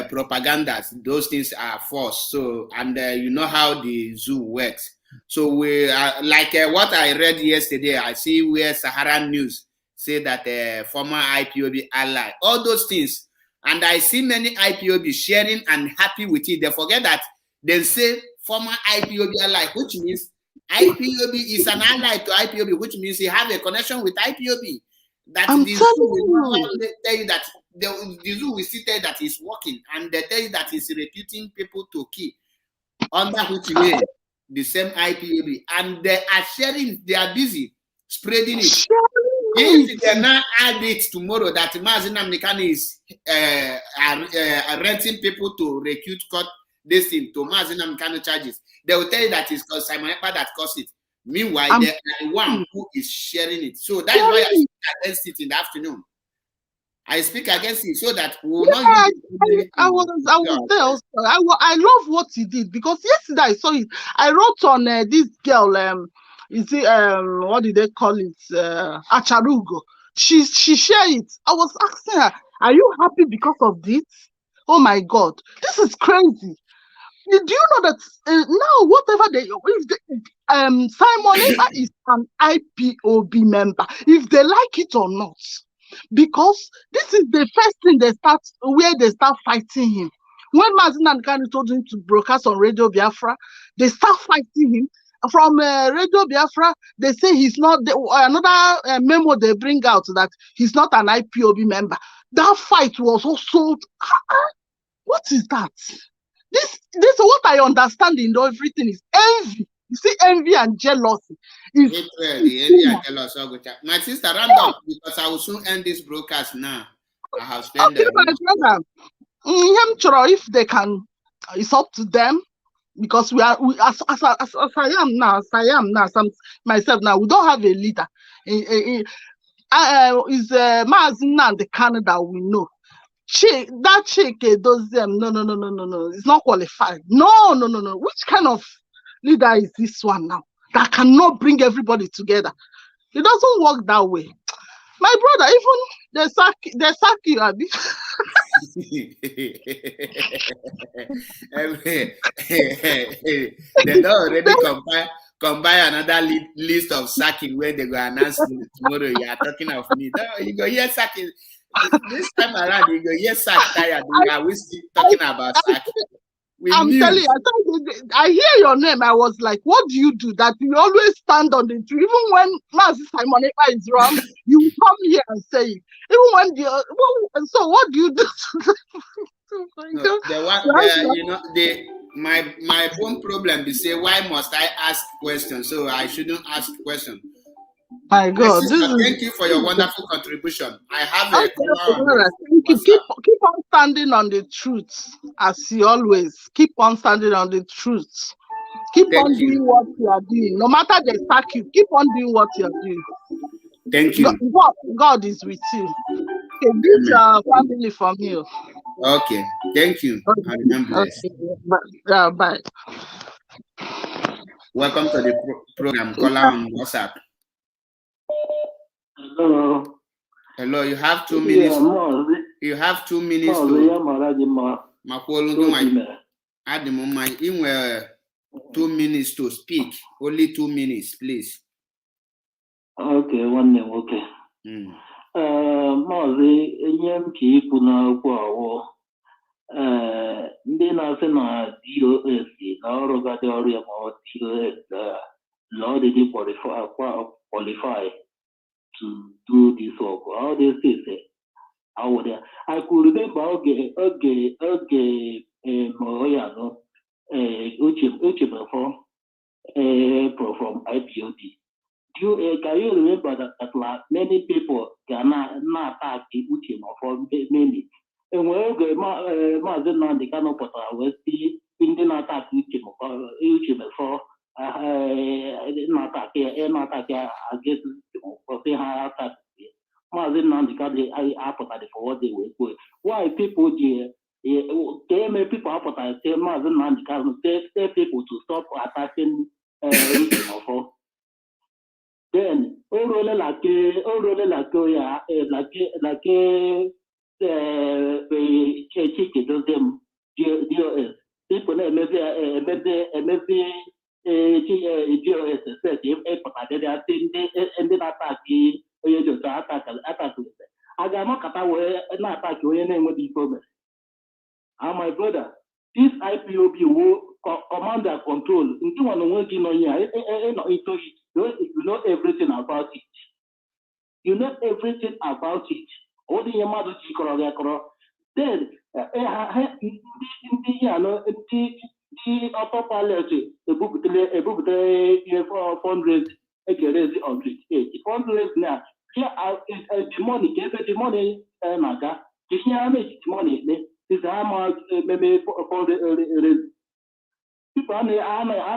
propaganda. Those things are false. So, and you know how the zoo works. So we like what I read yesterday. I see where Sahara News say that former IPOB ally, all those things, and I see many IPOB sharing and happy with it. They forget that they say former IPOB ally, which means IPOB is an ally to IPOB, which means he have a connection with IPOB. That the zoo will tell you that the zoo will still tell you that he's working, and they tell you that he's recruiting people to kill under which way the same IPOB, and they are sharing. They are busy spreading it. If they now add it tomorrow that Mazi Nnamdi Kanu is renting people to recruit court this thing to Mazi Nnamdi Kanu charges, they will tell you that it's Simon Ekpa that caused it. Meanwhile, they are the one who is sharing it. So that's why I speak against it in the afternoon. I speak against it so that we will not. I was there also. I love what he did because yesterday I saw it. I wrote on this girl. Is it what did they call it? Acharugo. She shared it. I was asking her, "Are you happy because of this?" Oh my God, this is crazy. Do you know that now whatever Simon Ekpa is an IPOB member, if they like it or not, because this is the first thing they start fighting him. When Mazi Nnamdi Kanu told him to broadcast on Radio Biafra, they start fighting him. From Radio Biafra, they say he's not. Another memo they bring out that he's not an IPOB member. That fight was also. What is that? This what I understand in everything is envy. You see, envy and jealousy. Envy and jealousy. My sister, round up because I will soon end this broadcast now. I have spent my brother. If they can, it's up to them. Because we as I am now, myself now, we don't have a leader. Is Mazi Nnamdi Kanu that we know. That chick does them. No. It's not qualified. No. Which kind of leader is this one now that cannot bring everybody together? It doesn't work that way. My brother, even they sack you, Abi. They don't already combine another list of sacking where they go announce tomorrow. You are talking of me. No, you go here sacking. This time around, you go yes, sack tired. We still talking about sack. I'm telling you, I hear your name. I was like, what do you do? That you always stand on the tree. Even when Mazi Simon Ekpa is wrong, you come here and say it. Even when so what do you do? My own problem is say, why must I ask questions? So I shouldn't ask questions. My God, sister, this is thank you for your wonderful contribution. I have a okay, caller on brother. this Thank you. WhatsApp. Keep on standing on the truth, as you always keep on standing on the truth. Keep on Thank doing you. what you are doing. No matter they sack you, keep on doing what you are doing. Thank you. God is with you. Okay, this Amen. family from you. Okay, thank you. I am blessed. Okay. Bye. Welcome to the program. Caller on WhatsApp. Hello. Hello, you have 2 minutes. You have 2 minutes to. In 2 minutes to speak. Only 2 minutes, please. Okay, one name, okay. Maazị ihe m ka ikwu n'okwu ọwụ ndị na-asị na DOS na ọrụ gadị ọrụ ya ma ọ DOS na already qualify to do this work. All these things out there. I could remember okay Uche before from IPOD. Can you remember that many people cannot attack Uche for many? And when Mazen and the Kano Potter will see Indian attack Uche before not attack against for say high attack. Mazen and the Kano for what they were doing. Why people people appetite say Mazen and the Kano tell people to stop attacking Uche for. Then, Chike does them DOS. People maybe DOS said they are saying and then attack I got not cut away and attack your name with the problem. My brother, this IPOB will command and control. Into one working on here, you know everything about it. You know everything about it. All the Yamado Chikoro. Then, the upper palette, a book, for fundraise, on it. Fundraise now. Here the money, the money, Naga. Here make money. This how much maybe for the people I'm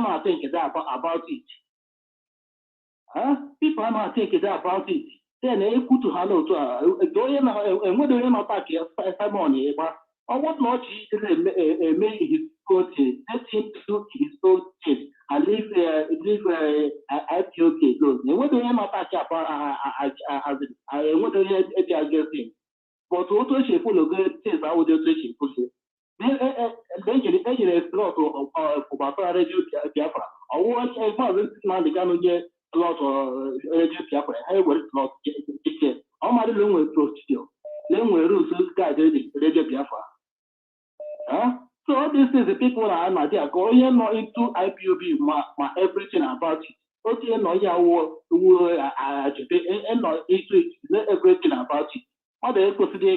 not thinking about it. People are not thinking about it. Then they put to handle to and whether you're not attacking money, but or what not make his own thing, let him do his own thing and leave IPOK alone. And whether you're not attacking whether you're against him. But what was she full of good things? I would just say push it. Then you explore for Bata Radio Biafra. Or what I found this man the can get a lot of Radio Biafra. I will not get it. All my little way procedure. Then we rules guided Radio Biafra. So all these things the people are not there going into IPOB everything about it. Okay, no, yeah, and not into everything about it. How they consider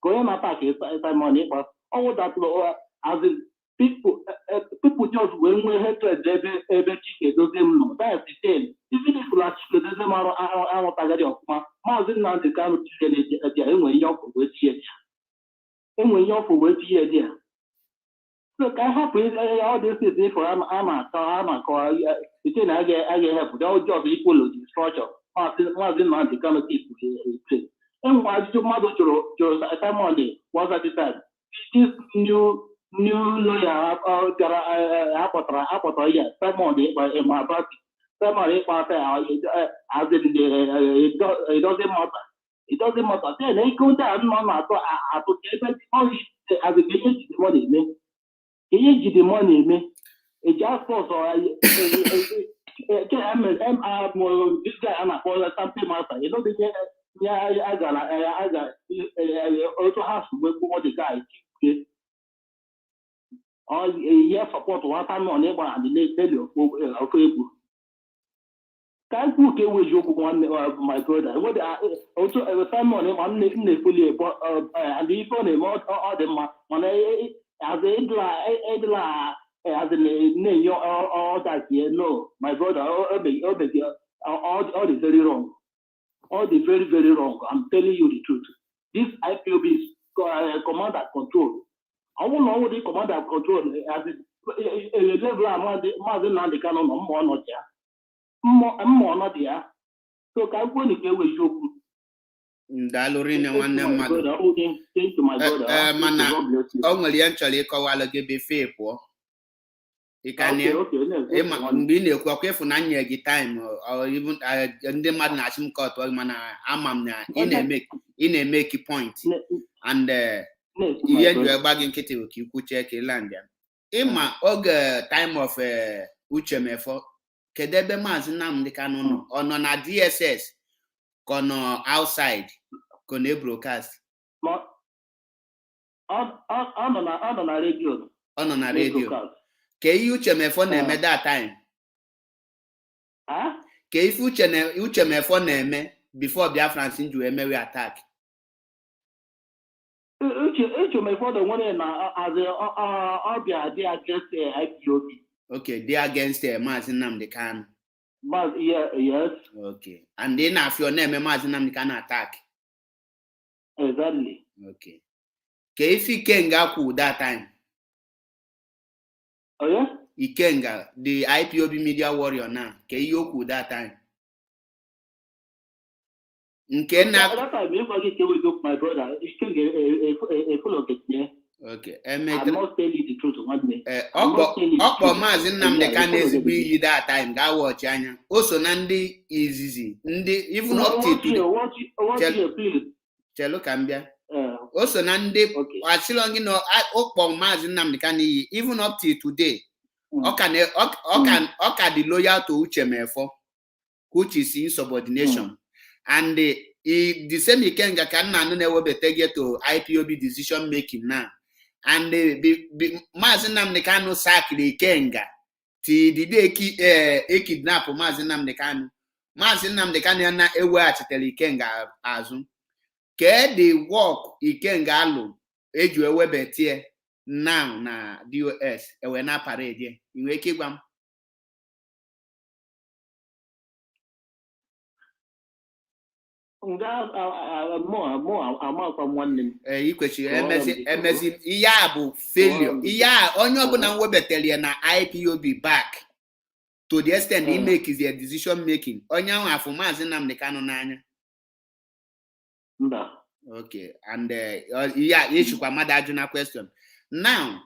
going attack money, but all that as in people just when we hatred every chicken doesn't know. That's the thing. Even if like chicken doesn't matter our target of Mazin now the kind of chicken when you're for which yet. And when you're for which year, dear. Look, I have all this is for I'm call it's in I get help. The old job equal to the structure. Mazin now the kind of people. And why do mother to money was at the time? This new lawyer somebody by my party. Somebody as in it doesn't matter. It doesn't matter. Then they go down I put money as a money me. He the money me. It just for this guy I'm a call something master. You know the I got also has to work for the guy. All year support one time on neighbor and the next day of Facebook. Can't put away joke one my brother. What also a time on him, I'm not fully and the phone him all the money as a as a name all that year. No, my brother, all the very wrong. All the very, very wrong. I'm telling you the truth. This IPOB is command and control. I won't know what the command and control as a level among the Mazin and the canon of more not there. More not there. So can go to get with you. Dalurine nwanne mmadụ mana o nwere ihe nchọrọ ịkọwalụ gị before pụọ mgbe ị na-ekwu ọkwa ịfụ na nye gị time ndị mmadụ na-achị m kọtụ mana ama m na ị na-eme ki point and ihe ji gba gị nkịtị bụ ka ikwuche ka ịland ya ịma oge time of Uche Mefo kedu ebe Maazị Nnamdi Kanu nọ ọ nọ na DSS ka ọ nọ outside ka ọ na-broadcast ọ nọ na redio ka ihe Uche Mefo na-eme that time ka ife Uche Mefo na-eme before Biafrans ji emewe attack Uche Mefo the one na as ọbịa dị against IPOB. Okay, they against Maazị Nnamdi Kanu. Yes. Okay, and then after your name Maazị Nnamdi Kanu attack. Exactly. Okay. If Ikenga could that time. Oh yeah? Ikenga, the IPOB media warrior now. Yoku that time. That time, if I get with my brother, it's still a full of it. Okay. I must tell you the truth one day. Maazị Nnamdi Kanu ezigbo iyi that time ga watch anya. Also na ndị izizi, ndị even up to today. Chelo kambia. Also na ndị achilongi no okpo Maazị Nnamdi Kanu iyi even up to today. Ọ ka dị loyal to Uche Mefo, which is insubordination. And the same Ikenga ka nna anụ na-ewebata gị to IPOB decision making now. And Maazị Nnamdi Kanu sakiri Ikenga till the day kidnap Maazị Nnamdi Kanu. Maazị Nnamdi Kanu na eweghachitere Ikenga azụ. Ke the work Ikenga alụ eji ewebetie now na DOS ewe na parade inwe ike ịgwa m ikwechiri emezi ihe a bụ failure. Ihe a onye ọbụla webatara na IPOB back to the extent he make is their decision making. Onye ahụ afụ Maazị Nnamdi Kanu n'anya. Okay, and yeah, ishukwa mmadụ ajụ na question. Now,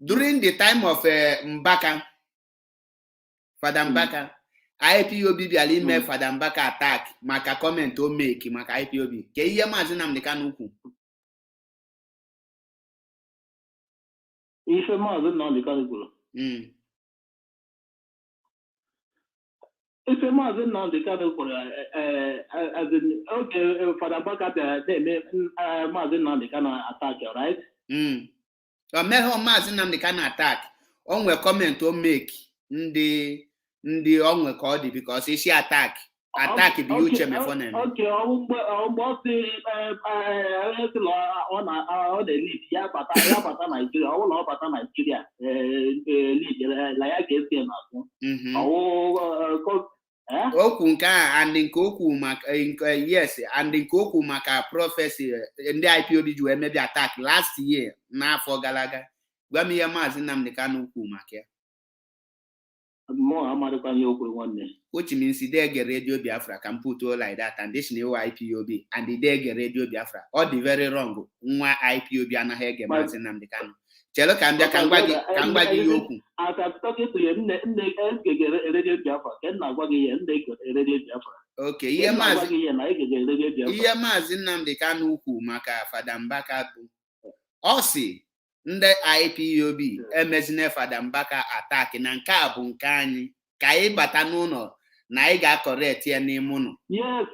during the time of Mbaka, Fada Mbaka, IPOB bịara ime Fada Mbaka attack maka comment o make maka IPOB. Ke ihe Maazị Nnamdi Kanu ukwu? Ife Maazị Nnamdi Kanu kwuru. Ife Maazị Nnamdi Kanu kwuru as in okay Fada Mbaka bịara na-eme Maazị Nnamdi Kanu attack, right? O meghọ Maazị Nnamdi Kanu attack. O nwe comment o make ndị o nwe ka ọ dị because isi attack bụ Uche Mefo na-eme. Okay, ọ sị ọ na-elid ya bata Nigeria. Ọ bụla ọ bata Nigeria lead la ya ga-esi n'azụ. Okwu nke a and nke okwu maka yes and nke okwu maka prophecy ndị IPOB ji wee mebi attack last year n'afọ gara aga. Gwa m ihe Maazị Nnamdi Kanu ukwu maka ya. Which means they get Radio Biafra can put all like that and this new IPOB and they get Radio Biafra. All the very wrong. Nwa IPOB anaghị ege Maazị Nnamdi Kanu. Chelo ka mbịa ka ngwa gị okwu. As I'm talking to you, Radio Biafra. Can I go again? Radio Biafra. Okay, ihe Maazị Nnamdi Kanu ukwu maka Fada Mbaka bụ ọ sị ndị IPOB emezine Fada Mbaka attack na nke a bụ nke anyị ka anyị bata n'ụlọ na anyị ga-correct ya n'ime ụlọ. Yes.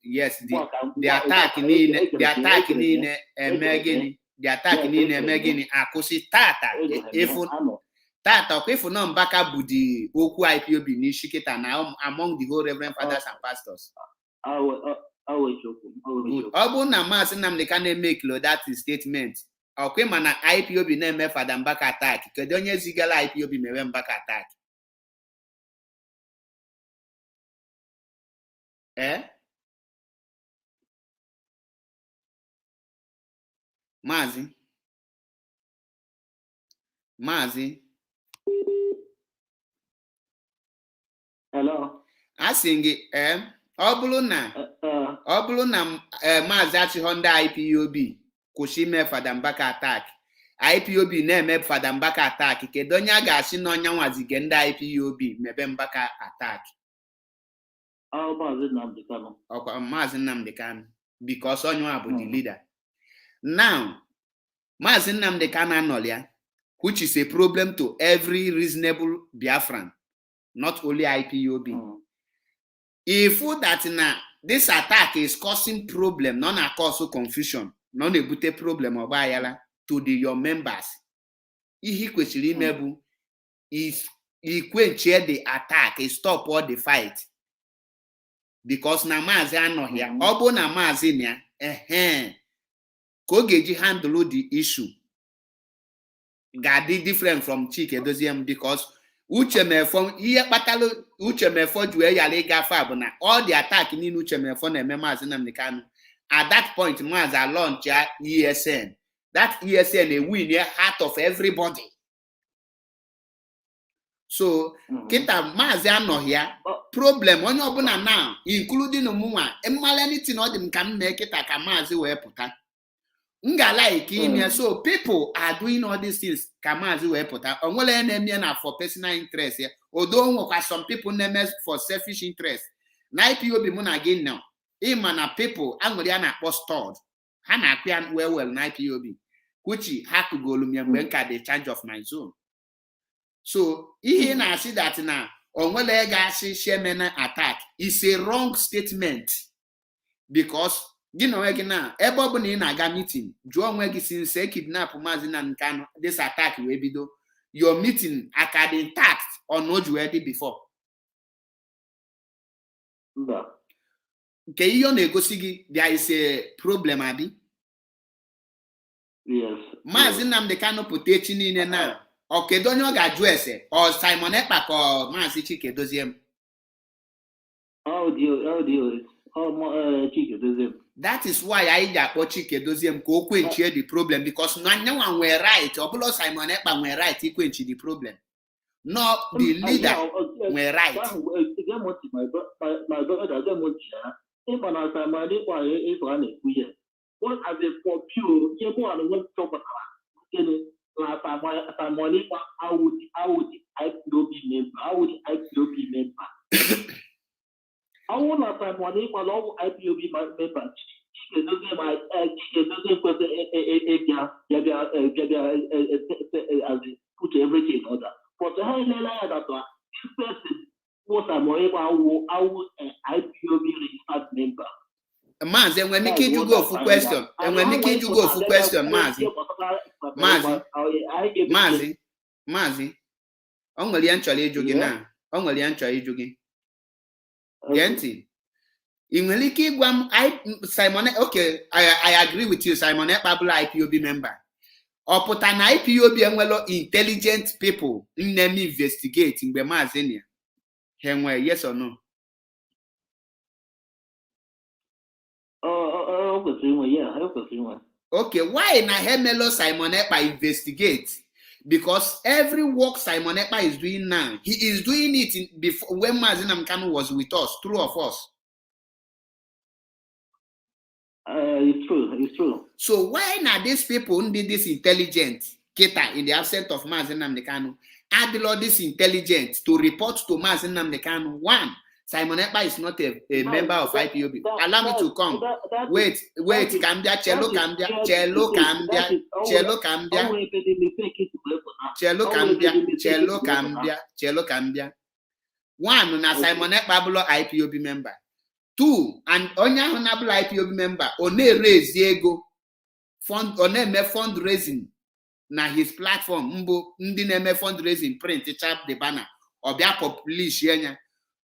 Yes, the attack niile eme gịnị akwụsị tata ịfụ na Mbaka bụ di okwu IPOB n'isi kịta na among the whole reverend fathers and pastors. Ọ bụ na Maazị Nnamdi Kanu make that statement Okay, mana IPOB na-eme Fada Mbaka attack. Kedu onye zigala IPOB mewe Mbaka attack? Mazi. Hello. Asking ọ bụrụ na Mazi achịghọ ndị IPOB kwụsị ime Fada Mbaka attack, IPOB na-eme Fada Mbaka attack, kedu onye a ga-asị na ọnya nwazige ndị IPOB mebe Mbaka attack? Mazi Nnamdi Kanu, because onye bụ the leader. Now, Mazi Nnamdi Kanu anọlia, which is a problem to every reasonable Biafran, not only IPOB. If that now this attack is causing problem, not cause confusion, not a good problem or to your members, he kwesịrị imebu is quench the attack, stop all the fight. Because na Mazi anọ here, ọ bụ na Mazi nya, ka ọ ga-eji handle the issue ga-adị different from Chike Doziem, because Uchemefo ihe kpatala Uchemefo ji wee yara ịgafe a bụ na all the attack niile Uchemefo na-eme Mazi Nnamdi Kanu. At that point, Mazi launch ESN. That ESN a win the heart of everybody. So kita Mazi anọ here, problem onye ọbụla now, including ụmụnwa, emala anything ọ dị m ka m mee kita ka Mazi wee pụta. So people are doing all these things. Kamazi we put onwele na na for personal interest here. Although some people name for selfish interest. Na IPOB muna again now. Imana people angoli na stored. Hana akwian well na IPOB. Kuchi haku golumia mwenka the charge of my zone. So ihe na see that na onwele ga si shemena attack is a wrong statement, because now, everybody in a meeting, Joe Wegi since kidnap Mazi Nnamdi Kanu, this attack will be do. Your meeting are intact or not ready before. Okay, you negotiate, there is a problem, Abi. Yes. Mazi Nnamdi Kanu put in now. Okay, don't you get dress or Simon Ekpak or Mazi Chike Doziem? Oh dear. Chike Doziem. That is why I got Chike Doziem go quench the problem, because no one were right, or below Simon Ekpa were right, he quench the problem. No, the leader were right. My brother doesn't want if an Simon Ekpa is one year. What are the for pure? You want to talk about Simon Ekpa, how would IPOB member? How would IPOB member? I want to find one equal IPOB members. Put everything in order. But the high level that this person was a more IPOB registered member. Mazi, and when Nikki you go for question, and when Nikki you go for question, Mazi, only actually jogging now, only actually jogging. Genti. Inweliki gwam Simon, okay, I agree with you, Simon Ekpa IPOB member. Or put an IPOB and intelligent people in them investigating the Mazi. Yes or no? Okay, why na Hemelo Simon Ekpa investigate? Because every work Simon Ekpa is doing now, he is doing it before when Mazi Nnamdi Kanu was with us, true of us. It's true. So why now these people who did this intelligent Kita in the absence of Mazi Nnamdi Kanu add this intelligent to report to Mazi Nnamdi Kanu? One, Simon Ekpa is not a member of IPOB. Allow me to come. Wait, Cambia, Cello Cambia. One, na Simon Ekpa IPOB member. Two, and Onya Honorable IPOB member, one raise ego fund, one fundraising na his platform, ndi neme fundraising print, chap the banner, or be publish yenya.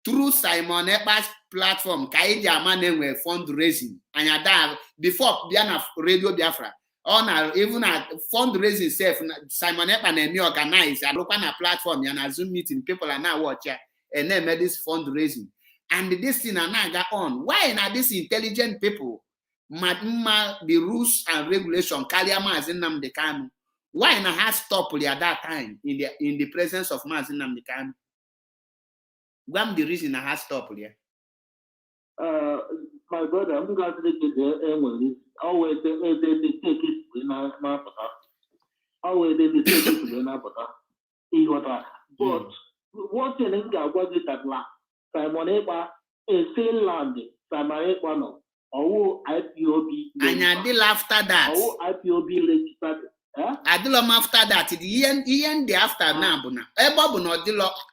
Through Simon Ekpa's platform, Kaidi Amane were fundraising, and before Biana Radio Biafra, even at fundraising self, Simon Ekpa and me organize. I look on a platform and a Zoom meeting. People are now watching and then made this fundraising. And this thing and now got on. Why are these intelligent people? The rules and regulation. Kaliama as in Nnamdi Kanu. Why not have stopped at that time in the presence of Mazi Nnamdi Kanu? What the reason I have stopped here? My brother, I'm going to say always they take it when I always they take it when I but what thing was it that Simon Ekpa in Finland, Simon Ekpa no, or IPOB. And I did after that. Or IPOB registered. I did after that. The end after now, Ebob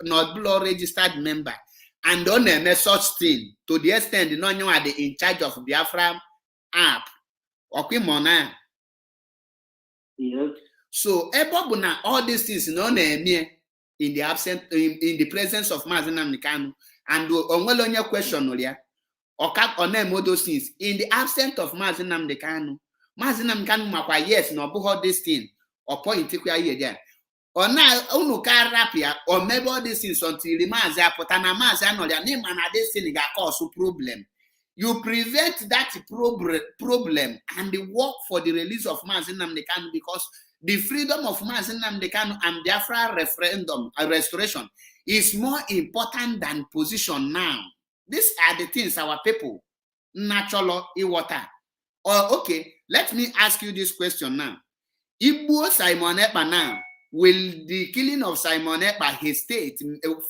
not below registered member. And don't name such thing to the extent no you are in charge of Biafra app. Okay, Mona. Yes. So Ebobuna, all these things no name in the absent in the presence of Mazi Nnamdi Kanu. And on your question, Olia, or cap on them all those things in the absence of Mazi Nnamdi Kanu. Mazi Nnamdi Kanu makwa yes no boho this thing or point here again. Or now, unu can rap here, or maybe all these things until the Mazi apotana Mazi anolia name and this thing got cause problem. You prevent that problem and the work for the release of Mazi Nnamdi Kanu because the freedom of Mazi Nnamdi Kanu and Biafra referendum restoration is more important than position now. These are the things our people natural water. Or okay, let me ask you this question now. Igbo Simon Ekpa now. Will the killing of Simon Ekpa, his state,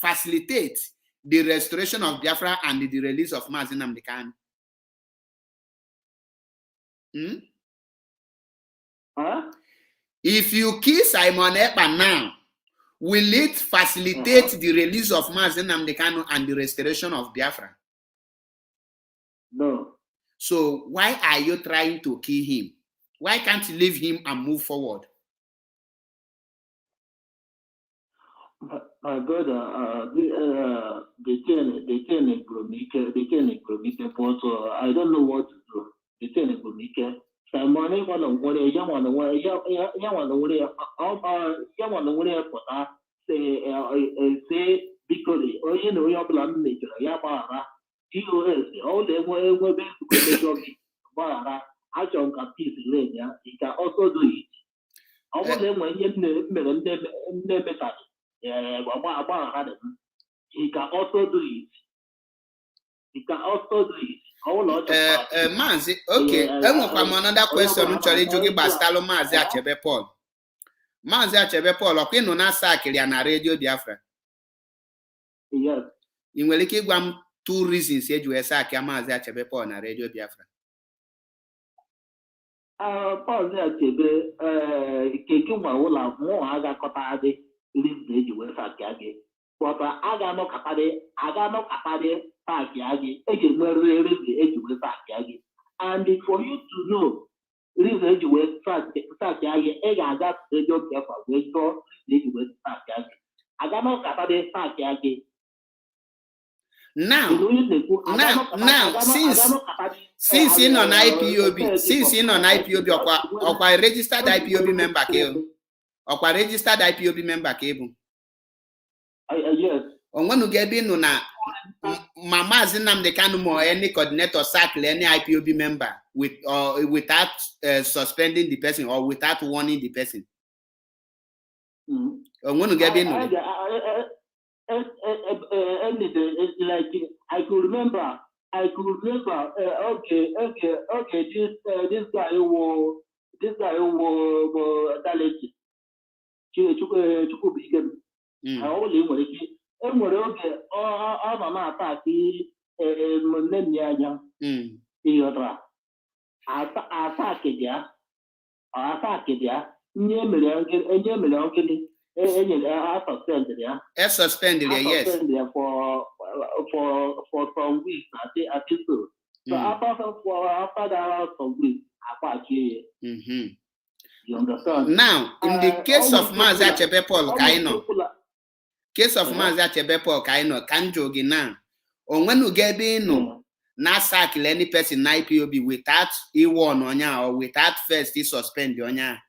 facilitate the restoration of Biafra and the release of Mazi Nnamdi Kanu? If you kill Simon Ekpa now, will it facilitate the release of Mazi Nnamdi Kanu and the restoration of Biafra? No. So why are you trying to kill him? Why can't you leave him and move forward? My brother, they can communicate, but I don't know what to do. They can communicate. Simon Ekpa no one young one say because you know your plan nature yabara GOS all the way to bara I don't peace lenya he can also do it. I want them when you never he can also do it. He can also do it. Mazi, okay. Another question. Actually, Jogi Bastalo Mazi Achebe Paul. Mazi Achebe Paul. Okay, no na sakili na Radio Biafra. Yes. In welike gwam 2 reasons ye ju esaki Mazi Achebe Paul na Radio Biafra. Paul Achebe keke nwa ụlọ mụ aga kọta ade ndị eji wee saki age. But aga no kapade saki age. Eji nwere eji wee saki age. And for you to know reason eji wee saki age, e ga-aga Radio Biafra wee chọọ eji wee saki age. Aga no kapade saki age. Now, since in on IPOB, okwa registered IPOB member cable, okwa registered IPOB member cable. Yes. On when you get in on a Mazi Nnamdi Kanu or any coordinator circle any IPOB member with or without suspending the person or without warning the person. On when you get in on like I could remember. Okay. This guy who Daleki. I only want to okay. I'm not attacking Monenya. Attack it. Suspended, yes. For some weeks, I think so. So after that some weeks, you understand? Now, in the case of Mazi Achebe Paul Kaino, case of Mazi Achebe Paul Kaino, Kanjogi now, on when you get in, not sack any person in IPOB without E1 onya or without first he suspend onya.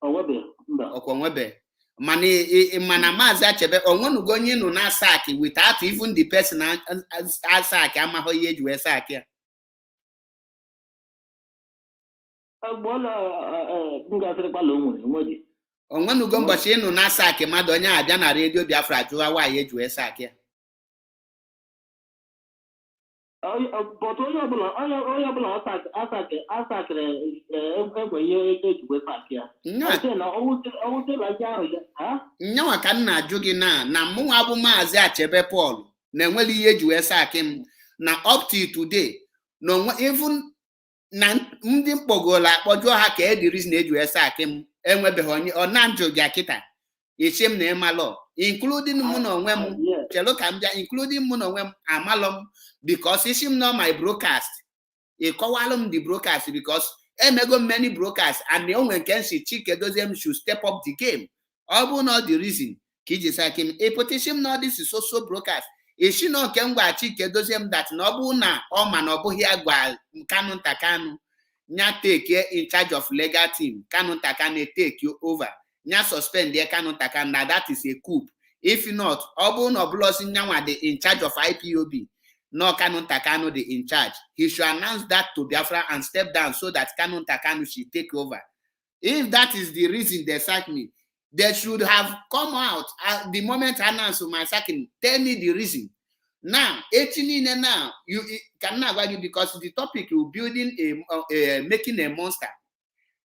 Okwonwebe. Mana Mazi Achebe onwenu go nyinu na sack without even the person as sack amaho yeju we sack ya. Onwenu go mbochi inu na sack madu onya abia na Radio Biafra juwa wa yeju we sack ya. But onye ọbụla asakịrị ekwenye ejigwe sack ya. Nyawa ka nna ajụ gị na mụnwa bụ Maazị Achebe Paul na-enweli ihe eji wee sack m na up till today no even na ndị mkpọgola akpọjụọ ha ka the reason eji wee sack m enwebeghị onye ọ na njụ gị akịta eche m na ịmalọ including mụ na onwe m chelo ka m bịa including mụ na onwe m amalọ m because ishi m know my broadcast ịkọwalụ m the broadcast because emego many broadcasts and the onwe nke nsi Chike Doziem should step up the game. Ọ bụ not the reason ka iji sack him. A petition not this is so broadcast. Ishi no ke ngwa Chike Doziem that na ọ bụ na ọ ma na ọ bụghị agwa Kanu Ntakanu nya take in charge of legal team. Kanu Ntakanu take you over. Nya suspend the Kanu Ntakanu. That is a coup. If not, ọ bụ na Obulosi nyanwa the in charge of IPOB. No, Kanu Ntakanu the in charge. He should announce that to Biafra and step down so that Kanu Ntakanu should take over. If that is the reason they sack me, they should have come out at the moment I announced my sacking. Tell me the reason. Now, 18 now you cannot argue because the topic you building making a monster.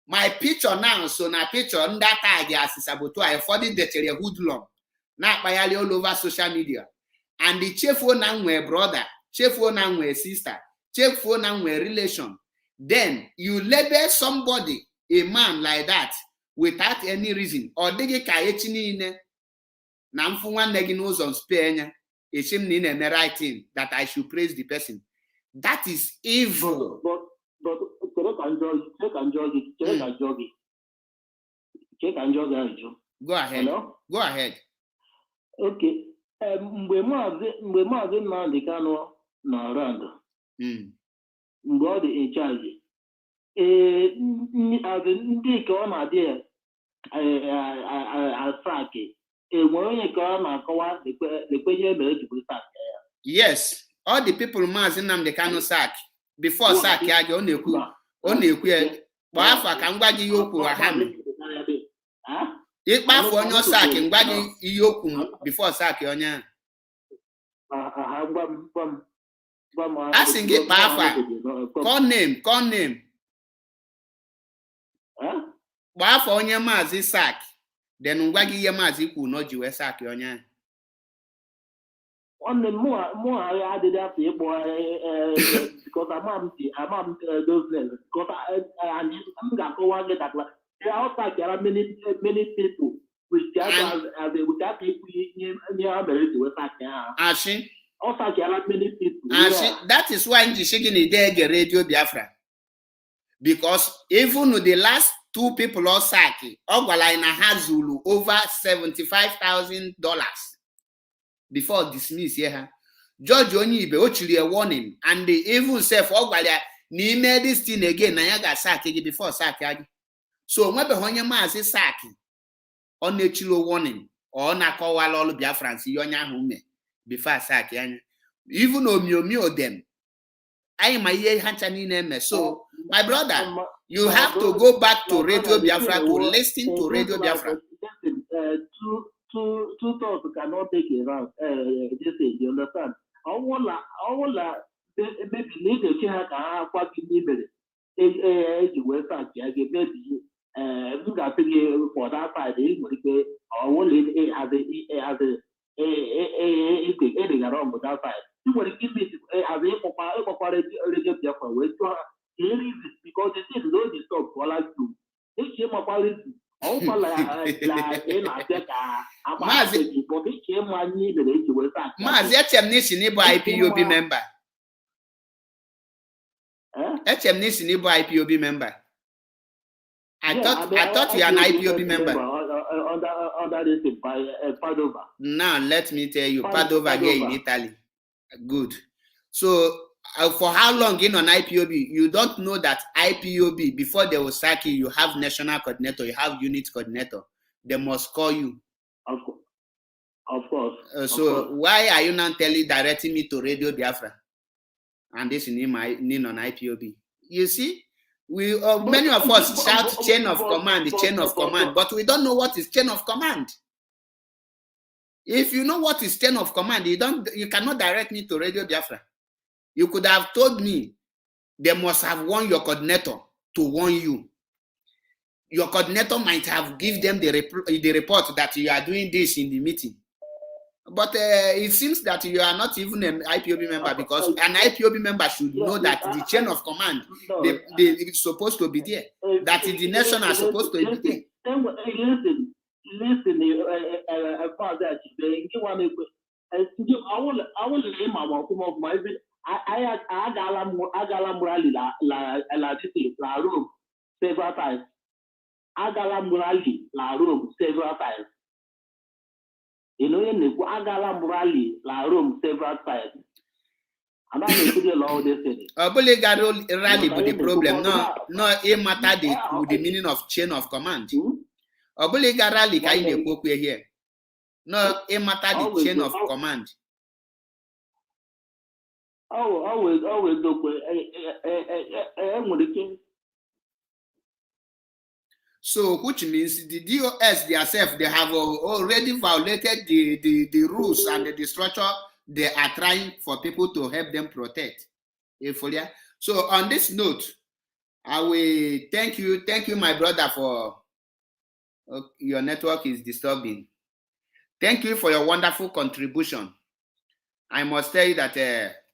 My picture now, so now picture on that tag as Saboto, I afforded the Tere Hoodlum. Now by all over social media. And the chief one were brother, chief one were sister, chief one were relation. Then you label somebody, a man like that, without any reason. Or dege ka echinine na mfunwa negi knows on spare eshim ni na right thing that I should praise the person. That is evil. But check and jog. Go ahead. Hello? Go ahead. Okay. Mgbe Maazị Nnamdi Kanu nọ around, mgbe ọ dị in charge, ndị ka ọ na-adị sack, enwere onye ka ọ na-akọwa lekwenye mere ejiburu sack ya. Yes, all the people Maazị Nnamdi Kanu sack before sack ya gị ọ na-ekwu ya kpọọ afọ ka m gwa gị ihe okwu ha mere. Ịkpa afọ onye sack ngwa gị ihe okwu before sack onye asị gị kpa afa call name kpa afọ onye Maazị sack then ngwa gị ihe Maazị kwu na o ji wee sack onye nwanne mụ adịghị afọ ịkpọ because amam those names because m ga-akọwa gị that there are also many people without many people. That is why in Radio Biafra. Because even the last two people all sack, Ogwalaina has Zulu over $75,000 before dismiss here. George Onyibe ochiri a warning and they even say for Ogwala ni made this thing again na ya ga sack before sack. So when the honey Maazị sack on the chilo warning or na kọwala all Biafrans yonya hume before sack even omio them I my ye hanchani name. So my brother, you have to go back to Radio Biafra to listen to Radio Biafra. Two thoughts cannot take it around. You understand? I want maybe need to check how what you need. You will start. I get maybe. Look at for that side. I want it as a around with that side. You want to give me as a because it is no disturb for like you. It came up Maazị Echemnisi n'ịbụ IPOB member. Echemnisi n'ịbụ IPOB member. I thought you are an IPOB member. Under this by Padova. Now let me tell you, Padova here in Italy. Good. So for how long in on IPOB? You don't know that IPOB, before they will sack you, you have national coordinator, you have unit coordinator. They must call you. Of course. So why are you not directing me to Radio Biafra? And this is on IPOB. You see, many of us shout chain of command, chain of command, but we don't know what is chain of command. If you know what is chain of command, you cannot direct me to Radio Biafra. You could have told me they must have warned your coordinator to warn you. Your coordinator might have given them the report that you are doing this in the meeting. But it seems that you are not even an IPOB member, because an IPOB member should know that the chain of command is supposed to be there, that the nation are supposed to be there. Listen, several times. La Rome several times. You know, Rally La Rome several times. And I'm going to allow this thing. Rally with the problem. No, it matter with the meaning of chain of command. Obulega rally can you go here? No, it matter the chain of command. Always look. So, which means the DOS themselves, they have already violated the rules and the structure they are trying for people to help them protect. So, on this note, I will thank you, my brother, for your network is disturbing. Thank you for your wonderful contribution. I must tell you that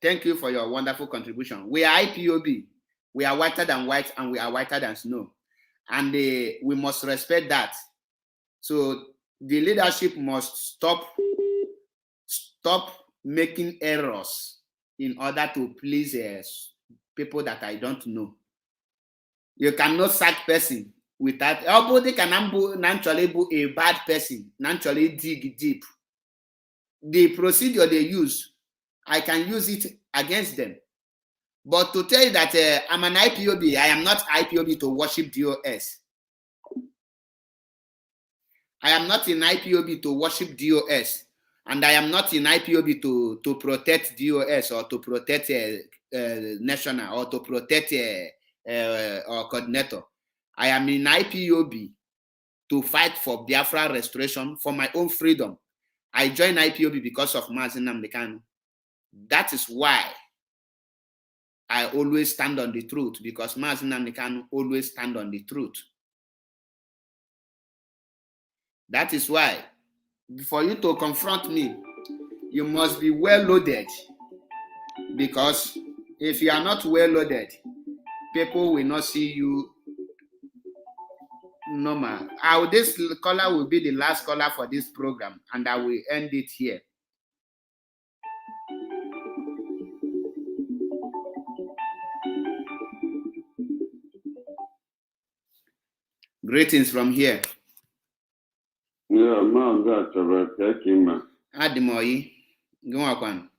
thank you for your wonderful contribution. We are IPOB. We are whiter than white, and we are whiter than snow. And we must respect that. So the leadership must stop making errors in order to please people that I don't know. You cannot sack person without everybody can naturally be a bad person, naturally dig deep. The procedure they use, I can use it against them. But to tell you that I'm an IPOB, I am not IPOB to worship DOS. I am not in IPOB to worship DOS. And I am not in IPOB to protect DOS or to protect national or to protect our coordinator. I am in IPOB to fight for Biafra restoration, for my own freedom. I joined IPOB because of Mazi Nnamdi Kanu. That is why I always stand on the truth, because Mazi Nnamdi Kanu always stand on the truth. That is why, for you to confront me, you must be well loaded. Because if you are not well loaded, people will not see you normal. This caller will be the last caller for this program, and I will end it here. Greetings from here. Yeah, man, that's a taking man. Adimoyi, go on.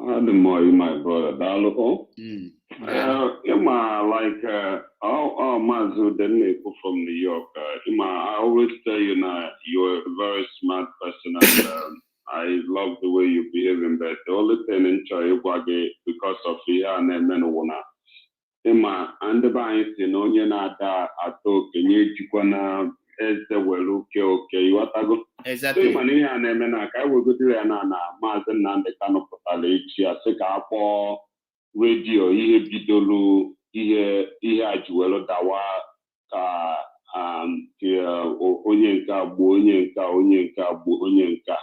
Adimoyi, my brother. Dalo. Mazu, the neighbor from New York. I always tell you now, you're a very smart person, and I love the way you behave. But the only thing in Chai because of here and then and the bank in onye na-ada atọ okenye jikwana eze were oke ịghọtago. Exactly. Ịma na ihe a na-eme na ka ewegodoro ya na Maazị Nnamdi Kanu pụtara echi asị ka akpọọ redio ihe bidolu ihe a ji were dawa ka onye nke agbuo onye nke onye nke agbuo onye nke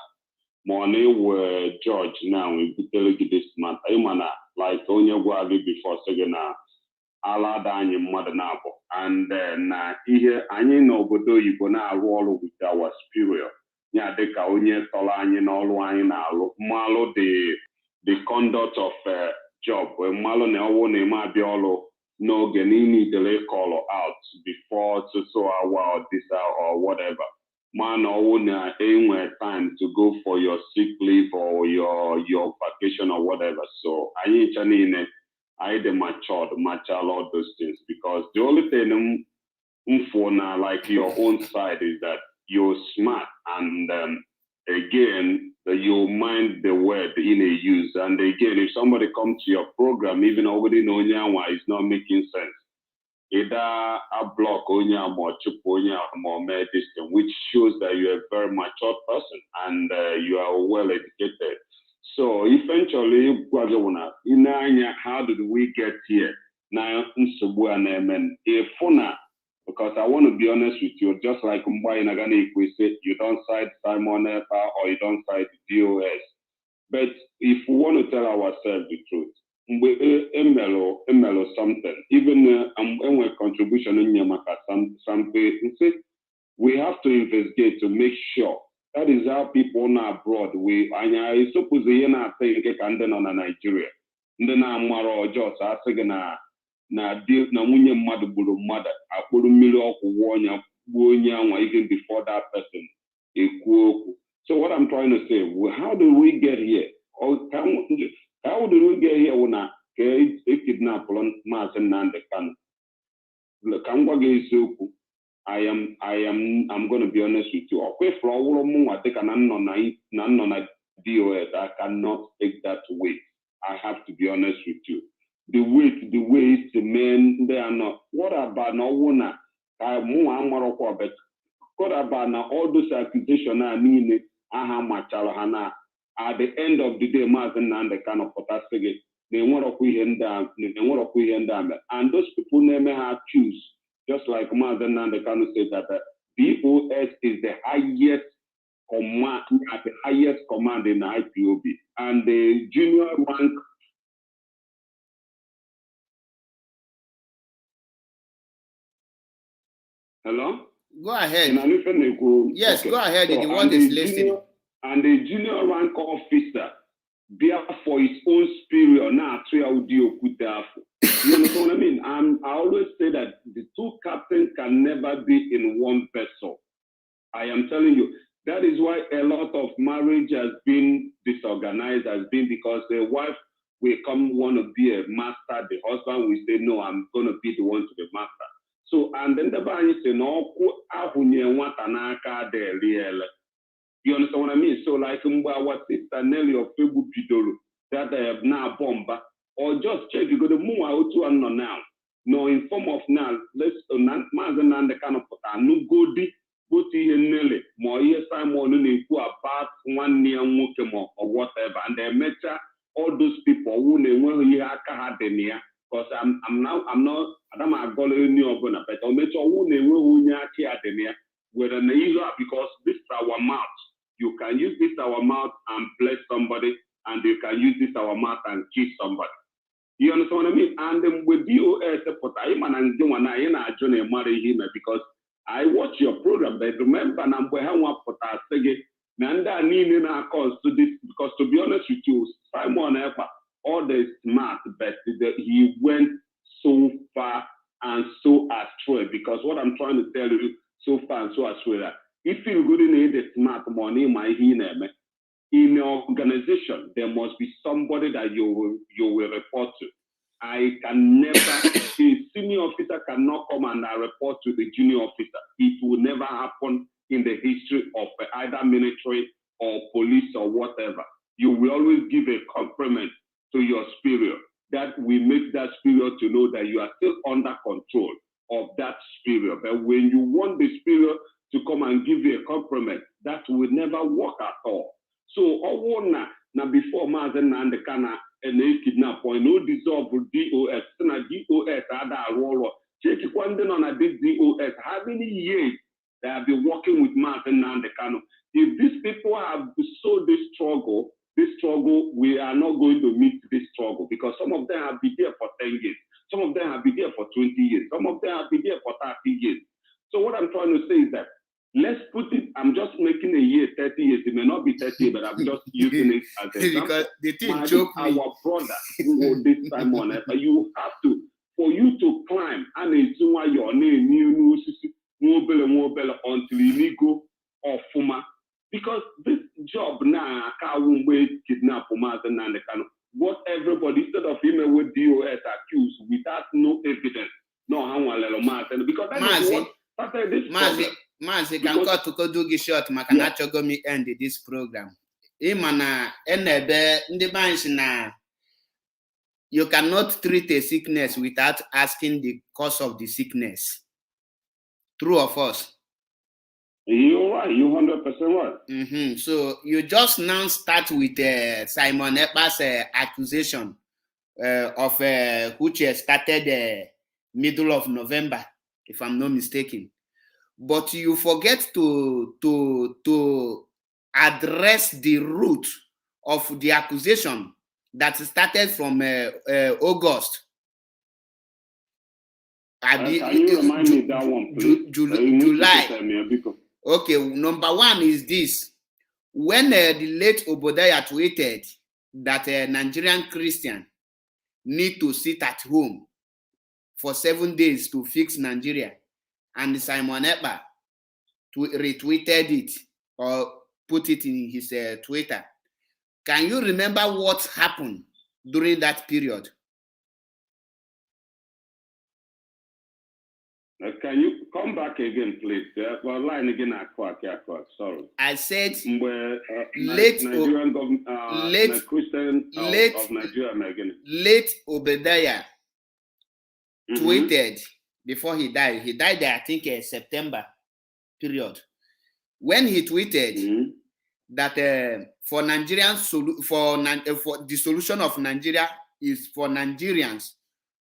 ma ọ na-ewe George na butere gị this month. Ịma na like onye gwara gị before sị gị na alada anyị mmadụ na-abụ, and na ihe anyị n'obodo oyibo na-arụ ọrụ with our superior ya dịka onye tọrọ anyị n'ọrụ anyị na-alụ mmalụ the conduct of job, mmalụ na ọwụ na-eme abịa ọrụ n'oge niile idele call out before so hour or this hour or whatever. man or anywhere time to go for your sick leave or your vacation or whatever. So I ain't the mature all those things, because the only thing for now, like your own side, is that you're smart, and again, you mind the word in a use. And again, if somebody comes to your program, even already know it's not making sense, either a block on your more medicine, which shows that you're a very mature person and you are well educated. So eventually, how did we get here? Now, because I want to be honest with you, just like Mbai Nagani, we say you don't cite Simon Epa or you don't cite DOS. But if we want to tell ourselves the truth, MLO something, even a contribution in Yamaka, we have to investigate to make sure. That is how people now abroad. I suppose they are not saying on Nigeria. Then I'm more just asking na munye mmadụ gburu mmadụ akpụrụ mmiri ọkụ wụọ onye anwa even before that person ekwu okwu. So what I'm trying to say, how did we get here? How did we get here when a kidnap Maazị Nnamdi Kanu? Ka m gwa gị eziokwu, I'm going to be honest with you. Okay, for all I think na DOS, I cannot take that weight. I have to be honest with you. The weight, the men, they are not. What about no one? What about now all those accusations? I mean, at the end of the day, Maazị Nnamdi Kanu Potasege, they want to put him down, and those people never have choose. Just like Maazị Nnamdi Kanu said that DOS is the highest command in the IPOB, and the junior rank. Hello? Go ahead. Yes, okay. Go ahead. So, the one is listening. And the junior rank officer, therefore his own superior, now you understand what I mean? I always say that the two captains can never be in one vessel. I am telling you, that is why a lot of marriage has been disorganized, has been because the wife will want to be a master, the husband will say, no, I'm going to be the one to be master. So, and then the Bible says, no, you understand what I mean? So, like our sister Nelly of Febu Bidolo, that they have now bomba, or just check, you go to move out to and now. No, in form of now, let's Maazị Nnamdi Kanu no go di, go to Nelly, more yes, I'm on about 1 year or whatever, and they measure all those people who know you had because I'm not going to but I'll make sure who whether because this is our mouth. You can use this our mouth and bless somebody, and you can use this our mouth and kiss somebody. You understand what I mean? And then with DOS, because I watch your program, but remember, because to be honest with you, Simon Epa, all the smart, but he went so far and so astray. Because what I'm trying to tell you, so far and so astray, that if you go in the smart money, in your organization, there must be somebody that you will report to. I can never, a senior officer cannot come and report to the junior officer. It will never happen in the history of either military or police or whatever. You will always give a compliment to your superior. That will make that superior to know that you are still under control of that superior. But when you want the superior to come and give you a compliment, that will never work at all. So, now before Maazị Nnamdi Kanu and they kidnap point, no dissolve DOS, DOS had a role. Check one on a DOS. How many years they have been working with Maazị Nnamdi Kanu? If these people have sold this struggle, we are not going to meet this struggle because some of them have been there for 10 years. Some of them have been there for 20 years. Some of them have been there for 30 years. So what I'm trying to say is that let's put it, I'm just making a year 30 years. It may not be 30 years, but I'm just using it as an example. Because the thing joke me. Our brother who hold this time on it, you have to, for you to climb, and it's why your name, until you go ofuma. Because this job now, kidnap what everybody, instead of him with DOS accused without no evidence, no how because that is what started this problem. Mazi can cut to do this short, Makanacho go me end this program. Imana enebe ndi banks na you cannot treat a sickness without asking the cause of the sickness. True or false? You're right. You 100% right. So you just now start with Simon Ekpa's accusation of which started middle of November, if I'm not mistaken. But you forget to address the root of the accusation that started from August. Can you remind me that one, please? July. Okay, number one is this. When the late Obadiah tweeted that Nigerian Christian need to sit at home for 7 days to fix Nigeria, and Simon Ekpa retweeted it or put it in his Twitter. Can you remember what happened during that period? Can you come back again, please? Line again, sorry. I said late Nigerian government, late Christian of Nigeria again. Late Obadiah tweeted before he died. He died there, I think, September period. When he tweeted that for Nigerians, for the solution of Nigeria is for Nigerians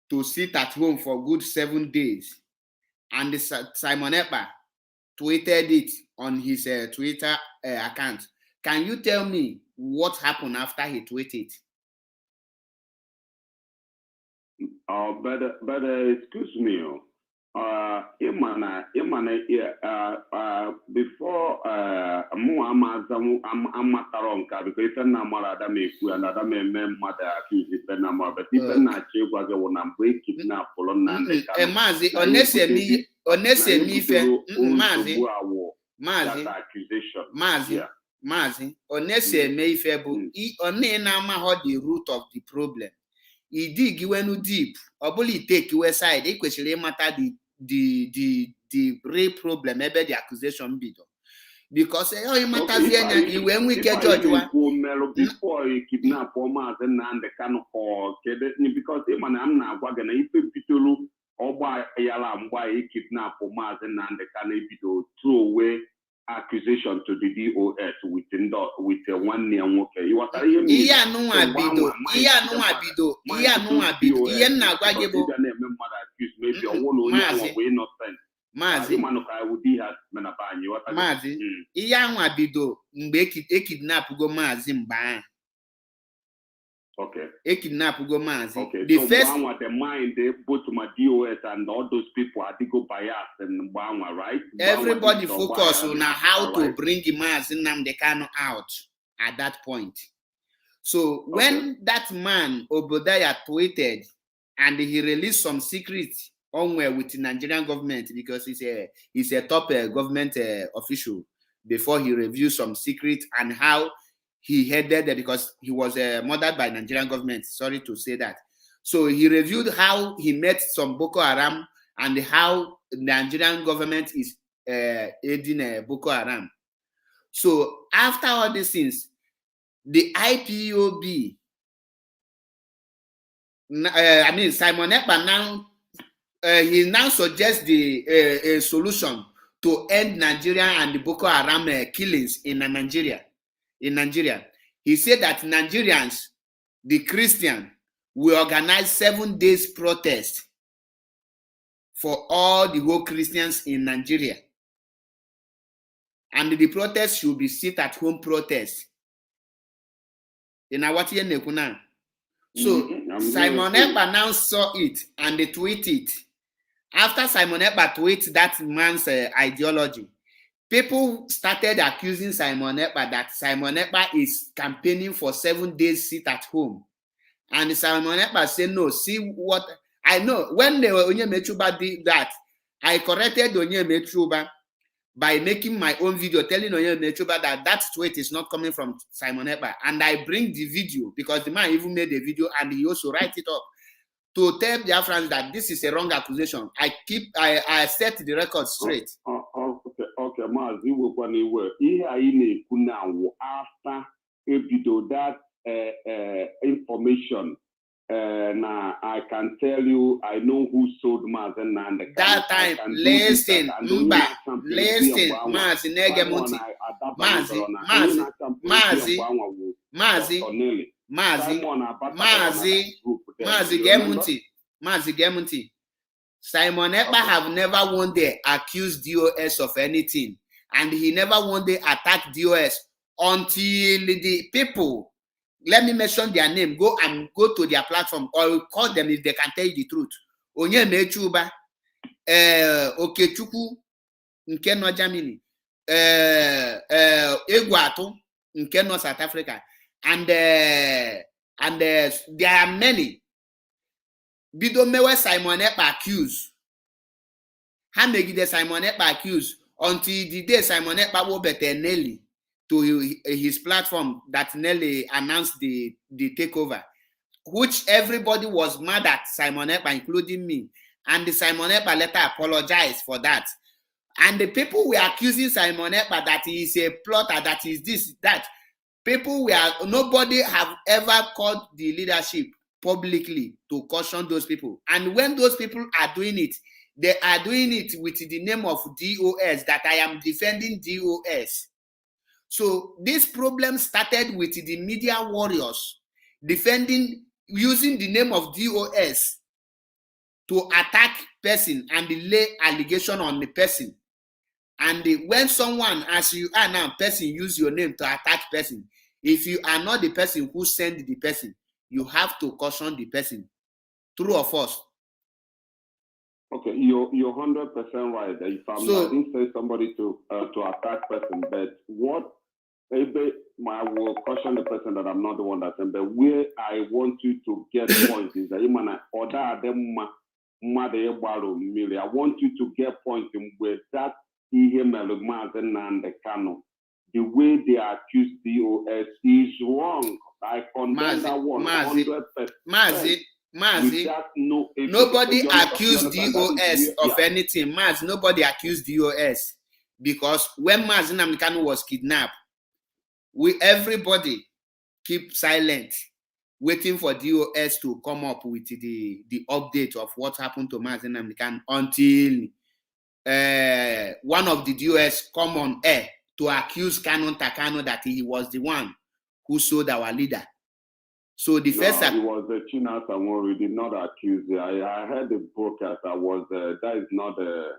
to sit at home for good 7 days. And Simon Ekpa tweeted it on his Twitter account. Can you tell me what happened after he tweeted? But excuse me. Before Amataronka, because it's an Amara Meku and Adam mother accused it, but it's an achieve was a break kidnap for London. Mazi, Onese Mayfair, only nama the root of the problem. He dig you went deep, or bully take you aside, equally matter the real problem, maybe the accusation bid. Because you matter when we get judge before you kidnap Omas and the kind of because I'm not wagon if people or by a yalam why he kidnap Omas and the kind of throw away accusation to the DOS with 1 year worker. You are no abido. Maybe a one way not sent. Mazi, abido mgbe kidnap go Mazi mba. Okay. Kidnap go Mazi. Okay. The so first the mind they put to my DOS and all those people are go bias and Bama, right? Everybody focus on how to bring Mazi Nnamdi Kanu out at that point. So when that man Obadiah tweeted and he released some secrets onward with the Nigerian government because he's a top government official before he reviewed some secrets and how he headed because he was murdered by Nigerian government. Sorry to say that. So he reviewed how he met some Boko Haram and how the Nigerian government is aiding Boko Haram. So after all these things, the IPOB, Simon Ekpa now, he now suggests a solution to end Nigeria and the Boko Haram killings in Nigeria. He said that Nigerians, the Christian, will organize 7 days protest for all the whole Christians in Nigeria. And the protest should be sit-at-home protest. So Simon Ekpa now saw it and they tweeted. After Simon Ekpa tweeted that man's ideology, people started accusing Simon Ekpa that Simon Ekpa is campaigning for 7 days sit at home. And Simon Ekpa said, no, see what I know. When Onyemechuba did that, I corrected Onyemechuba by making my own video telling Onyemechuba that tweet is not coming from Simon Ekpa, and I bring the video because the man even made a video and he also write it up to tell Biafrans that this is a wrong accusation. I set the record straight. Okay, Mazi Wokwane, here I now after a video that information. Now I can tell you, I know who sold Mazen and that time. Listen, listen, Mazi Negemunti, Mazi Gemunti. Simon Ekpa have never one day accused DOS of anything, and he never one day attacked DOS until the people. Let me mention their name. Go to their platform or call them if they can tell you the truth. Onyemechuba, Okechukwu, nke no Germany, Egwatu, nke no South Africa, and there are many. Bidomewe Simon Ekpa accused. How many did Simon Ekpa accused until the day Simon Ekpa will better Nelly to his platform that Nelly announced the takeover, which everybody was mad at Simon Ekpa, including me. And the Simon Ekpa later apologized for that. And the people were accusing Simon Ekpa that he is a plotter, that is this, that. Nobody have ever called the leadership publicly to caution those people. And when those people are doing it, they are doing it with the name of DOS, that I am defending DOS. So this problem started with the media warriors defending, using the name of DOS to attack person and lay allegation on the person. And when someone, as you are now, person use your name to attack person, if you are not the person who sent the person, you have to caution the person. True or false? Okay, you're 100% right. If I didn't say somebody to attack person, but what maybe I will caution the person that I'm not the one that said, but where I want you to get points is that I want you to get points in where that the way they accuse DOS is wrong. I condemn that one 100%. Nobody accused DOS of anything. Nobody accused DOS, because when Mazi Nnamdi Kanu was kidnapped, everybody keep silent, waiting for DOS to come up with the update of what happened to Mazi Nnamdi Kanu until one of the DOS come on air to accuse Kanu Takano that he was the one who sold our leader. So the first it was Chinasa Nworu did not accuse. I heard the broadcast. That is not an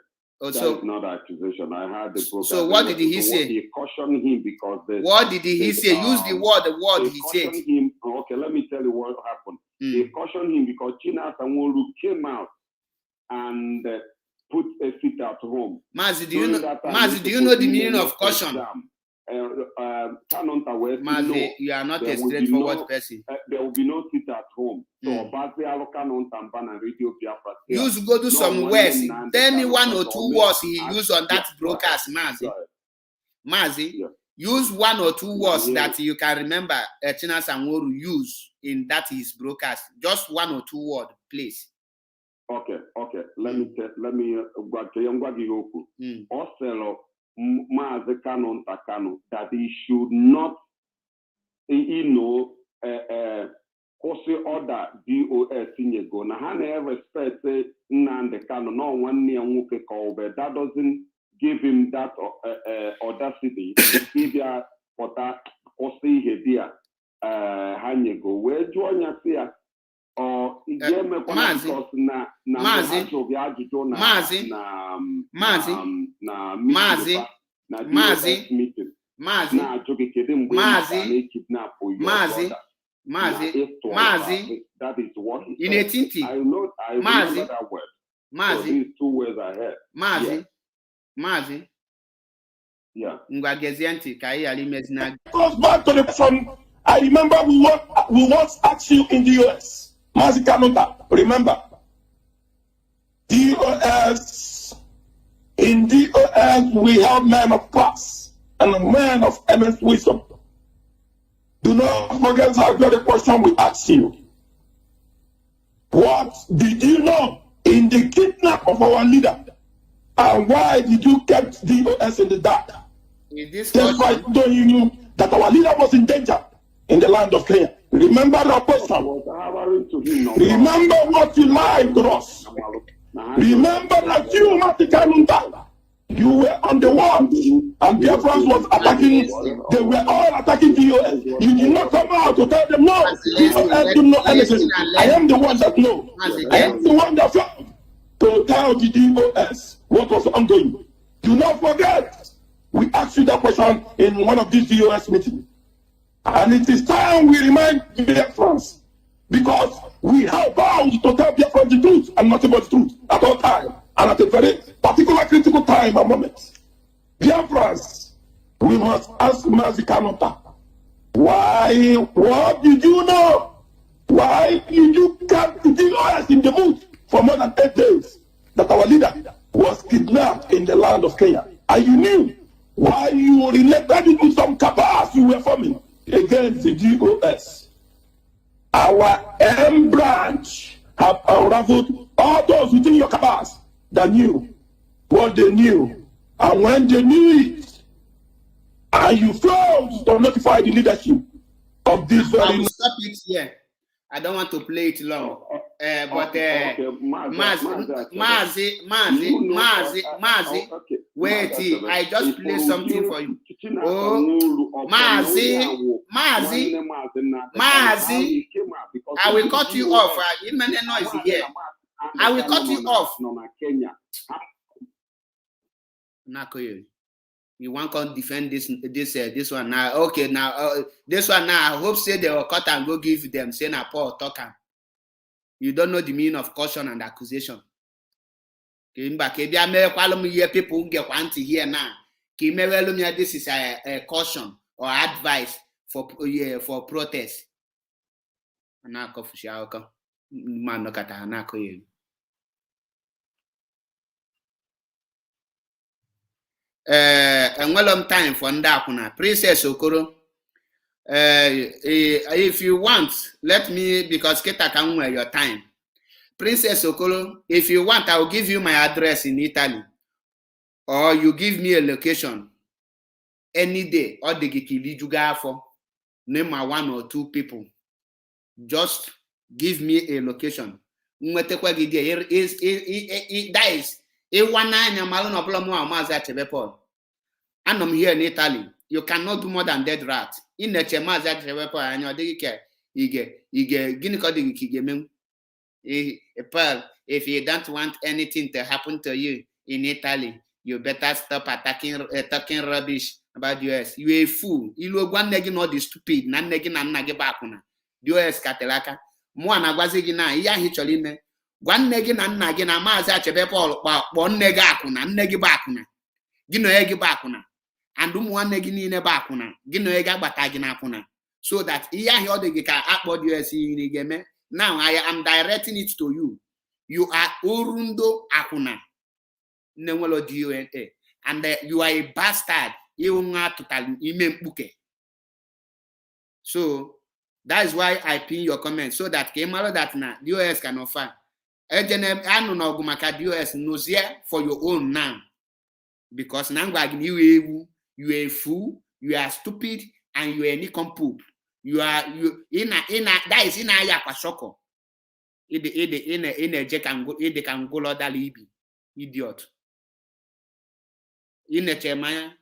accusation. I heard the broadcast. So what did he say? He cautioned him because what did he say? Use the word he said. Him. Okay, let me tell you what happened. He cautioned him because Chinasa Nworu came out and put a seat at home. Mazi, do you know the meaning of caution? Mazi, you are not a straightforward person. There will be no seat at home. So, use go do some words. Tell me one or two words he used on that broadcast, Mazi. Mazi, use one or two words that you can remember Chinasa Nworu use in that his broadcast. Just one or two words, please. Okay. Let me Oselo Mazi Kanu Takano that he should not, order DOS in go. Now, respect Nnamdi Kanu, no one near Nwoke Kobe. That doesn't give him that audacity. If you are for that, or see here, Hanyego, where join us here. Mazi, that is what he in said. I know that word. Mazi, so these two words I heard. Mazi. Yeah. Goes back to the from. I remember we once asked you in the US. Mazi Kanu, remember? DOS In DOS, we have men of class and a man of immense wisdom. Do not forget that very question we asked you. What did you know in the kidnap of our leader? And why did you keep DOS in the dark? Despite knowing you knew that our leader was in danger in the land of Kenya. Remember that question. Remember what you lied to us. Remember that you, Matikanunda, you were on the wall and Biafrans was attacking, they were all attacking DOS. You did not come out to tell them, no, DOS do not know anything. I am the one that know. I am the one that found to tell the DOS what was ongoing. Do not forget, we asked you that question in one of these DOS meetings. And it is time we remind Biafrans, because we have vowed to tell Biafrans the truth and nothing but the truth at all times and at a very particular critical time and moment. Biafrans, we must ask Mazi Kanota, why, what did you know? Why did you keep the DOS in the mood for more than 8 days that our leader was kidnapped in the land of Kenya? And you knew why you related it with some cabals you were forming against the DOS. Our M branch have unraveled all those within your cabals that knew what they knew. And when they knew it, and you failed to notify the leadership of this very... I will stop it here. I don't want to play it long. Wait, I just play something for you. Oh, Mazi, I will cut you off. Noise here. I will cut you off. Nakoyo, you want to defend this one now? Okay, now this one now. I hope say they will cut and go give them. Say na Paul talking. You don't know the meaning of caution and accusation. People get want to hear now. This is a caution or advice for protest. And well, time for Ndakuna. Princess Okoro. If you want, let me, because Keta can wear your time. Princess Okoro, if you want, I will give you my address in Italy. Or you give me a location any day. Or the Gikili Jugafo. Name my 1 or 2 people. Just give me a location. That is and I'm here in Italy. You cannot do more than dead rat. In the chema that and your daycare, if you don't want anything to happen to you in Italy, you better stop talking rubbish about US. You a fool. You look one negging all the stupid, nan negging and nagabakuna. US Catalaka. Moana Guazigina, ya hitcholime. One negging and nagging a maza chebepol, one negakuna, negibakuna. Gino egibakuna. And one negging in a bakuna. Gino ega bataginakuna. So that iya hiodegika upward US in the game. Now I am directing it to you. You are Urundo Akuna. Nemolo DNA. And you are a bastard. You are total imembuke. So that is why I pin your comment so that Kemalo that na DOS can offer. DOS knows here for your own now. Because now you are a fool, you are stupid, and you are any poop. You are that is in a yapashoko. In a jack and go that libi. Idiot. In a chairman.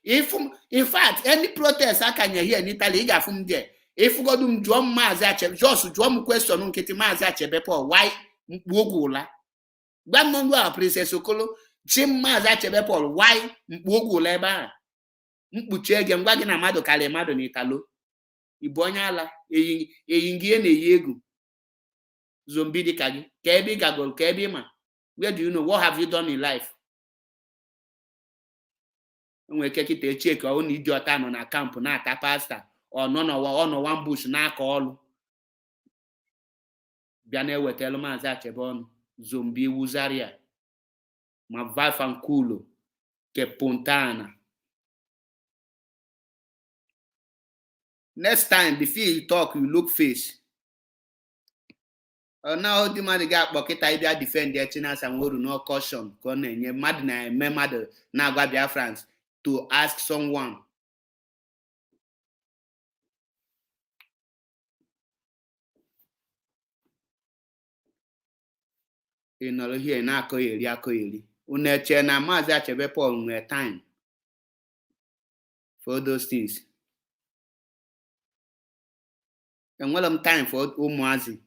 If in fact any protest I can hear in Italy, you from there. If you go to drum mazache, just drum question on Kitty Mazache before why Wogula. Bamongua Princess Okolo, Jim Mazache before why Wogula. Mpuchege ngwagi na mado kale mado ni Italo. Ibonyala eyingie na yegu. Zombi di kagi. Kebi gagol kebi ma. Where do you know what have you done in life? When kekite check or only idiot on a camp na ata pastor or no one bush na call. Biane wetelo mazache bon zombi wuzaria. ma vai fanculo, che puntana. Next time, before you talk, you look face. Now the man got pocket idea defend their chinas and go to no caution. Your mother now got their friends to ask someone. You know, here na koyeli. Uneche na mazi achebe Paul nwe time for those things. And well, I'm time for umuazi.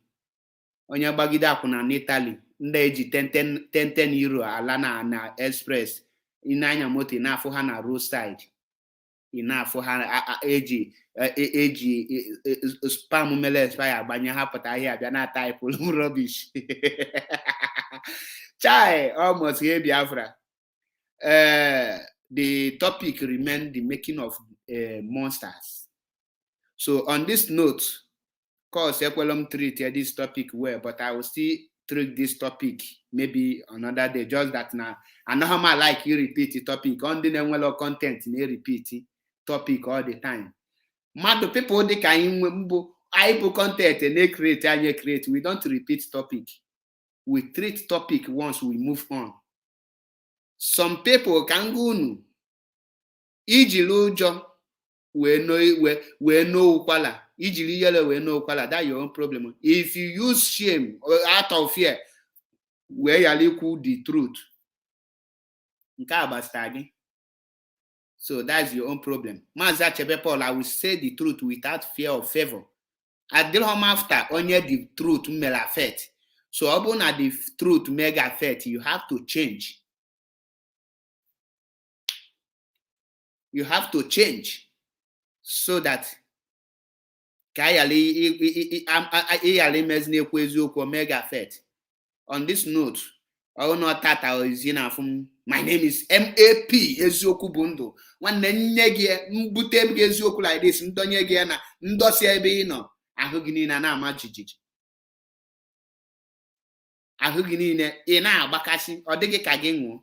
Onye gbagide akwụna n'Italy ndị eji 10 euro ala na express ịna-anya moto na-afụ ha na roadside na-afụ ha eji spam mele expire agbanye ha pụta ahịa abịa na type rubbish. Chai almost here Biafra. The topic remained the making of monsters. So on this note, of course, I treat this topic well, but I will still treat this topic maybe another day. Just that now, I know how much like you repeat the topic. On the well content, you repeat topic all the time. Mad people they can I put content and they create and you create. We don't repeat topic. We treat topic once we move on. Some people can go Ijilujo we know kwala. Ijili yellow we know kwala. That's your own problem. If you use shame or out of fear, where you live the truth. So that's your own problem. Paul, I will say the truth without fear or favor. I deal home after only the truth may affect. So upon the truth may affect, you have to change. You have to change so that on this note, I will not that I was from my name is MAP Ezioku Bundo. One nege mbutem Ezioku like this, Ndonyegana, Ndosiabino, Ahuginina na majiji. Ahuginine ina bakasi or dege kagengo.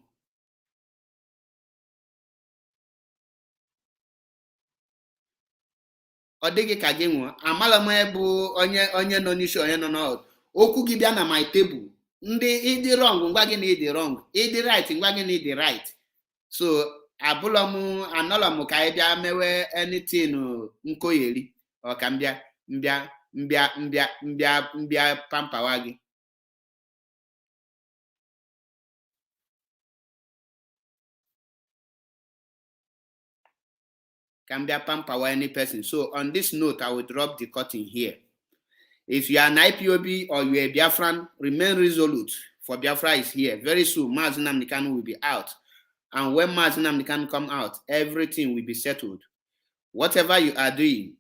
Ọ dịghị ka gị nwụọ amala m ebe onye nọ n'isi onye nọ n'ọdụ okwu gị bịa na my table ndị ịdị wrong ngwa gị na ịdị wrong ịdị right ngwa gị na ịdị right so abụlọ m anọlọ m ka anyị bịa mewe anything nkoyeri ọ ka mbịa pampawa gị can be a pamper any person. So on this note, I will drop the curtain here. If you are an IPOB or you are a Biafran, remain resolute. For Biafra is here. Very soon, Mazi Nnamdi Kanu will be out. And when Mazi Nnamdi Kanu come out, everything will be settled. Whatever you are doing,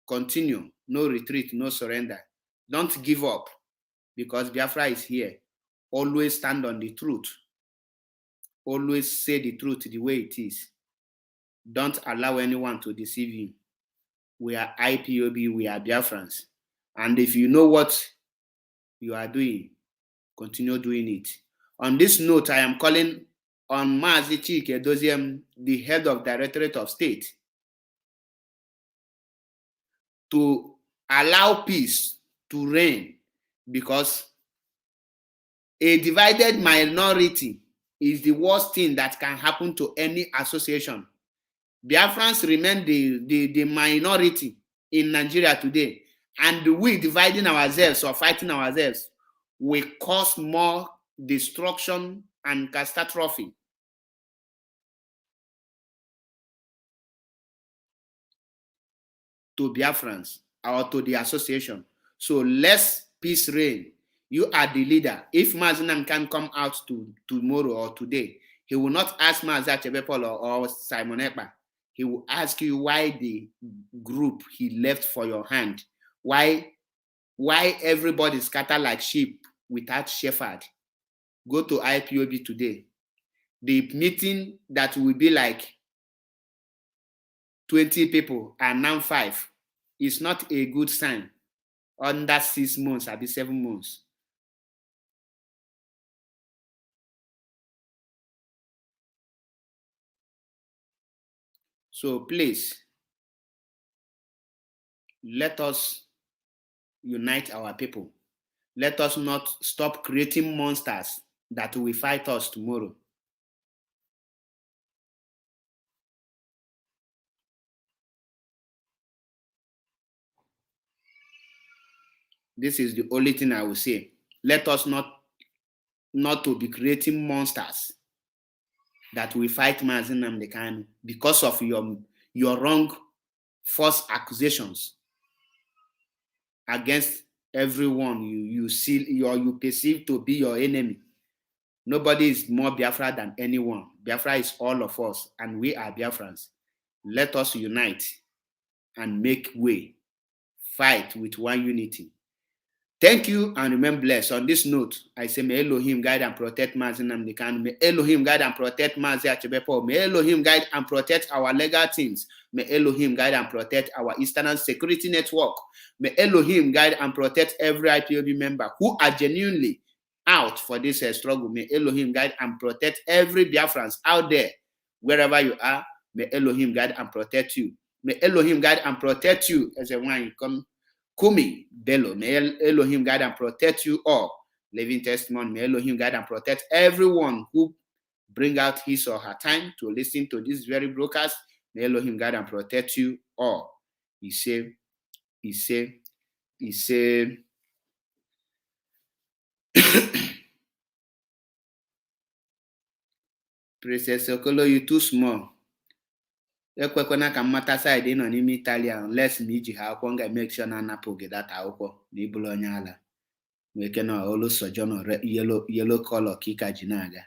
continue. No retreat, no surrender. Don't give up because Biafra is here. Always stand on the truth. Always say the truth the way it is. Don't allow anyone to deceive you. We are IPOB, we are Biafrans. And if you know what you are doing, continue doing it. On this note, I am calling on Mazi Chike Edoziem, the head of Directorate of State, to allow peace to reign because a divided minority is the worst thing that can happen to any association. Biafrans remain the minority in Nigeria today, and we dividing ourselves or fighting ourselves will cause more destruction and catastrophe. To Biafrans or to the association. So let's peace reign. You are the leader. If Mazi Nnamdi can come out tomorrow or today, he will not ask Mazi Achebe Paul or Simon Ekpa. He will ask you why the group he left for your hand. Why everybody scatter like sheep without shepherd. Go to IPOB today. The meeting that will be like 20 people and now 5 is not a good sign. Under 6 months, I'll be 7 months. So please, let us unite our people. Let us not stop creating monsters that will fight us tomorrow. This is the only thing I will say. Let us not to be creating monsters that will fight Mazi Nnamdi Kanu because of your wrong, false accusations against everyone you see or you perceive to be your enemy. Nobody is more Biafra than anyone. Biafra is all of us, and we are Biafrans. Let us unite and make way, fight with one unity. Thank you and remain blessed. On this note, I say, may Elohim guide and protect Mazi Nnamdi Kanu. May Elohim guide and protect Mazi Achebepo. May Elohim guide and protect our legal teams. May Elohim guide and protect our Eastern Security Network. May Elohim guide and protect every IPOB member who are genuinely out for this struggle. May Elohim guide and protect every Biafrans out there, wherever you are. May Elohim guide and protect you. May Elohim guide and protect you as a one come. Kumi Bello, may Elohim guide and protect you all. Living testimony, may Elohim guide and protect everyone who bring out his or her time to listen to this very broadcast. May Elohim guide and protect you all. He said, Princess Okolo, you too small. Ekwekwana ka mmata side nọ n'ime Italia unless ma iji ha akwụkwọ nga make sure na anapụ gị data akwụkwọ na ibulu onye ala. Nweke na olu sojourn yellow color ka ị ka ji na-aga.